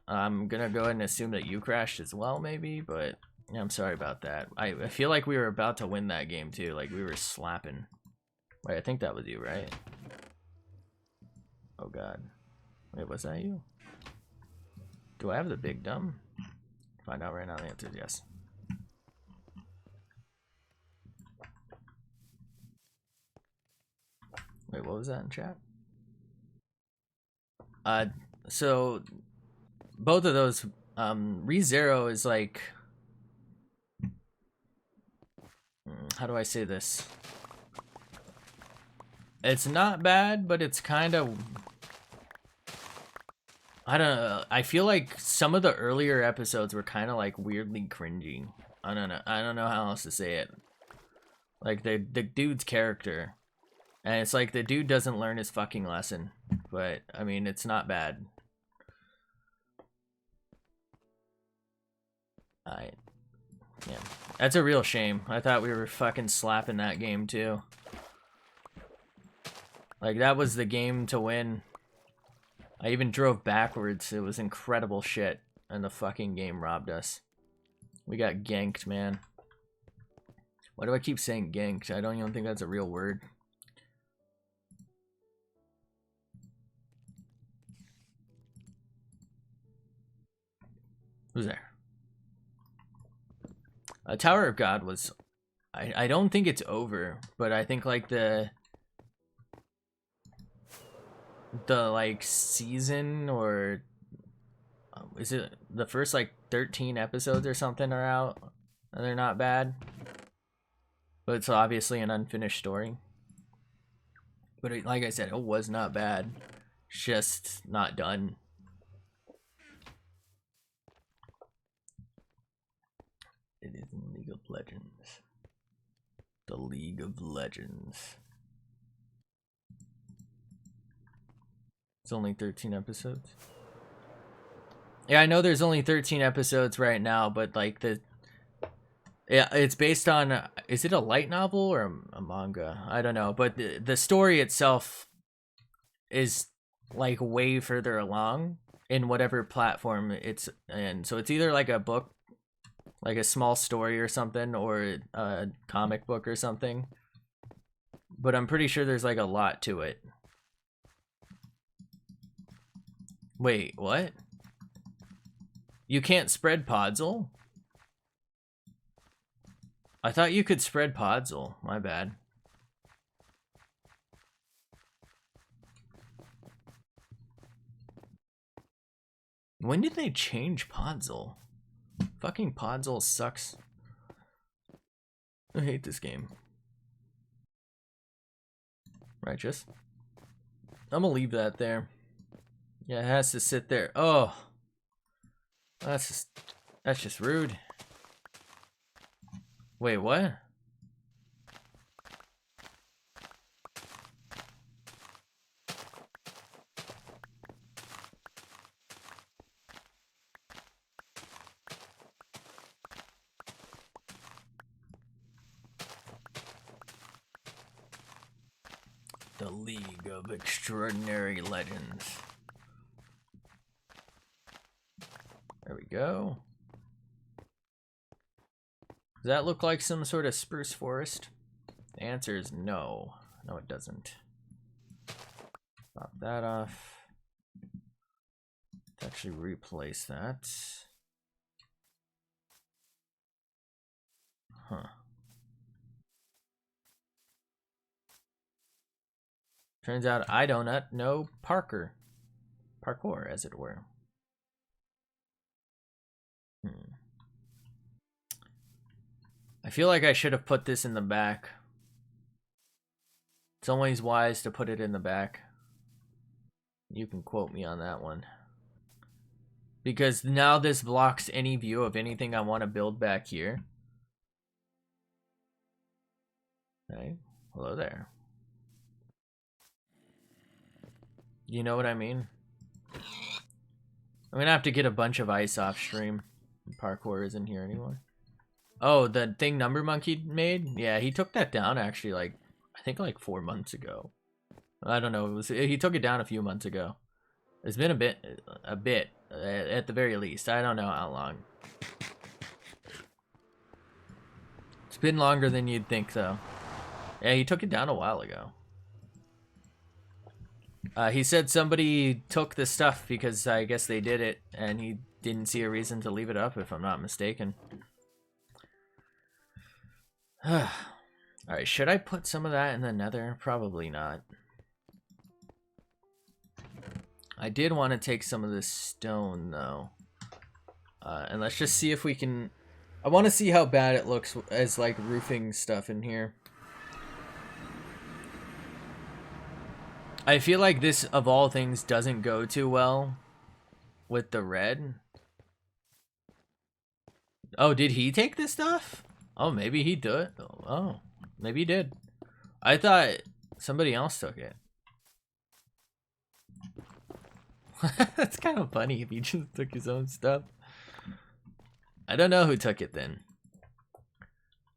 I'm gonna go ahead and assume that you crashed as well, maybe, but yeah, I'm sorry about that. I feel like we were about to win that game, too. Like, we were slapping. Wait, I think that was you, right? Oh, God. Wait, was that you? Do I have the big dumb? Find out right now. The answer is yes. Wait, what was that in chat? So both of those, ReZero is like, how do I say this? It's not bad, but it's kind of, I don't know. I feel like some of the earlier episodes were kind of like weirdly cringy. I don't know how else to say it. Like the dude's character, and it's like the dude doesn't learn his fucking lesson. But I mean, it's not bad. Yeah, that's a real shame. I thought we were fucking slapping that game too. Like that was the game to win. I even drove backwards. It was incredible shit, and the fucking game robbed us. We got ganked, man. Why do I keep saying ganked? I don't even think that's a real word. Who's there? Tower of God was... I don't think it's over, but I think like the like season, or is it the first like 13 episodes or something are out, and they're not bad, but it's obviously an unfinished story. But it, like I said, it was not bad, just not done. It is in League of Legends. The League of Legends. It's only 13 episodes. Yeah, I know there's only 13 episodes right now, but like yeah, it's based on, is it a light novel or a manga? I don't know, but the story itself is like way further along in whatever platform it's in. So it's either like a book, like a small story or something, or a comic book or something. But I'm pretty sure there's like a lot to it. Wait, what? You can't spread Podzol? I thought you could spread Podzol. My bad. When did they change Podzol? Fucking Podzol sucks. I hate this game. Righteous. I'm gonna leave that there. Yeah, it has to sit there. Oh, that's just rude. Wait, what? The League of Extraordinary Legends. There we go. Does that look like some sort of spruce forest? The answer is no. No, it doesn't. Pop that off. Let's actually replace that. Huh. Turns out I don't know parkour, as it were. I feel like I should have put this in the back. It's always wise to put it in the back. You can quote me on that one. Because now this blocks any view of anything I want to build back here. Okay, hello there. You know what I mean? I'm gonna have to get a bunch of ice off stream. Parkour isn't here anymore. Oh, the thing Number Monkey made? Yeah, he took that down actually, like, I think like 4 months ago. I don't know, he took it down a few months ago. It's been a bit, at the very least. I don't know how long. It's been longer than you'd think though. Yeah, he took it down a while ago. He said somebody took the stuff because I guess they did it and he didn't see a reason to leave it up, if I'm not mistaken. Alright, should I put some of that in the nether? Probably not. I did want to take some of this stone though. And let's just see if we can... I want to see how bad it looks as like roofing stuff in here. I feel like this, of all things, doesn't go too well with the red. Oh, did he take this stuff? Oh, maybe he did. Oh, maybe he did. I thought somebody else took it. That's kind of funny if he just took his own stuff. I don't know who took it then.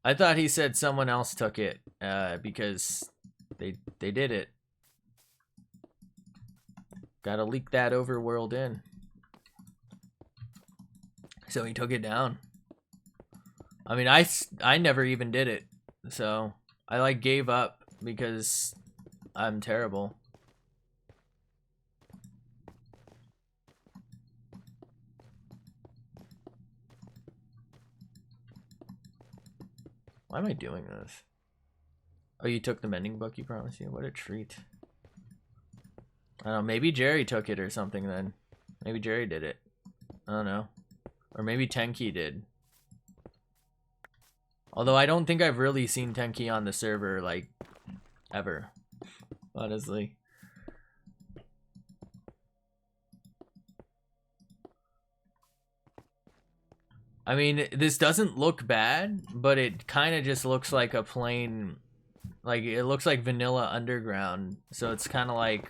I thought he said someone else took it because they did it. Gotta leak that overworld in. So he took it down. I mean, I never even did it. So I like gave up because I'm terrible. Why am I doing this? Oh, you took the mending book, you promised you? What a treat. I don't know, maybe Jerry took it or something then. Maybe Jerry did it. I don't know. Or maybe Tenki did. Although I don't think I've really seen Tenki on the server, like, ever. Honestly. I mean, this doesn't look bad, but it kind of just looks like a plain, like, it looks like vanilla underground. So it's kind of like,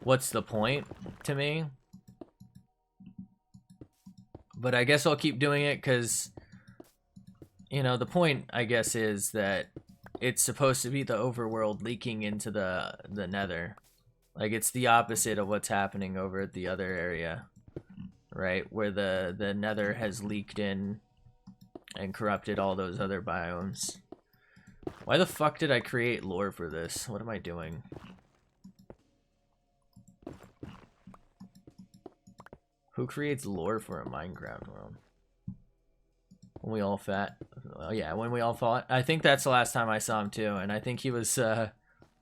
what's the point to me? But I guess I'll keep doing it because, you know, the point, I guess, is that it's supposed to be the overworld leaking into the nether. Like, it's the opposite of what's happening over at the other area, right? Where the nether has leaked in and corrupted all those other biomes. Why the fuck did I create lore for this? What am I doing? Who creates lore for a Minecraft world? When we all fought. Oh yeah, when we all fought. I think that's the last time I saw him too, and I think he was I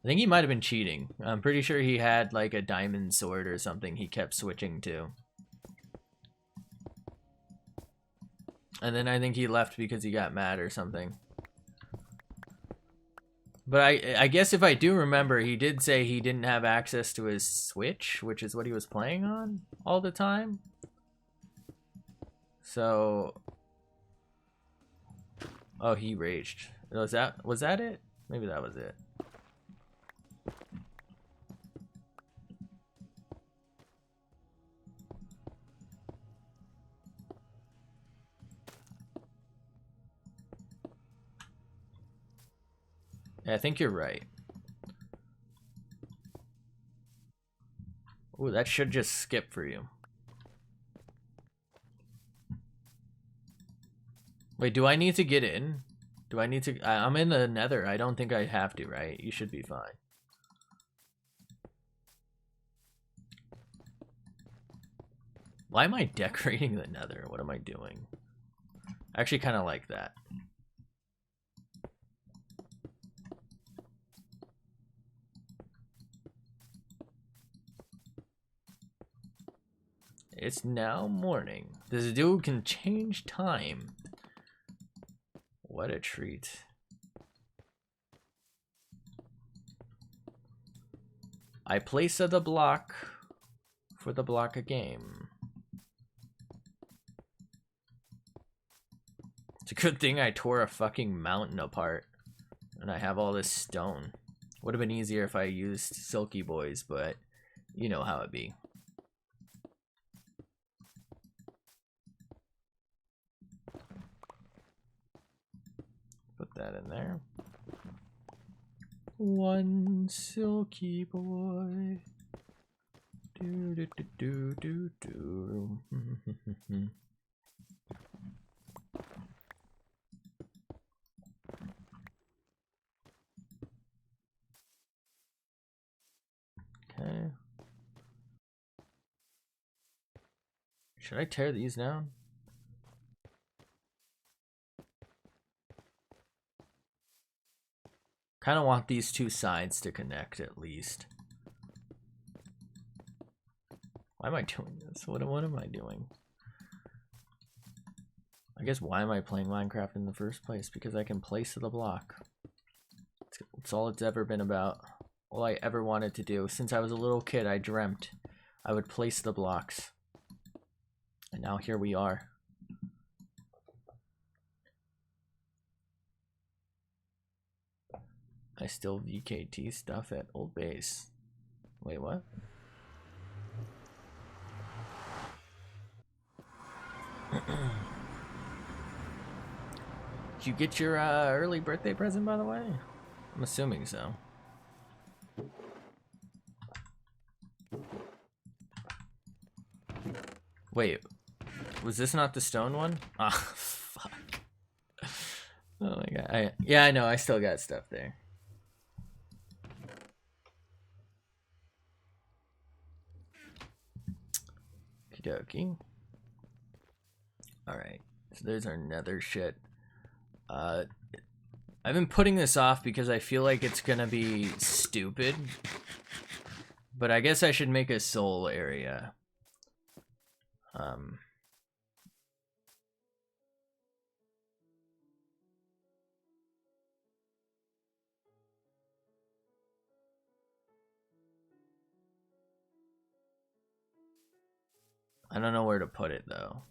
think he might have been cheating. I'm pretty sure he had like a diamond sword or something he kept switching to. And then I think he left because he got mad or something. But I guess if I do remember, he did say he didn't have access to his Switch, which is what he was playing on all the time. So, oh, he raged. Was that it? Maybe that was it. Yeah, I think you're right. Ooh, that should just skip for you. Wait, do I need to get in? Do I need to? I'm in the nether. I don't think I have to, right? You should be fine. Why am I decorating the nether? What am I doing? I actually kind of like that. It's now morning. This dude can change time. What a treat. I place the block for the block a game. It's a good thing I tore a fucking mountain apart and I have all this stone. Would have been easier if I used Silky Boys, but you know how it be. Put that in there. One Silky Boy. Do do do do do do. Okay. Should I tear these down? Kind of want these two sides to connect at least. Why am I doing this? What am I doing? I guess why am I playing Minecraft in the first place? Because I can place the block. It's all it's ever been about. All I ever wanted to do. Since I was a little kid, I dreamt I would place the blocks. And now here we are. I still VKT stuff at Old Base. Wait, what? Did you get your early birthday present, by the way? I'm assuming so. Wait, was this not the stone one? Ah, fuck. Oh my god. Yeah, I know, I still got stuff there. Okie dokie. Alright, so there's our nether shit. I've been putting this off because I feel like it's gonna be stupid. But I guess I should make a soul area. I don't know where to put it though.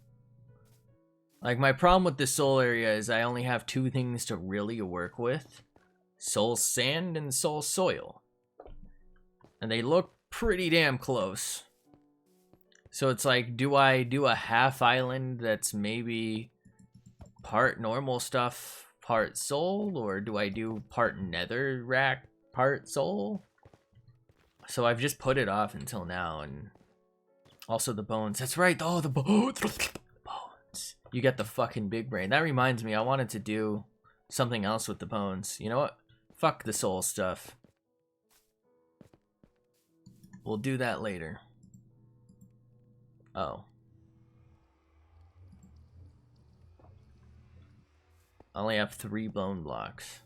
Like, my problem with this soul area is I only have two things to really work with. Soul sand and soul soil. And they look pretty damn close. So it's like, do I do a half island that's maybe part normal stuff, part soul? Or do I do part nether rack, part soul? So I've just put it off until now. And also the bones. That's right. Oh, the bones. You get the fucking big brain. That reminds me, I wanted to do something else with the bones. You know what? Fuck the soul stuff. We'll do that later. Oh. I only have 3 bone blocks.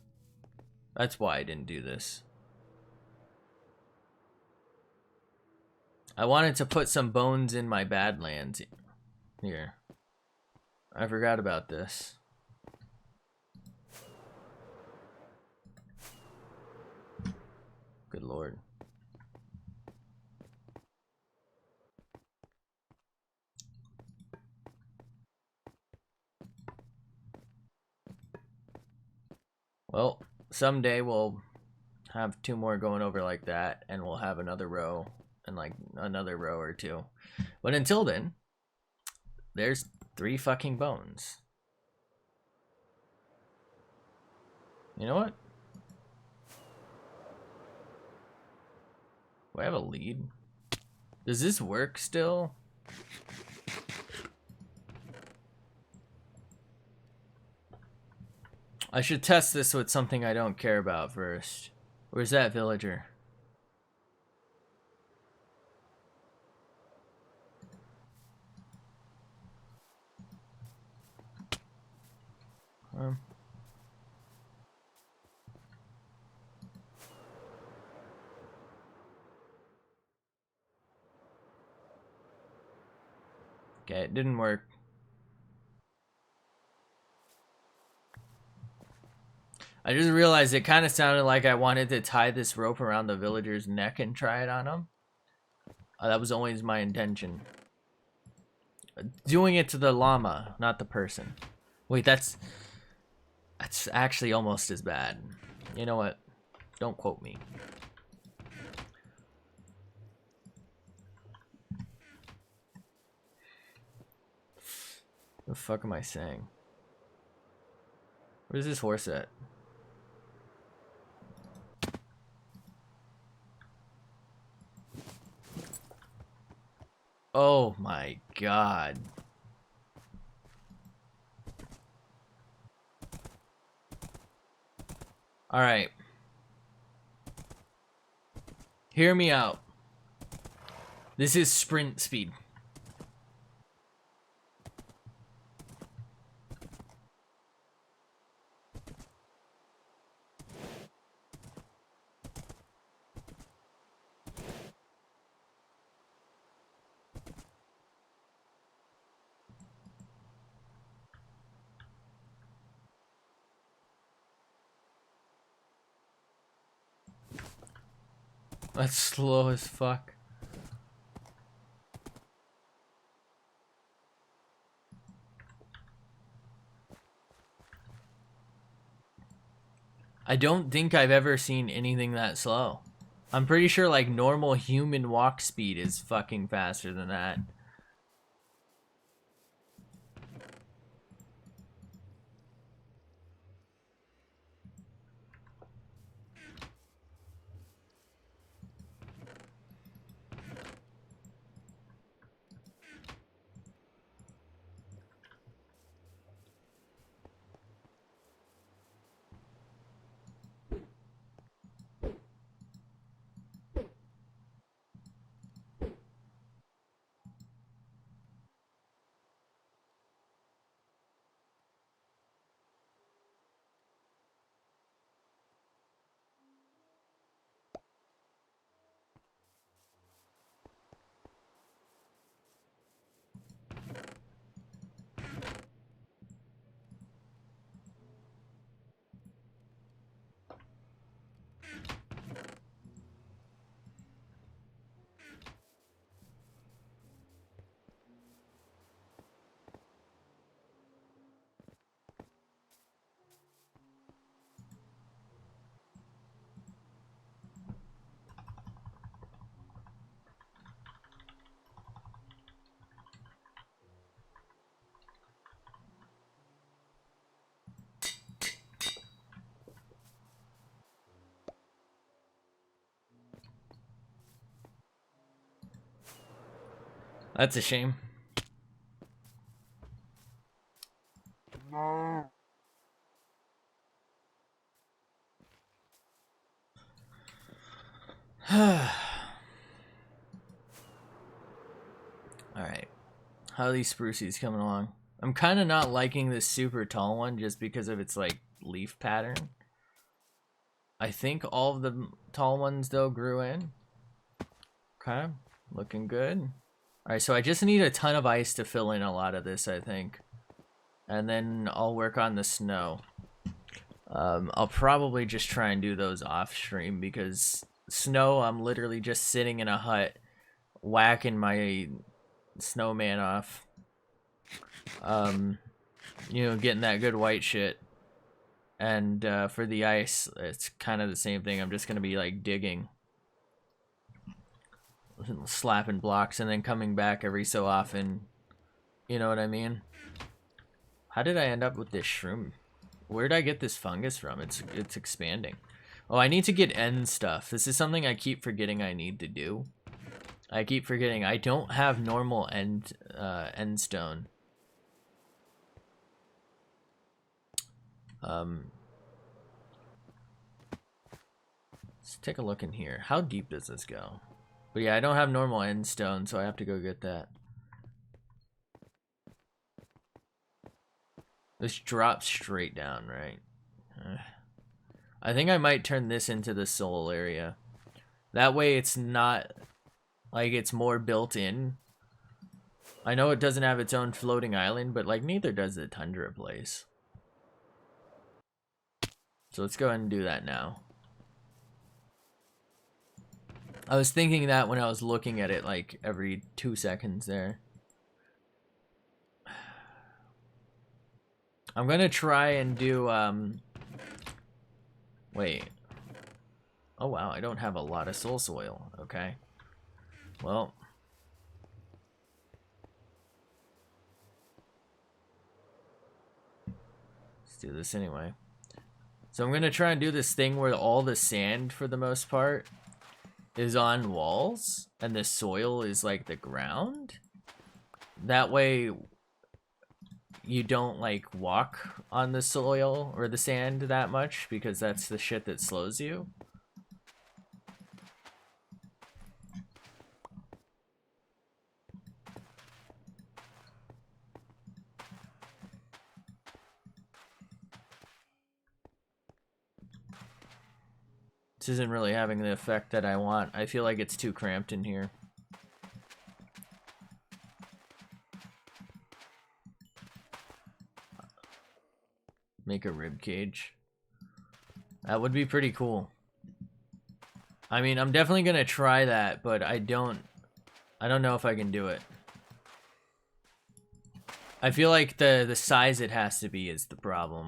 That's why I didn't do this. I wanted to put some bones in my Badlands here. I forgot about this. Good lord. Well, someday we'll have 2 more going over like that, and we'll have another row, and like another row or 2. But until then, there's 3 fucking bones. You know what? Do I have a lead? Does this work still? I should test this with something I don't care about first. Where's that villager? Okay, it didn't work. I just realized it kind of sounded like I wanted to tie this rope around the villager's neck and try it on him. That was always my intention. Doing it to the llama, not the person. Wait, that's actually almost as bad. You know what? Don't quote me. The fuck am I saying? Where's this horse at? Oh my god. Alright. Hear me out. This is sprint speed. That's slow as fuck. I don't think I've ever seen anything that slow. I'm pretty sure like normal human walk speed is fucking faster than that. That's a shame. Alright. How are these spruces coming along? I'm kind of not liking this super tall one just because of its, like, leaf pattern. I think all of the tall ones, though, grew in. Okay. Looking good. Alright, so I just need a ton of ice to fill in a lot of this, I think. And then I'll work on the snow. I'll probably just try and do those off stream because snow, I'm literally just sitting in a hut whacking my snowman off. You know, getting that good white shit. And for the ice, it's kind of the same thing. I'm just gonna be like digging, slapping blocks, and then coming back every so often. You know what I mean? How did I end up with this shroom? Where did I get this fungus from? It's expanding. Oh, I need to get end stuff. This is something I keep forgetting I need to do. I keep forgetting I don't have normal end stone. Let's take a look in here. How deep does this go? But yeah, I don't have normal end stone, so I have to go get that. This drops straight down, right? I think I might turn this into the soul area. That way it's not, like, it's more built in. I know it doesn't have its own floating island, but, like, neither does the tundra place. So let's go ahead and do that now. I was thinking that when I was looking at it, like, every 2 seconds there. I'm gonna try and do, wait. Oh, wow, I don't have a lot of soul soil. Okay. Well. Let's do this anyway. So I'm gonna try and do this thing where all the sand, for the most part, is on walls, and the soil is, like, the ground. That way, you don't, like, walk on the soil or the sand that much, because that's the shit that slows you. This isn't really having the effect that I want. I feel like it's too cramped in here. Make a rib cage. That would be pretty cool. I mean, I'm definitely gonna try that, but I don't know if I can do it. I feel like the size it has to be is the problem.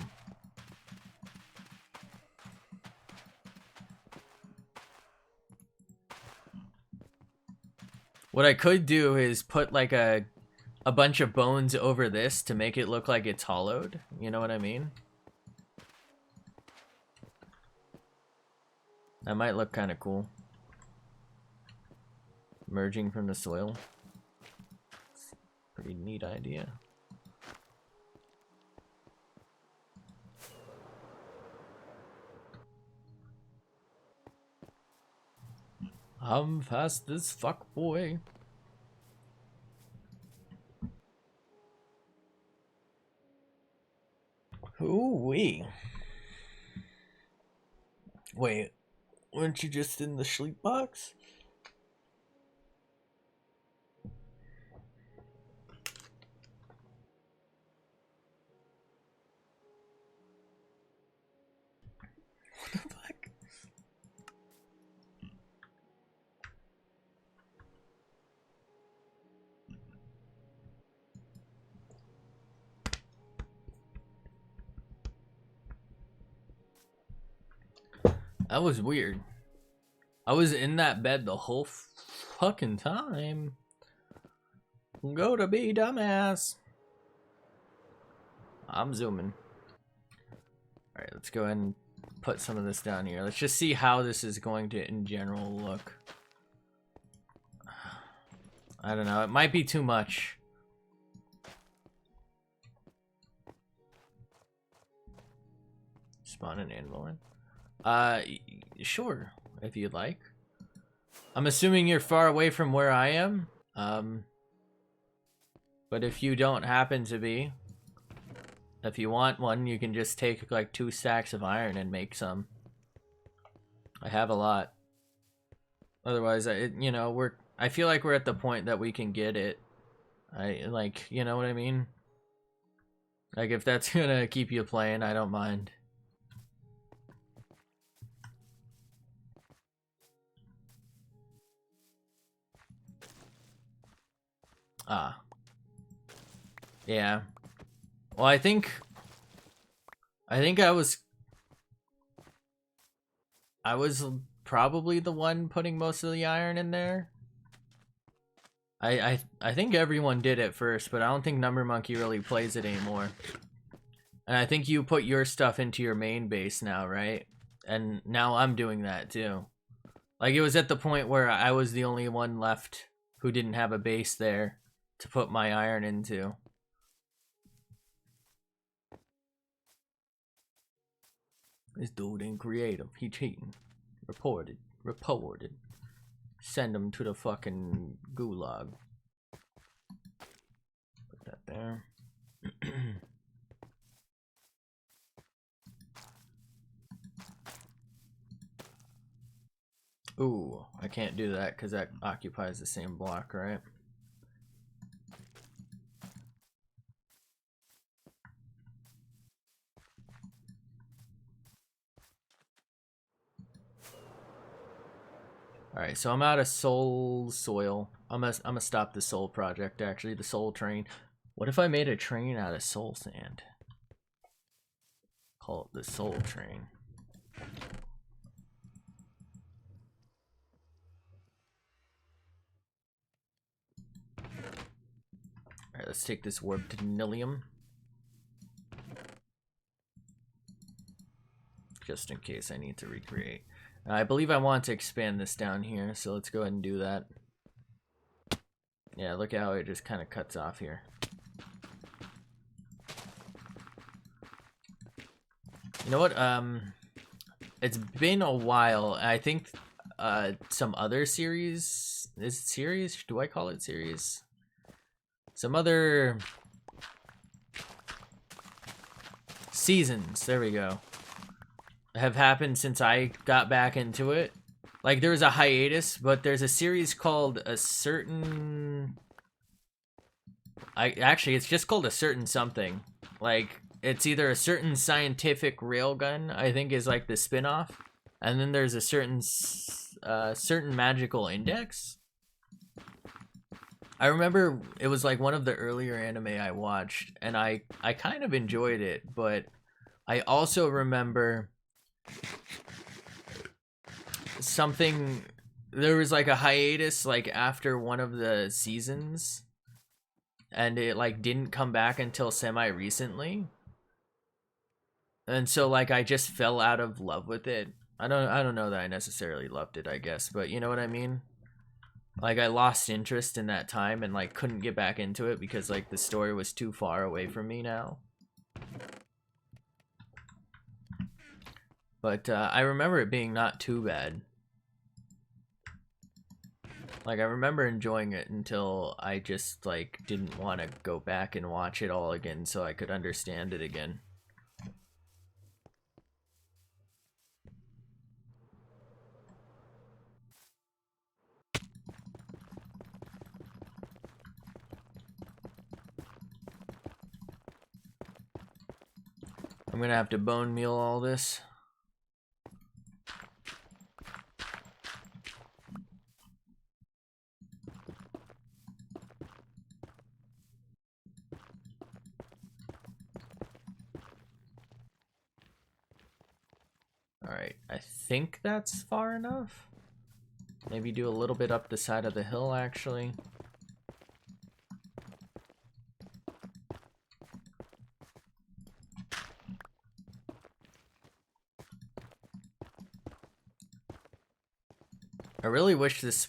What I could do is put, like, a bunch of bones over this to make it look like it's hollowed. You know what I mean? That might look kind of cool. Merging from the soil. Pretty neat idea. I'm fast as fuck, boy. Ooh-wee. Wait, weren't you just in the sleep box? What the fuck? That was weird. I was in that bed the whole fucking time. Go to be dumbass. I'm zooming. Alright, let's go ahead and put some of this down here. Let's just see how this is going to, in general, look. I don't know. It might be too much. Spawn an anvil in? Sure, if you'd like. I'm assuming you're far away from where I am. But if you don't happen to be, if you want one, you can just take like 2 stacks of iron and make some. I have a lot. Otherwise, I feel like we're at the point that we can get it. You know what I mean? Like, if that's gonna keep you playing, I don't mind. Ah. Yeah. Well, I think I was probably the one putting most of the iron in there. I think everyone did at first, but I don't think Number Monkey really plays it anymore. And I think you put your stuff into your main base now, right? And now I'm doing that too. Like, it was at the point where I was the only one left who didn't have a base there to put my iron into. This dude ain't creative. He cheating. Reported. Send him to the fucking gulag. Put that there. Ooh, I can't do that because that occupies the same block, right? Alright, so I'm out of soul soil. I'm gonna stop the soul project, actually, the soul train. What if I made a train out of soul sand? Call it the soul train. Alright, let's take this warp to Nilium. Just in case I need to recreate. I believe I want to expand this down here, so let's go ahead and do that. Yeah, look how it just kind of cuts off here. You know what? It's been a while. I think some other series. Is it series? Do I call it series? Some other seasons. There we go. Have happened since I got back into it. Like, there was a hiatus, but there's a series called A Certain... Actually, it's just called A Certain Something. Like, it's either A Certain Scientific Railgun, I think is like the spin-off. And then there's a certain Magical Index. I remember it was like one of the earlier anime I watched, and I kind of enjoyed it, but I also remember... there was like a hiatus like after one of the seasons, and it like didn't come back until semi recently, and so like I just fell out of love with it. I don't know that I necessarily loved it, I guess, but you know what I mean. Like, I lost interest in that time and like couldn't get back into it because like the story was too far away from me now. But I remember it being not too bad. Like, I remember enjoying it until I just like didn't want to go back and watch it all again so I could understand it again. I'm gonna have to bone meal all this. Alright, I think that's far enough. Maybe do a little bit up the side of the hill, actually. I really wish this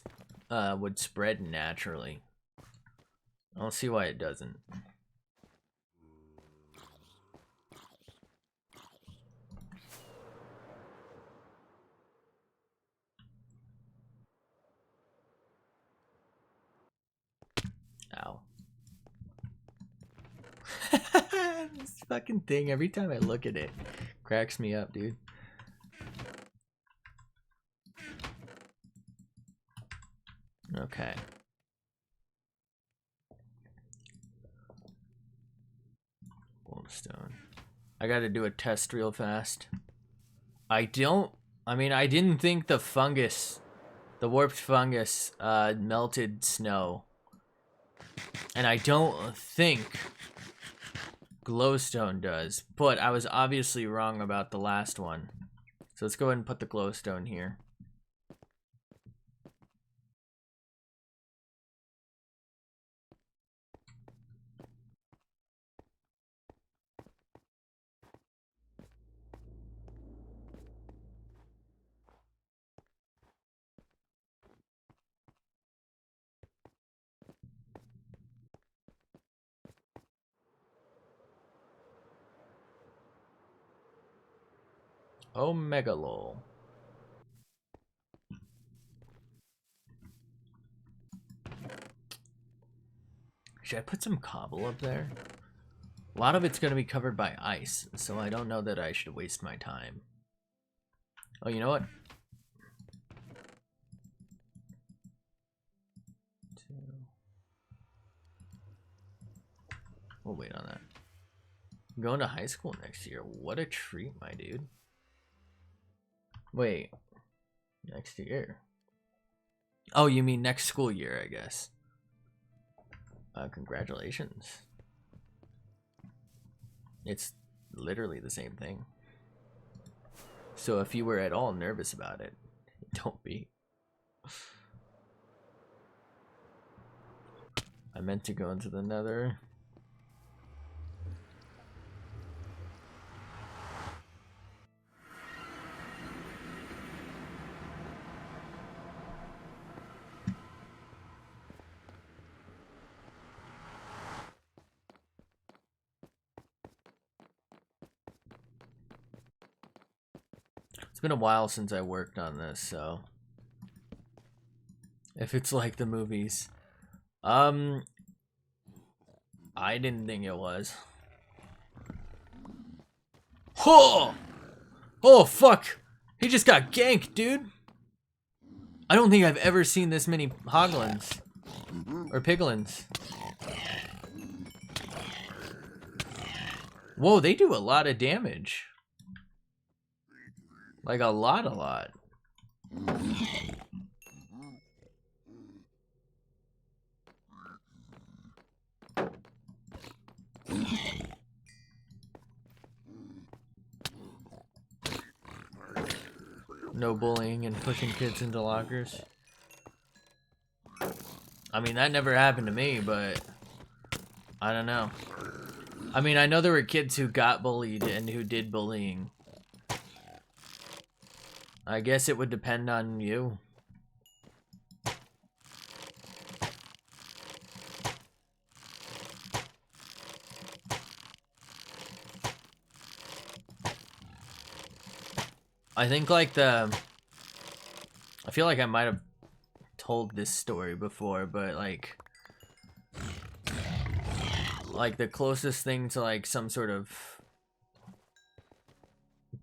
would spread naturally. I don't see why it doesn't. Ow. This fucking thing, every time I look at it, cracks me up, dude. Okay. Goldstone. I gotta do a test real fast. I didn't think the fungus, the warped fungus, melted snow. And I don't think glowstone does, but I was obviously wrong about the last one. So let's go ahead and put the glowstone here. Omegalol. Should I put some cobble up there? A lot of it's going to be covered by ice, so I don't know that I should waste my time. Oh, you know what? We'll wait on that. I'm going to high school next year. What a treat, my dude. Wait. Next year? Oh, you mean next school year, I guess. Congratulations. It's literally the same thing. So if you were at all nervous about it, don't be. I meant to go into the Nether. It's been a while since I worked on this, so if it's like the movies, I didn't think it was. Oh! Oh, fuck! He just got ganked, dude! I don't think I've ever seen this many hoglins. Or piglins. Whoa, they do a lot of damage. Like a lot. No bullying and pushing kids into lockers. I mean, that never happened to me, but I don't know. I mean, I know there were kids who got bullied and who did bullying. I guess it would depend on you. I think like I feel like I might have told this story before, but like the closest thing to like some sort of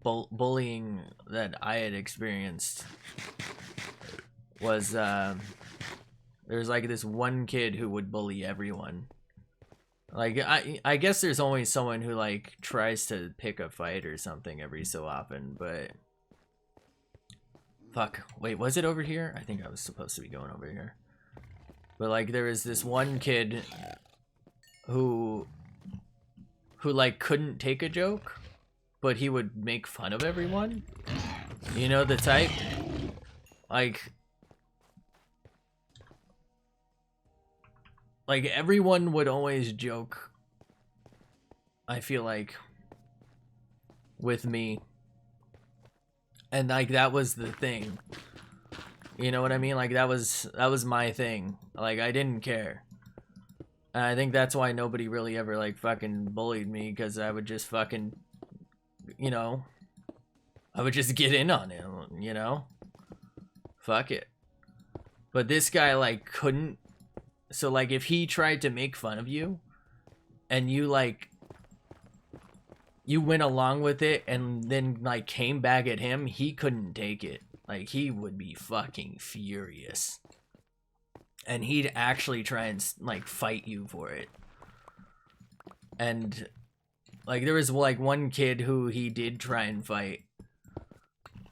bullying that I had experienced was there's like this one kid who would bully everyone. Like I guess there's always someone who like tries to pick a fight or something every so often, but fuck, wait, was it over here? I think I was supposed to be going over here. But like there was this one kid who like couldn't take a joke, but he would make fun of everyone. You know the type? Like everyone would always joke, I feel like, with me. And like that was the thing. You know what I mean? Like that was my thing. Like I didn't care. And I think that's why nobody really ever, like, fucking bullied me, because I would just fucking, you know, I would just get in on him, you know? Fuck it. But this guy, like, couldn't. So, like, if he tried to make fun of you, and you, like, you went along with it, and then, like, came back at him, he couldn't take it. Like, he would be fucking furious. And he'd actually try and, like, fight you for it. And, like, there was, like, one kid who he did try and fight.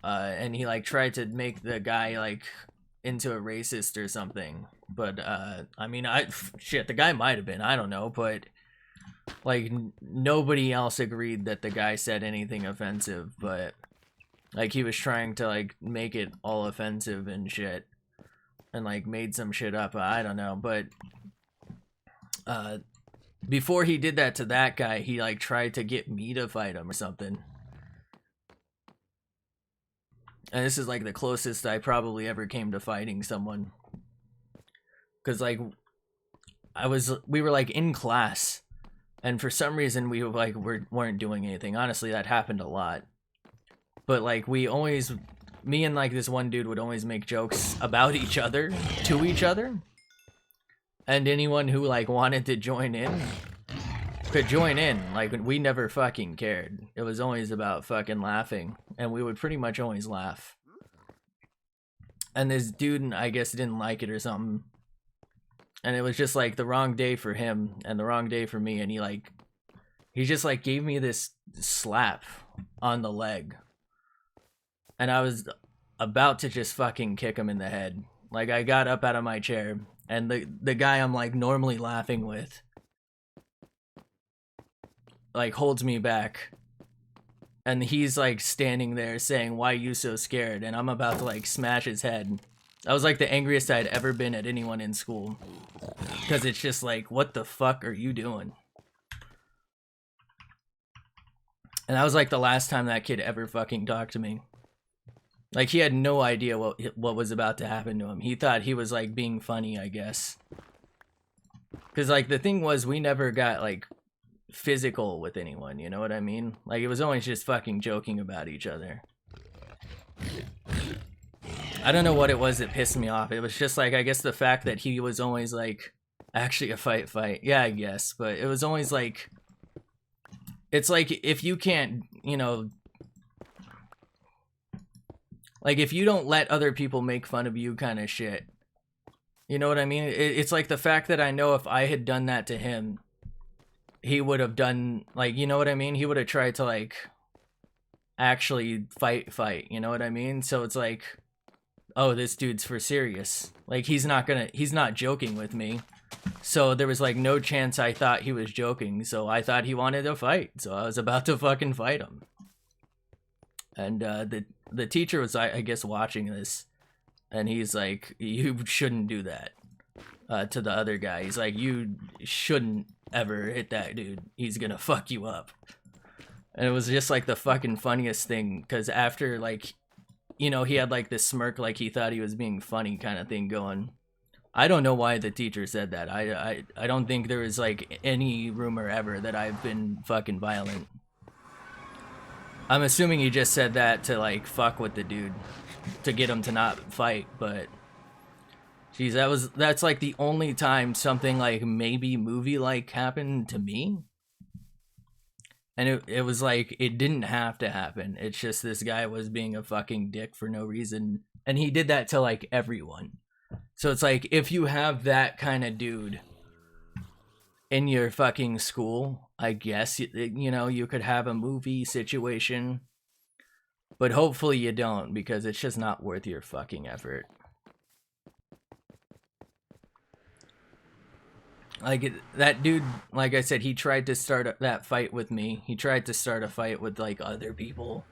And he, like, tried to make the guy, like, into a racist or something. But, I mean, shit, the guy might have been, I don't know, but, like, nobody else agreed that the guy said anything offensive, but, like, he was trying to, like, make it all offensive and shit. And, like, made some shit up, I don't know, but, before he did that to that guy, he, like, tried to get me to fight him or something. And this is, like, the closest I probably ever came to fighting someone. Because, like, we were, like, in class. And for some reason, we, like, weren't doing anything. Honestly, that happened a lot. But, like, me and, like, this one dude would always make jokes about each other, to each other. And anyone who, like, wanted to join in could join in. Like, we never fucking cared. It was always about fucking laughing. And we would pretty much always laugh. And this dude, I guess, didn't like it or something. And it was just, like, the wrong day for him and the wrong day for me. And he just, like, gave me this slap on the leg. And I was about to just fucking kick him in the head. Like, I got up out of my chair, and the guy I'm, like, normally laughing with, like, holds me back. And he's, like, standing there saying, "Why are you so scared?" And I'm about to, like, smash his head. That was, like, the angriest I'd ever been at anyone in school. Because it's just like, what the fuck are you doing? And that was, like, the last time that kid ever fucking talked to me. Like, he had no idea what was about to happen to him. He thought he was, like, being funny, I guess. Because, like, the thing was, we never got, like, physical with anyone, you know what I mean? Like, it was always just fucking joking about each other. I don't know what it was that pissed me off. It was just, like, I guess the fact that he was always, like, actually a fight. Yeah, I guess. But it was always, like, it's like, if you can't, you know, like, if you don't let other people make fun of you kind of shit. You know what I mean? It's like the fact that I know if I had done that to him, he would have done, like, you know what I mean? He would have tried to, like, actually fight, you know what I mean? So it's like, oh, this dude's for serious. Like, he's not joking with me. So there was, like, no chance I thought he was joking. So I thought he wanted to fight. So I was about to fucking fight him. And the teacher was, I guess, watching this, and he's like, "You shouldn't do that," to the other guy. He's like, "You shouldn't ever hit that dude. He's gonna fuck you up." And it was just, like, the fucking funniest thing, because after, like, you know, he had, like, this smirk, like he thought he was being funny kind of thing going. I don't know why the teacher said that. I don't think there was, like, any rumor ever that I've been fucking violent. I'm assuming he just said that to, like, fuck with the dude, to get him to not fight, but geez, that's like the only time something, like, maybe movie-like happened to me. And it was like, it didn't have to happen. It's just this guy was being a fucking dick for no reason, and he did that to, like, everyone. So it's like, if you have that kind of dude in your fucking school, I guess, you know, you could have a movie situation. But hopefully you don't, because it's just not worth your fucking effort. Like, that dude, like I said, he tried to start that fight with me. He tried to start a fight with, like, other people.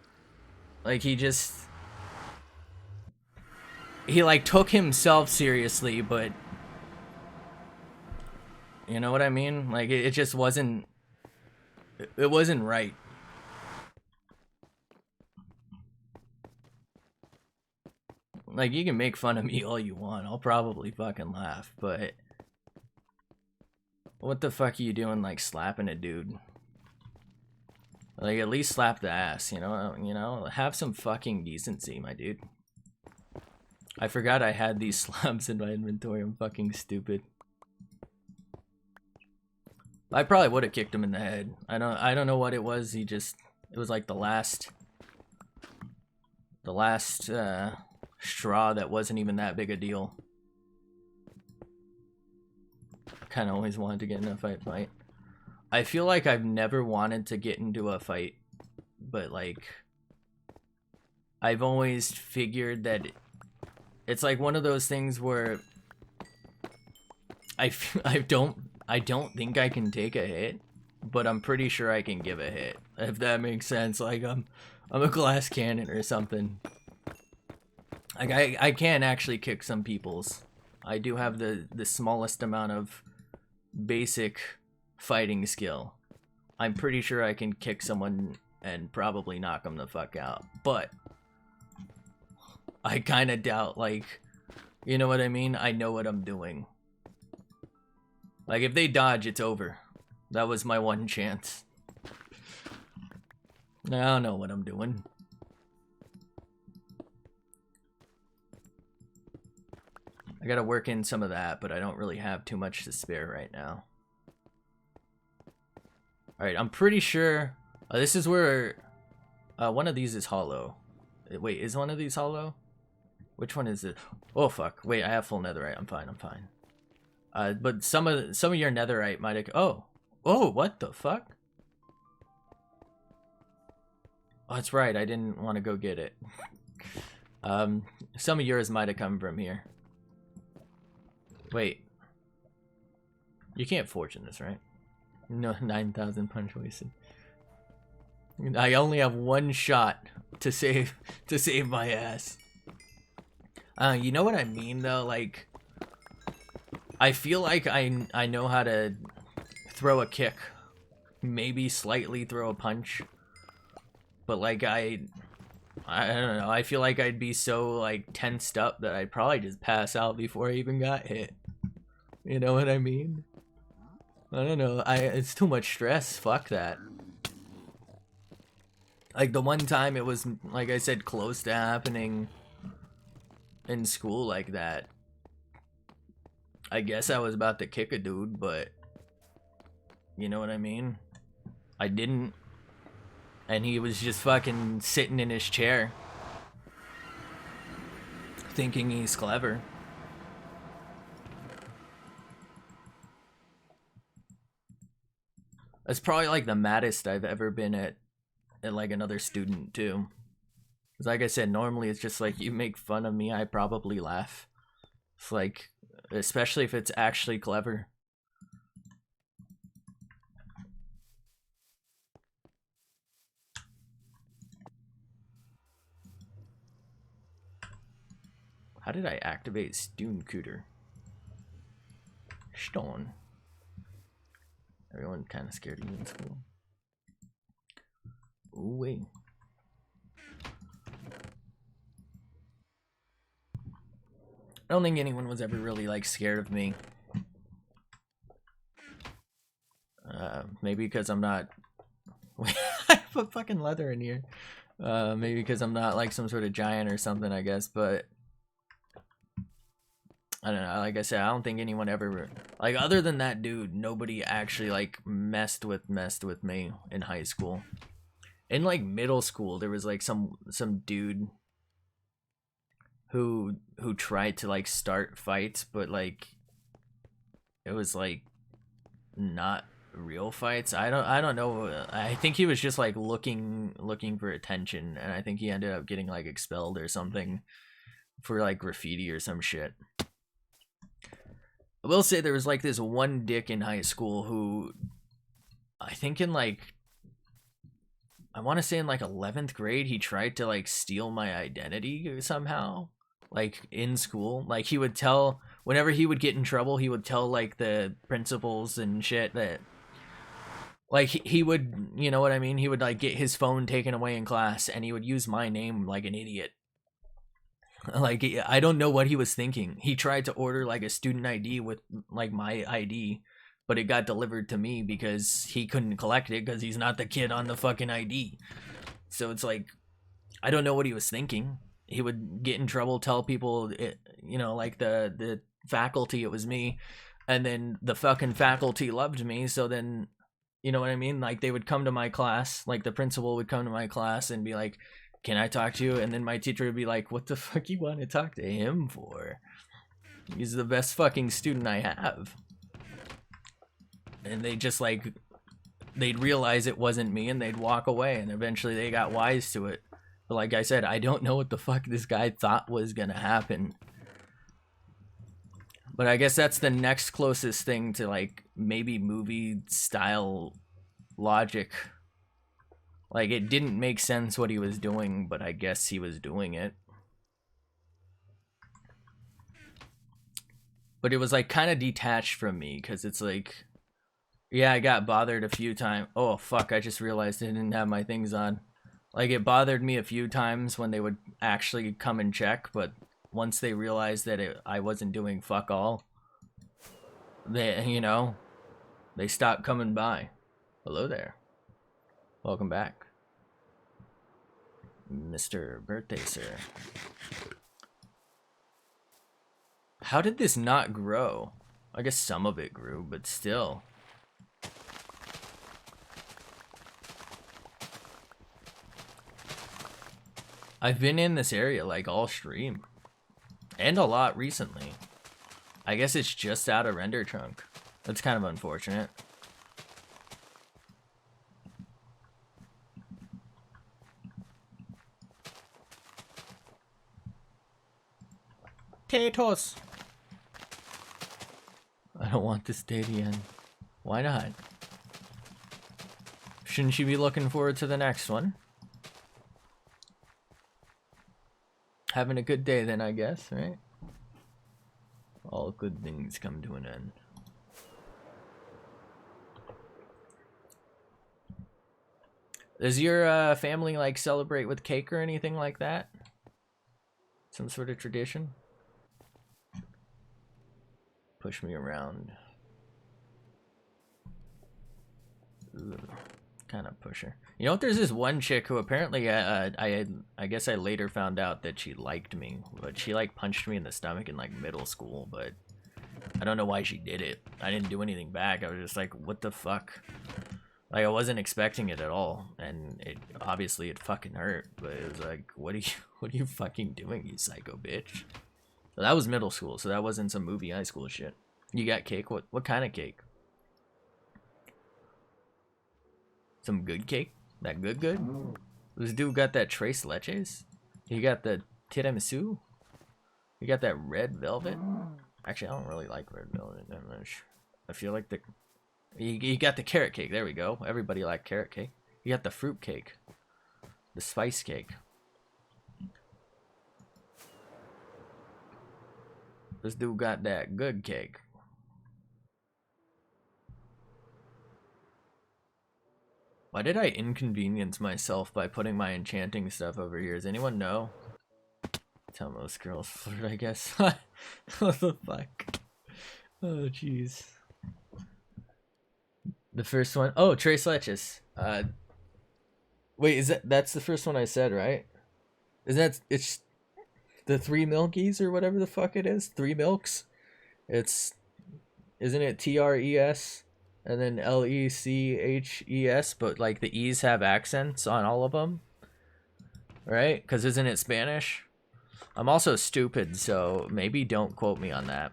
Like, he, like, took himself seriously, but you know what I mean? Like, it just wasn't, it wasn't right. Like, you can make fun of me all you want. I'll probably fucking laugh, but What the fuck are you doing, like, slapping a dude? Like, at least slap the ass, you know? You know? Have some fucking decency, my dude. I forgot I had these slabs in my inventory. I'm fucking stupid. I probably would have kicked him in the head. I don't know what it was. It was like the last straw that wasn't even that big a deal. I kind of always wanted to get in a fight. I feel like I've never wanted to get into a fight, but like I've always figured that it's like one of those things where I don't think I can take a hit, but I'm pretty sure I can give a hit, if that makes sense. Like I'm a glass cannon or something. Like I can actually kick some people's. I do have the smallest amount of basic fighting skill. I'm pretty sure I can kick someone and probably knock them the fuck out, but I kind of doubt, like, you know what I mean? I know what I'm doing. Like, if they dodge, it's over. That was my one chance. I don't know what I'm doing. I gotta work in some of that, but I don't really have too much to spare right now. Alright, I'm pretty sure... this is where... one of these is hollow. Wait, is one of these hollow? Which one is it? Oh, fuck. Wait, I have full netherite. I'm fine. But some of your netherite might have... Oh, what the fuck? Oh, that's right. I didn't want to go get it. Some of yours might have come from here. Wait. You can't fortune this, right? No, 9,000 punch wasted. I only have one shot to save my ass. You know what I mean though? Like, I feel like I know how to throw a kick, maybe slightly throw a punch, but like I don't know. I feel like I'd be so like tensed up that I'd probably just pass out before I even got hit. You know what I mean? I don't know. It's too much stress. Fuck that. Like the one time it was, like I said, close to happening in school like that. I guess I was about to kick a dude, but you know what I mean? I didn't. And he was just fucking sitting in his chair, thinking he's clever. That's probably like the maddest I've ever been at like another student too. Because like I said, normally it's just like you make fun of me, I probably laugh. It's like, especially if it's actually clever. How did I activate Stooncooter? Stone. Everyone kind of scared of you in school. Ooh, wait. I don't think anyone was ever really like scared of me. Maybe because I'm not... I put fucking leather in here. Maybe because I'm not like some sort of giant or something, I guess, but... I don't know, like I said, I don't think anyone ever... Like, other than that dude, nobody actually, like, messed with me in high school. In, like, middle school, there was, like, some dude who tried to, like, start fights, but, like, it was, like, not real fights. I don't know. I think he was just, like, looking for attention, and I think he ended up getting, like, expelled or something for, like, graffiti or some shit. I will say there was like this one dick in high school who, I think in like, I want to say in like 11th grade, he tried to like steal my identity somehow, like in school. Like he would tell, whenever he would get in trouble, he would tell like the principals and shit that, like he would, you know what I mean? He would like get his phone taken away in class and he would use my name like an idiot. Like, I don't know what he was thinking. He tried to order like a student ID with like my ID, but it got delivered to me because he couldn't collect it because he's not the kid on the fucking ID. So it's like, I don't know what he was thinking. He would get in trouble, tell people, you know, like the faculty it was me, and then the fucking faculty loved me. So then, you know what I mean? Like, they would come to my class, like the principal would come to my class and be like, can I talk to you? And then my teacher would be like, what the fuck you want to talk to him for? He's the best fucking student I have. And they just like, they'd realize it wasn't me and they'd walk away, and eventually they got wise to it. But like I said, I don't know what the fuck this guy thought was gonna happen. But I guess that's the next closest thing to like maybe movie style logic. Like, it didn't make sense what he was doing, but I guess he was doing it. But it was like kind of detached from me, because it's like, yeah, I got bothered a few times. Oh fuck, I just realized I didn't have my things on. Like, it bothered me a few times when they would actually come and check, but once they realized that I wasn't doing fuck all, they, you know, they stopped coming by. Hello there. Welcome back, Mr. Birthday Sir. How did this not grow? I guess some of it grew, but still. I've been in this area like all stream. And a lot recently. I guess it's just out of render trunk. That's kind of unfortunate. Potatoes! I don't want this day to end. Why not? Shouldn't you be looking forward to the next one? Having a good day then, I guess, right? All good things come to an end. Does your family like celebrate with cake or anything like that? Some sort of tradition? Push me around. Kind of pusher. You know what? There's this one chick who apparently I guess I later found out that she liked me, but she like punched me in the stomach in like middle school, but I don't know why she did it. I didn't do anything back. I was just like, what the fuck? Like, I wasn't expecting it at all, and it obviously it fucking hurt, but it was like, what are you fucking doing, you psycho bitch? So that was middle school, so that wasn't some movie high school shit. You got cake? What kind of cake? Some good cake? That good? This dude got that tres leches? He got the tiramisu? You got that red velvet? Actually, I don't really like red velvet that much. I feel like you got the carrot cake. There we go. Everybody liked carrot cake. You got the fruit cake. The spice cake. This dude got that good cake. Why did I inconvenience myself by putting my enchanting stuff over here? Does anyone know? That's how most girls flirt, I guess. What the fuck? Oh, jeez. The first one. Oh, tres leches. Wait, that's the first one I said, right? It's the 3 milkies or whatever the fuck it is? 3 milks? Isn't it TRES and then LECHES, but like the E's have accents on all of them? Right? Because isn't it Spanish? I'm also stupid, so maybe don't quote me on that.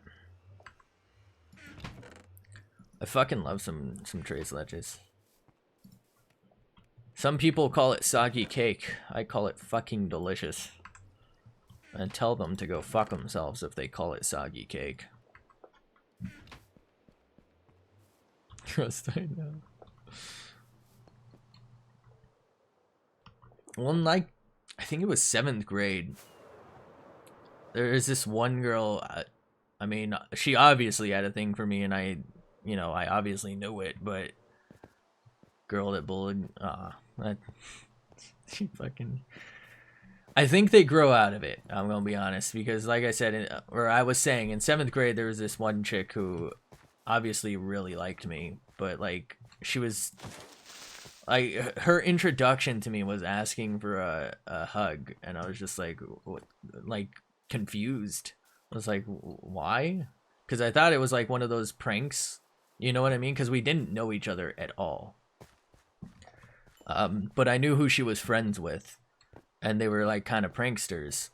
I fucking love some tres leches. Some people call it soggy cake. I call it fucking delicious. And tell them to go fuck themselves if they call it soggy cake. Trust, I know. Well, like, I think it was 7th grade. There is this one girl, I mean, she obviously had a thing for me, and I obviously knew it, but girl that bullied, she fucking, I think they grow out of it, I'm gonna be honest, because like I said, or I was saying, in 7th grade, there was this one chick who obviously really liked me, but like she was like her introduction to me was asking for a hug, and I was just like what, like confused. I was like, why? Because I thought it was like one of those pranks, you know what I mean? Because we didn't know each other at all. But I knew who she was friends with, and they were like kind of pranksters.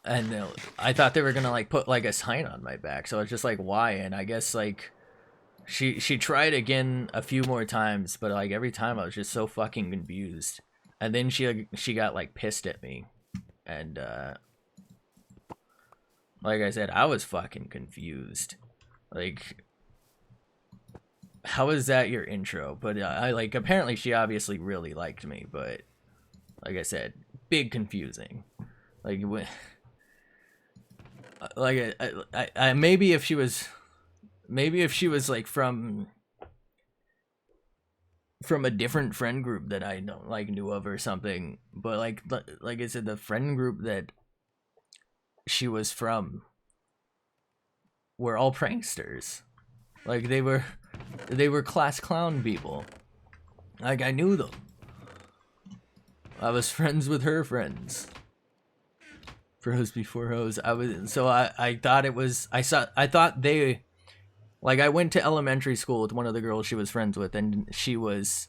And I thought they were gonna like put like a sign on my back, so I was just like, why? And I guess like she tried again a few more times, but like every time I was just so fucking confused. And then she got like pissed at me, and like I said, I was fucking confused. Like, how is that your intro? But I like apparently she obviously really liked me, but like I said, big confusing. Like like I maybe if she was like from a different friend group that I don't like knew of or something, but like I said, the friend group that she was from were all pranksters. Like they were class clown people. Like I knew them. I was friends with her friends. Bros before hoes. I thought it was I thought they like I went to elementary school with one of the girls she was friends with, and she was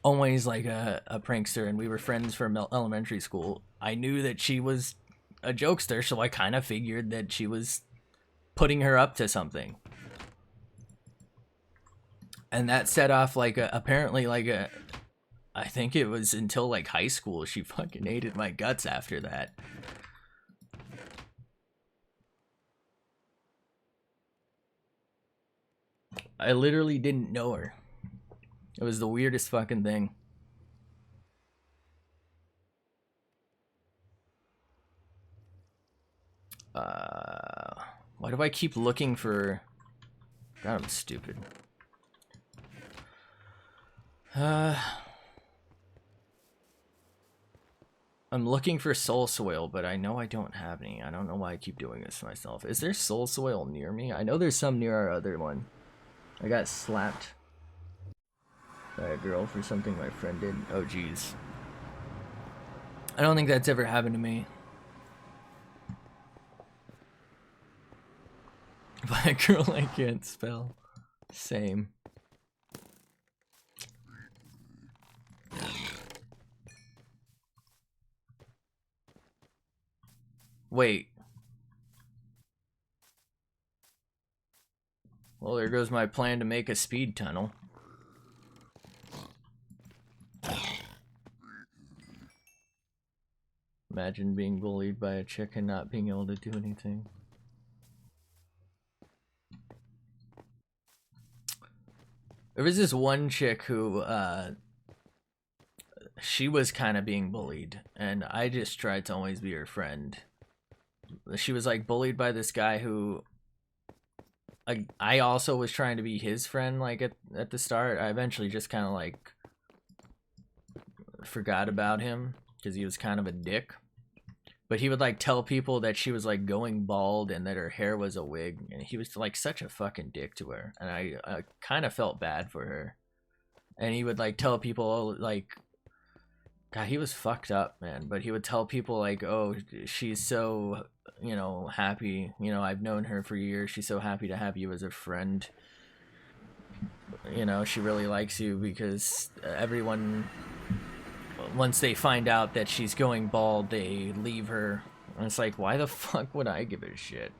always like a prankster, and we were friends from elementary school. I knew that she was a jokester, so I kind of figured that she was putting her up to something. And that set off like apparently like I think it was until like high school she fucking hated my guts after that. I literally didn't know her. It was the weirdest fucking thing. Why do I keep looking for... God, I'm stupid. I'm looking for soul soil, but I know I don't have any. I don't know why I keep doing this to myself. Is there soul soil near me? I know there's some near our other one. I got slapped by a girl for something my friend did. Oh, jeez. I don't think that's ever happened to me. By a girl I can't spell. Same. Wait. Well, there goes my plan to make a speed tunnel. Imagine being bullied by a chick and not being able to do anything. There was this one chick who, she was kind of being bullied, and I just tried to always be her friend. She was like bullied by this guy who I also was trying to be his friend like at the start. I eventually just kind of like forgot about him because he was kind of a dick. But he would like tell people that she was like going bald and that her hair was a wig, and he was like such a fucking dick to her, and I kind of felt bad for her. And he would like tell people like, God, he was fucked up, man. But he would tell people like, oh, she's so, you know, happy. You know, I've known her for years. She's so happy to have you as a friend. You know, she really likes you because everyone, once they find out that she's going bald, they leave her. And it's like, why the fuck would I give a shit?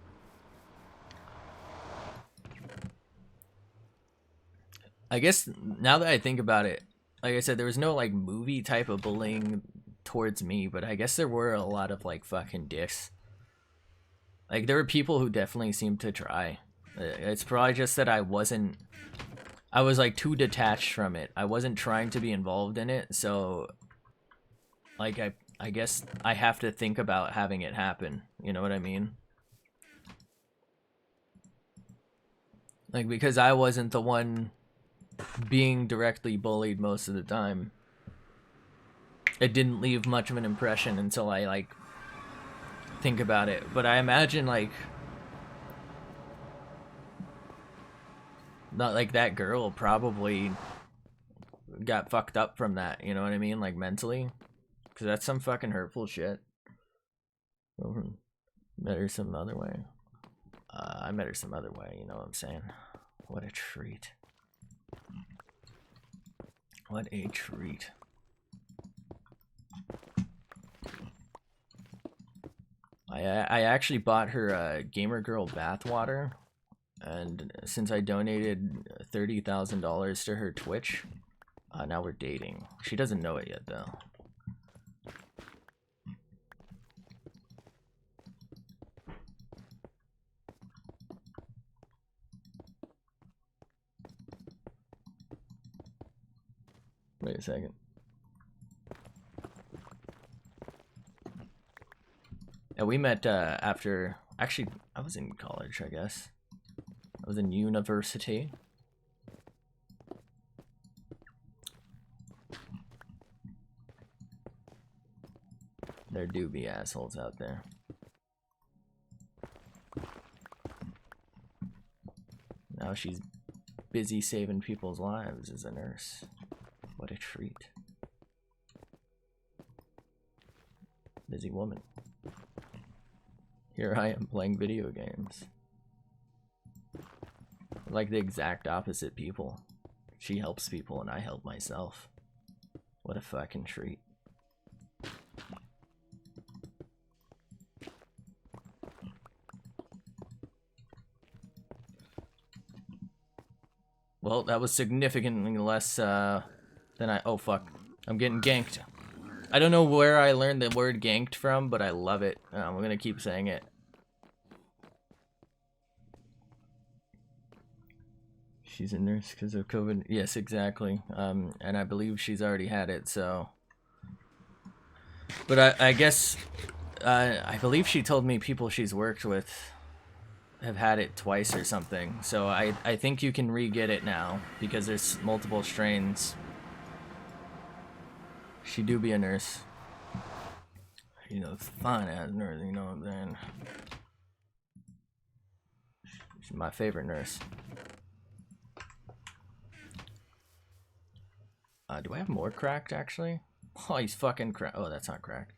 I guess now that I think about it, like I said, there was no like movie type of bullying towards me, but I guess there were a lot of like fucking dicks. Like there were people who definitely seemed to try. It's probably just that I was like too detached from it. I wasn't trying to be involved in it, so like I guess I have to think about having it happen. You know what I mean? Like because I wasn't the one being directly bullied most of the time, it didn't leave much of an impression until I like think about it. But I imagine like Not like that girl probably got fucked up from that, you know what I mean? Like mentally. Because that's some fucking hurtful shit. Met her some other way. I met her some other way, you know what I'm saying? What a treat. What a treat. I actually bought her Gamer Girl bathwater, and since I donated $30,000 to her Twitch, now we're dating. She doesn't know it yet, though. Wait a second. And we met after, actually, I was in college, I guess. I was in university. There do be assholes out there. Now she's busy saving people's lives as a nurse. What a treat. Busy woman. Here I am playing video games. Like the exact opposite people. She helps people and I help myself. What a fucking treat. Well, that was significantly less than I... Oh, fuck. I'm getting ganked. I don't know where I learned the word ganked from, but I love it. I'm gonna keep saying it. She's a nurse because of COVID. Yes, exactly. And I believe she's already had it, so... But I guess... I believe she told me people she's worked with have had it twice or something. So I think you can re-get it now because there's multiple strains. She do be a nurse. You know, fine ass nurse, you know what I'm saying? She's my favorite nurse. Do I have more cracked, actually? Oh, he's fucking cracked. Oh, that's not cracked.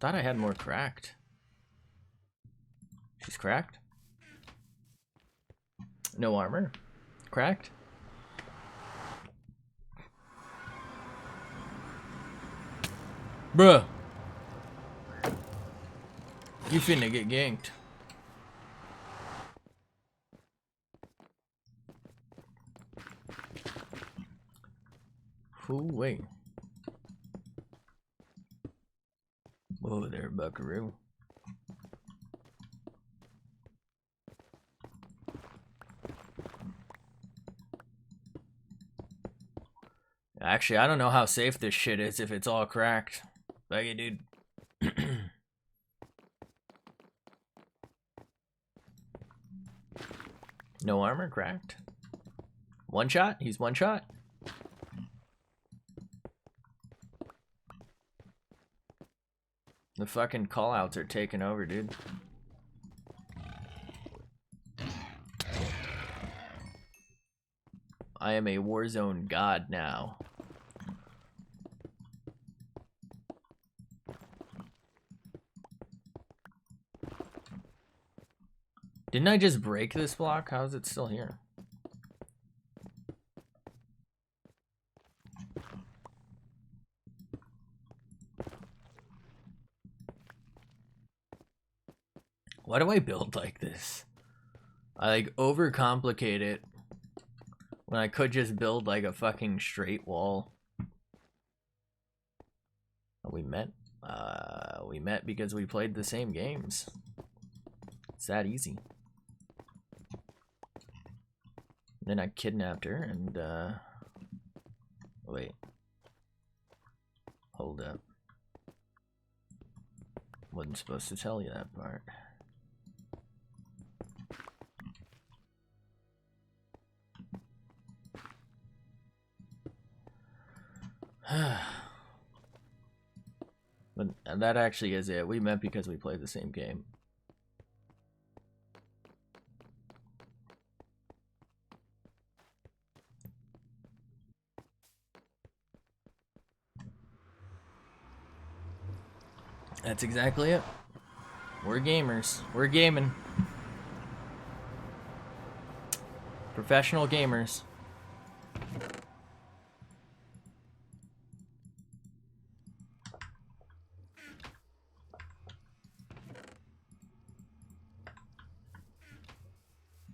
Thought I had more cracked. She's cracked? No armor? Cracked? Bruh! You finna get ganked. Ooh, wait. Whoa there, buckaroo. Actually, I don't know how safe this shit is if it's all cracked. Fuck it, dude. No armor, cracked. One shot? He's one shot? The fucking callouts are taking over, dude. I am a Warzone god now. Didn't I just break this block? How is it still here? Why do I build like this? I like overcomplicate it when I could just build like a fucking straight wall. We met? We met because we played the same games. It's that easy. Then I kidnapped her and, wait. Hold up. Wasn't supposed to tell you that part. But that actually is it. We met because we played the same game. That's exactly it. We're gamers. We're gaming. Professional gamers.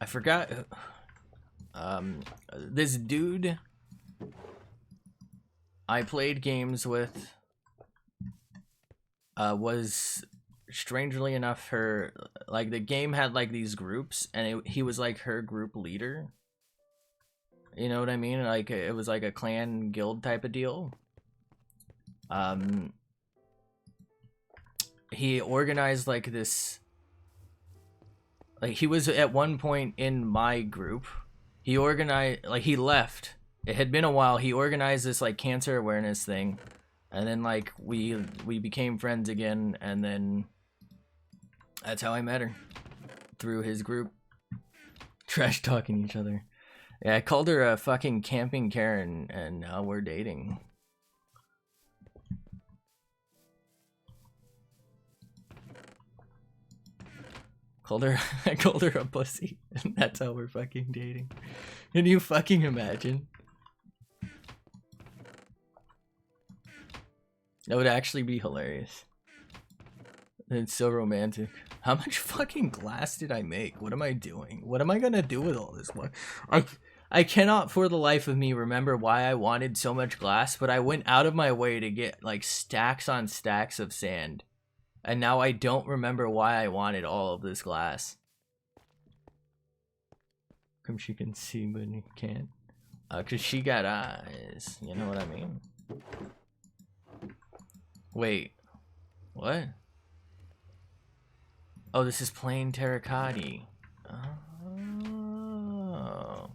I forgot. This dude I played games with was strangely enough her, like, the game had like these groups, and he was like her group leader. You know what I mean? Like, it was like a clan guild type of deal. He organized like this, like, he was at one point in my group. He organized, like, he left. It had been a while. He organized this like cancer awareness thing, and then like we became friends again, and then that's how I met her, through his group. Trash talking each other. Yeah, I called her a fucking camping Karen, and now we're dating. I called her a pussy, and that's how we're fucking dating. Can you fucking imagine? That would actually be hilarious. It's so romantic. How much fucking glass did I make? What am I doing? What am I gonna do with all this? I cannot for the life of me remember why I wanted so much glass, but I went out of my way to get like stacks on stacks of sand. And now I don't remember why I wanted all of this glass. Come, she can see but you can't. Cause she got eyes. You know what I mean? Wait. What? Oh, this is plain terracotta. Oh.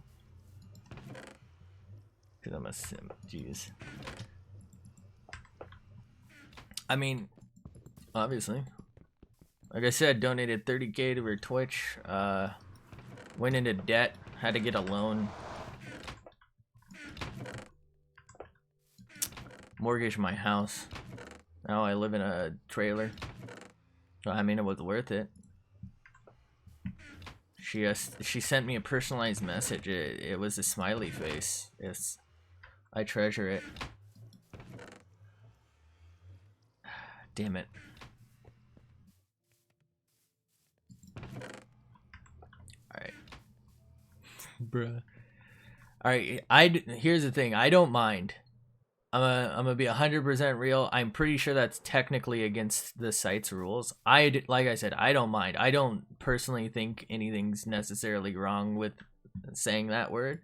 Cause I'm a simp. Jeez. I mean, obviously. Like I said, donated 30K to her Twitch. Went into debt. Had to get a loan. Mortgaged my house. Now I live in a trailer. I mean, it was worth it. She sent me a personalized message. It was a smiley face. Yes, I treasure it. Damn it. Alright. Bruh. Alright, here's the thing. I don't mind. I'm gonna be 100% real. I'm pretty sure that's technically against the site's rules. Like I said, I don't mind. I don't personally think anything's necessarily wrong with saying that word.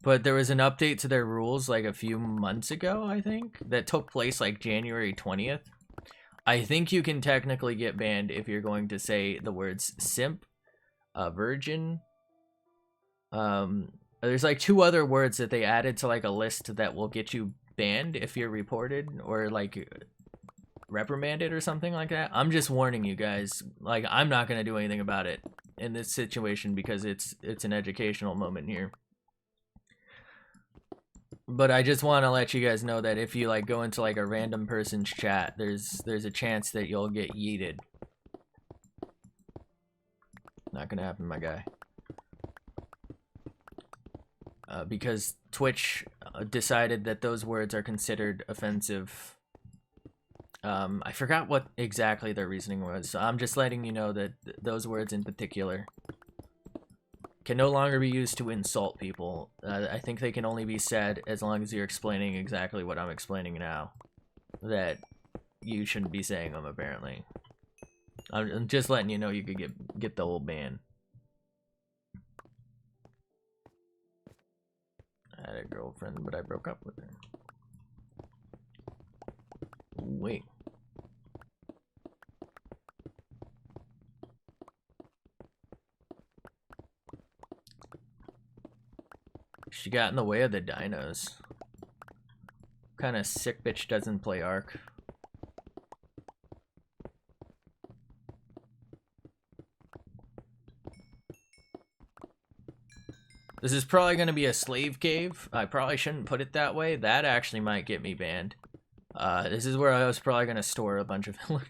But there was an update to their rules like a few months ago, I think, that took place like January 20th. I think you can technically get banned if you're going to say the words simp, virgin. There's like 2 other words that they added to like a list that will get you banned if you're reported or like reprimanded or something like that. I'm just warning you guys. Like, I'm not gonna do anything about it in this situation because it's an educational moment here. But I just want to let you guys know that if you like go into like a random person's chat, there's a chance that you'll get yeeted. Not gonna happen, my guy. Because Twitch decided that those words are considered offensive. I forgot what exactly their reasoning was. So I'm just letting you know that those words in particular can no longer be used to insult people. I think they can only be said as long as you're explaining exactly what I'm explaining now. That you shouldn't be saying them, apparently. I'm just letting you know you could get the whole ban. I had a girlfriend, but I broke up with her. Wait. She got in the way of the dinos. What kind of sick bitch doesn't play Ark? This is probably going to be a slave cave. I probably shouldn't put it that way. That actually might get me banned. This is where I was probably going to store a bunch of villagers.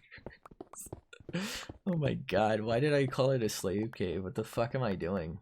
my god, why did I call it a slave cave? What the fuck am I doing?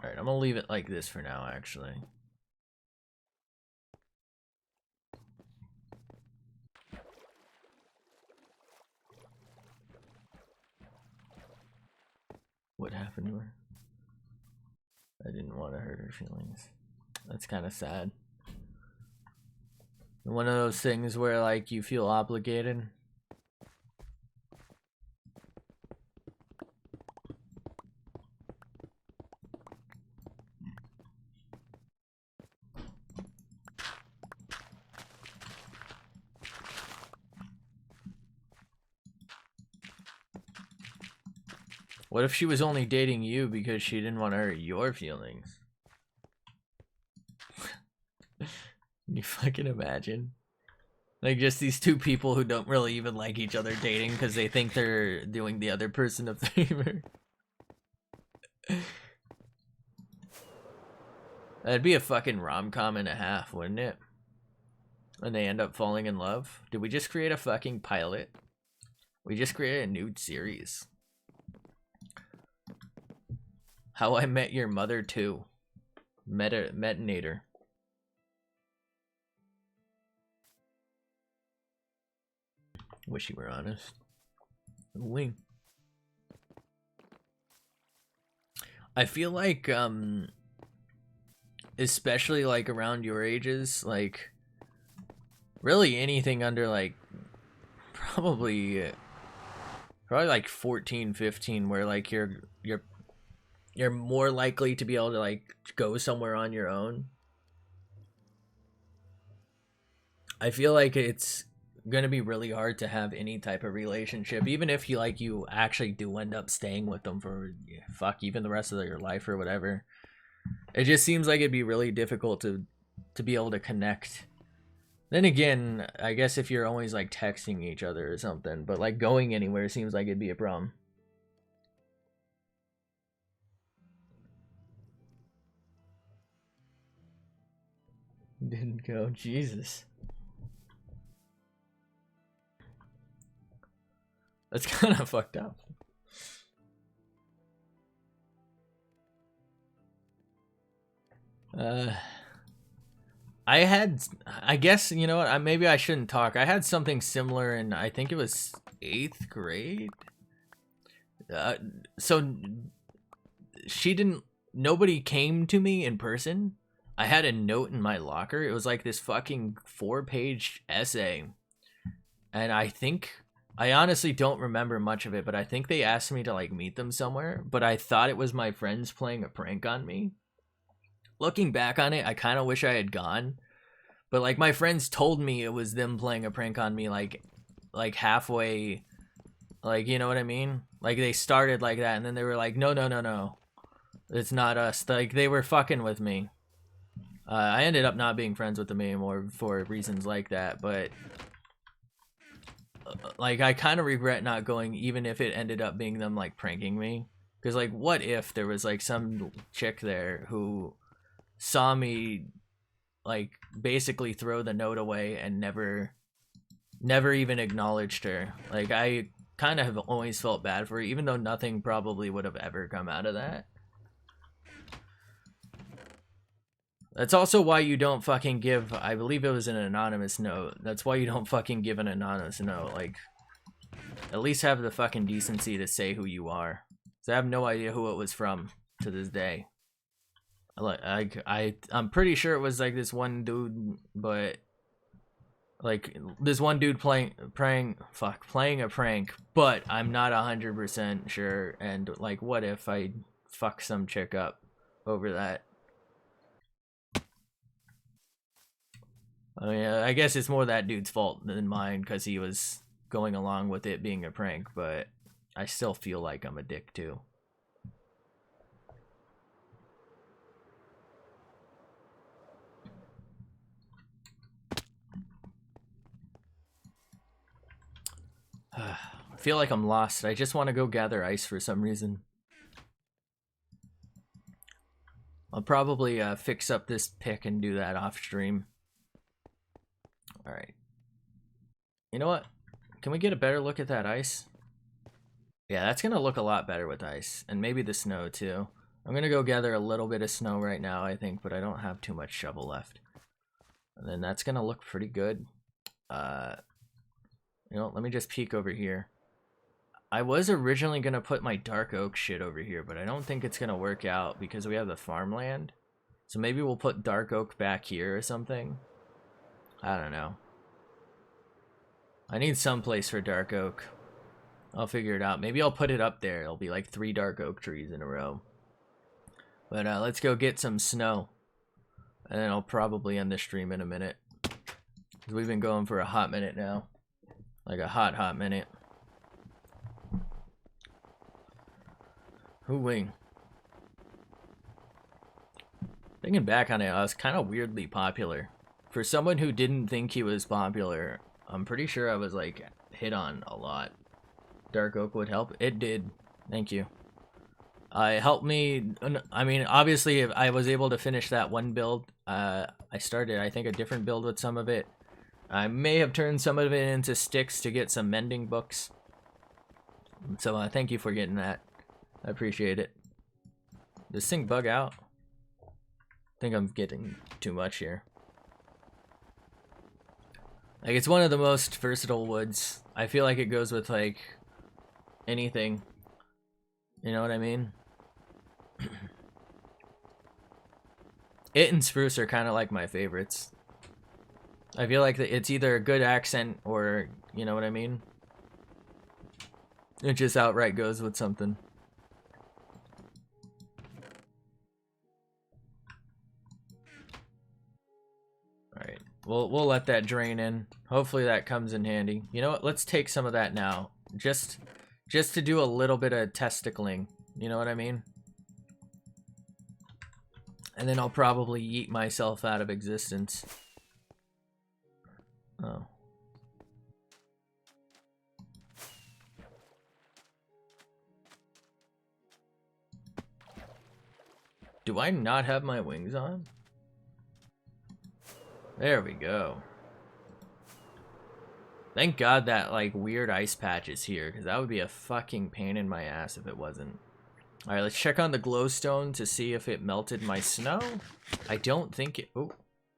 Alright, I'm gonna leave it like this for now, actually. What happened to her? I didn't want to hurt her feelings. That's kind of sad. One of those things where, like, you feel obligated. What if she was only dating you because she didn't want to hurt your feelings? Can you fucking imagine? Like, just these two people who don't really even like each other dating because they think they're doing the other person a favor. That'd be a fucking rom-com and a half, wouldn't it? And they end up falling in love. Did we just create a fucking pilot? We just created a new series. How I Met Your Mother 2. Metanator. Wish you were honest. Wing. I feel like, especially like around your ages, like really anything under like probably like 14, 15, where like you're more likely to be able to like go somewhere on your own. I feel like it's gonna be really hard to have any type of relationship, even if you actually do end up staying with them for even the rest of your life or whatever. It just seems like it'd be really difficult to be able to connect. Then again, I guess if you're always like texting each other or something, but like going anywhere seems like it'd be a problem. Didn't go. Jesus. That's kind of fucked up. I guess, you know what, maybe I shouldn't talk. I had something similar in, I think it was 8th grade. So nobody came to me in person. I had a note in my locker. It was like this fucking 4-page essay. And I honestly don't remember much of it, but I think they asked me to like meet them somewhere, but I thought it was my friends playing a prank on me. Looking back on it, I kind of wish I had gone, but like my friends told me it was them playing a prank on me, like halfway, like, you know what I mean? Like they started like that and then they were like, no, it's not us. Like they were fucking with me. I ended up not being friends with them anymore for reasons like that, but like I kind of regret not going, even if it ended up being them like pranking me, because like what if there was like some chick there who saw me like basically throw the note away and never even acknowledged her. Like I kind of have always felt bad for her, even though nothing probably would have ever come out of that. That's also why you don't fucking give, I believe it was an anonymous note. That's why you don't fucking give an anonymous note. Like, at least have the fucking decency to say who you are. So I have no idea who it was from to this day. I'm pretty sure it was like this one dude, but Like, there's one dude playing a prank, but I'm not 100% sure, and, like, what if I fuck some chick up over that? I mean, I guess it's more that dude's fault than mine, because he was going along with it being a prank, but I still feel like I'm a dick, too. I feel like I'm lost. I just want to go gather ice for some reason. I'll probably fix up this pick and do that off stream. Alright. You know what? Can we get a better look at that ice? Yeah, that's gonna look a lot better with ice. And maybe the snow too. I'm gonna go gather a little bit of snow right now, I think, but I don't have too much shovel left. And then that's gonna look pretty good. You know, let me just peek over here. I was originally gonna put my dark oak shit over here, but I don't think it's gonna work out because we have the farmland. So maybe we'll put dark oak back here or something. I don't know. I need some place for dark oak. I'll figure it out. Maybe I'll put it up there. It'll be like 3 dark oak trees in a row. But let's go get some snow. And then I'll probably end the stream in a minute. We've been going for a hot minute now. Like a hot minute. Hoo-wing. Thinking back on it, I was kind of weirdly popular. For someone who didn't think he was popular, I'm pretty sure I was like hit on a lot. Dark oak would help. It did. Thank you. It helped me. I mean, obviously, if I was able to finish that one build. I started, I think, a different build with some of it. I may have turned some of it into sticks to get some mending books. So thank you for getting that. I appreciate it. Does this thing bug out? I think I'm getting too much here. Like, it's one of the most versatile woods. I feel like it goes with, like, anything. You know what I mean? It and spruce are kind of like my favorites. I feel like it's either a good accent or, you know what I mean? It just outright goes with something. Alright, we'll let that drain in. Hopefully that comes in handy. You know what? Let's take some of that now. Just to do a little bit of testicling. You know what I mean? And then I'll probably yeet myself out of existence. Oh. Do I not have my wings on? There we go. Thank God that, like, weird ice patch is here, because that would be a fucking pain in my ass if it wasn't. Alright, let's check on the glowstone to see if it melted my snow. I don't think it... Oh,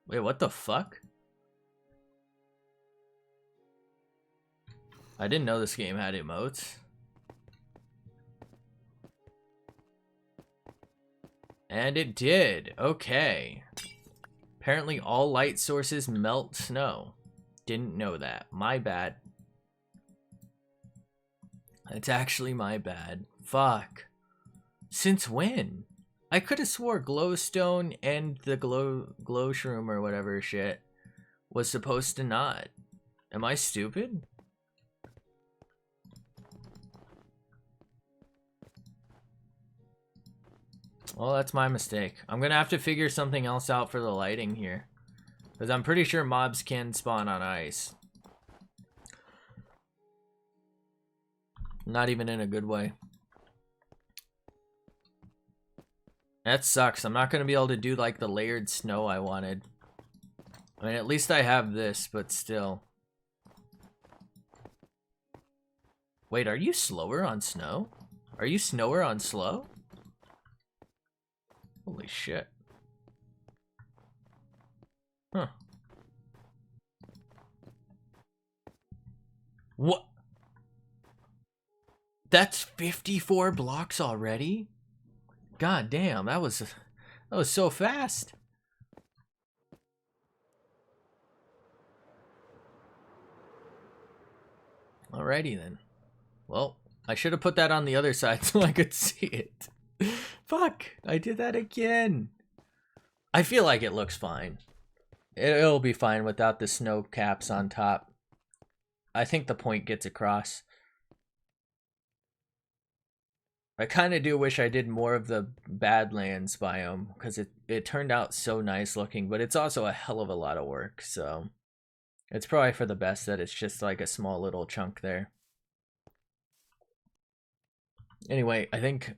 wait, what the fuck? I didn't know this game had emotes. And it did. Okay. Apparently all light sources melt snow. Didn't know that. My bad. It's actually my bad. Fuck. Since when? I could have swore glowstone and the glow shroom or whatever shit was supposed to not. Am I stupid? Well, that's my mistake. I'm gonna have to figure something else out for the lighting here. Because I'm pretty sure mobs can spawn on ice. Not even in a good way. That sucks. I'm not gonna be able to do like the layered snow I wanted. I mean, at least I have this, but still. Wait, are you slower on snow? Are you snower on slow? Holy shit. Huh. What? That's 54 blocks already? God damn, that was so fast. Alrighty then. Well, I should have put that on the other side so I could see it. Fuck, I did that again. I feel like it looks fine. It'll be fine without the snow caps on top. I think the point gets across. I kind of do wish I did more of the Badlands biome, because it turned out so nice looking, but it's also a hell of a lot of work, so it's probably for the best that it's just like a small little chunk there. Anyway, I think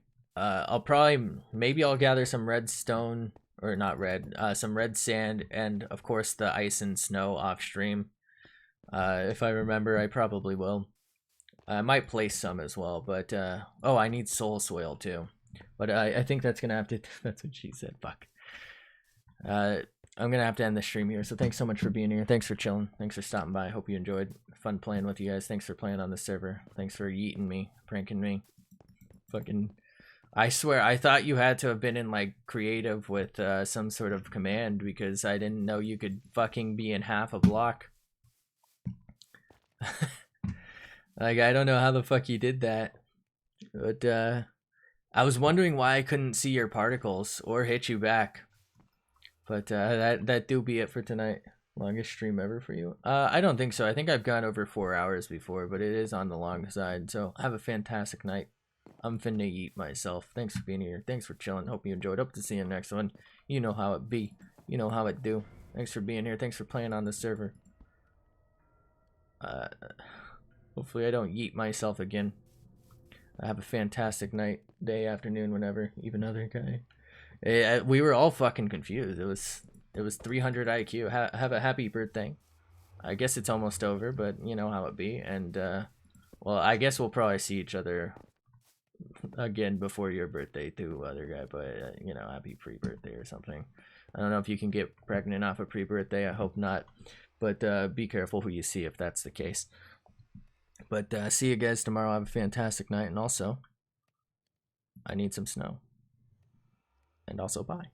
maybe I'll gather some redstone, or not red, some red sand, and of course the ice and snow off stream. If I remember, I probably will. I might place some as well, but oh, I need soul soil too. But I think that's gonna have to. That's what she said. Fuck. I'm gonna have to end the stream here. So thanks so much for being here. Thanks for chilling. Thanks for stopping by. Hope you enjoyed. Fun playing with you guys. Thanks for playing on the server. Thanks for yeeting me, pranking me. Fucking. I swear, I thought you had to have been in like creative with some sort of command, because I didn't know you could fucking be in half a block. Like, I don't know how the fuck you did that, but I was wondering why I couldn't see your particles or hit you back. But that do be it for tonight. Longest stream ever for you? I don't think so. I think I've gone over 4 hours before, but it is on the long side. So have a fantastic night. I'm finna eat myself. Thanks for being here. Thanks for chilling. Hope you enjoyed. Hope to see you next one. You know how it be. You know how it do. Thanks for being here. Thanks for playing on the server. Hopefully I don't yeet myself again. Have a fantastic night, day, afternoon, whenever. Even other guy. We were all fucking confused. It was 300 IQ. Have a happy birthday. I guess it's almost over, but you know how it be. And well, I guess we'll probably see each other again before your birthday too, other guy. But you know, happy pre-birthday or something. I don't know if you can get pregnant off a pre-birthday. I hope not. But be careful who you see if that's the case. But see you guys tomorrow. Have a fantastic night. And also, I need some snow. And also, bye.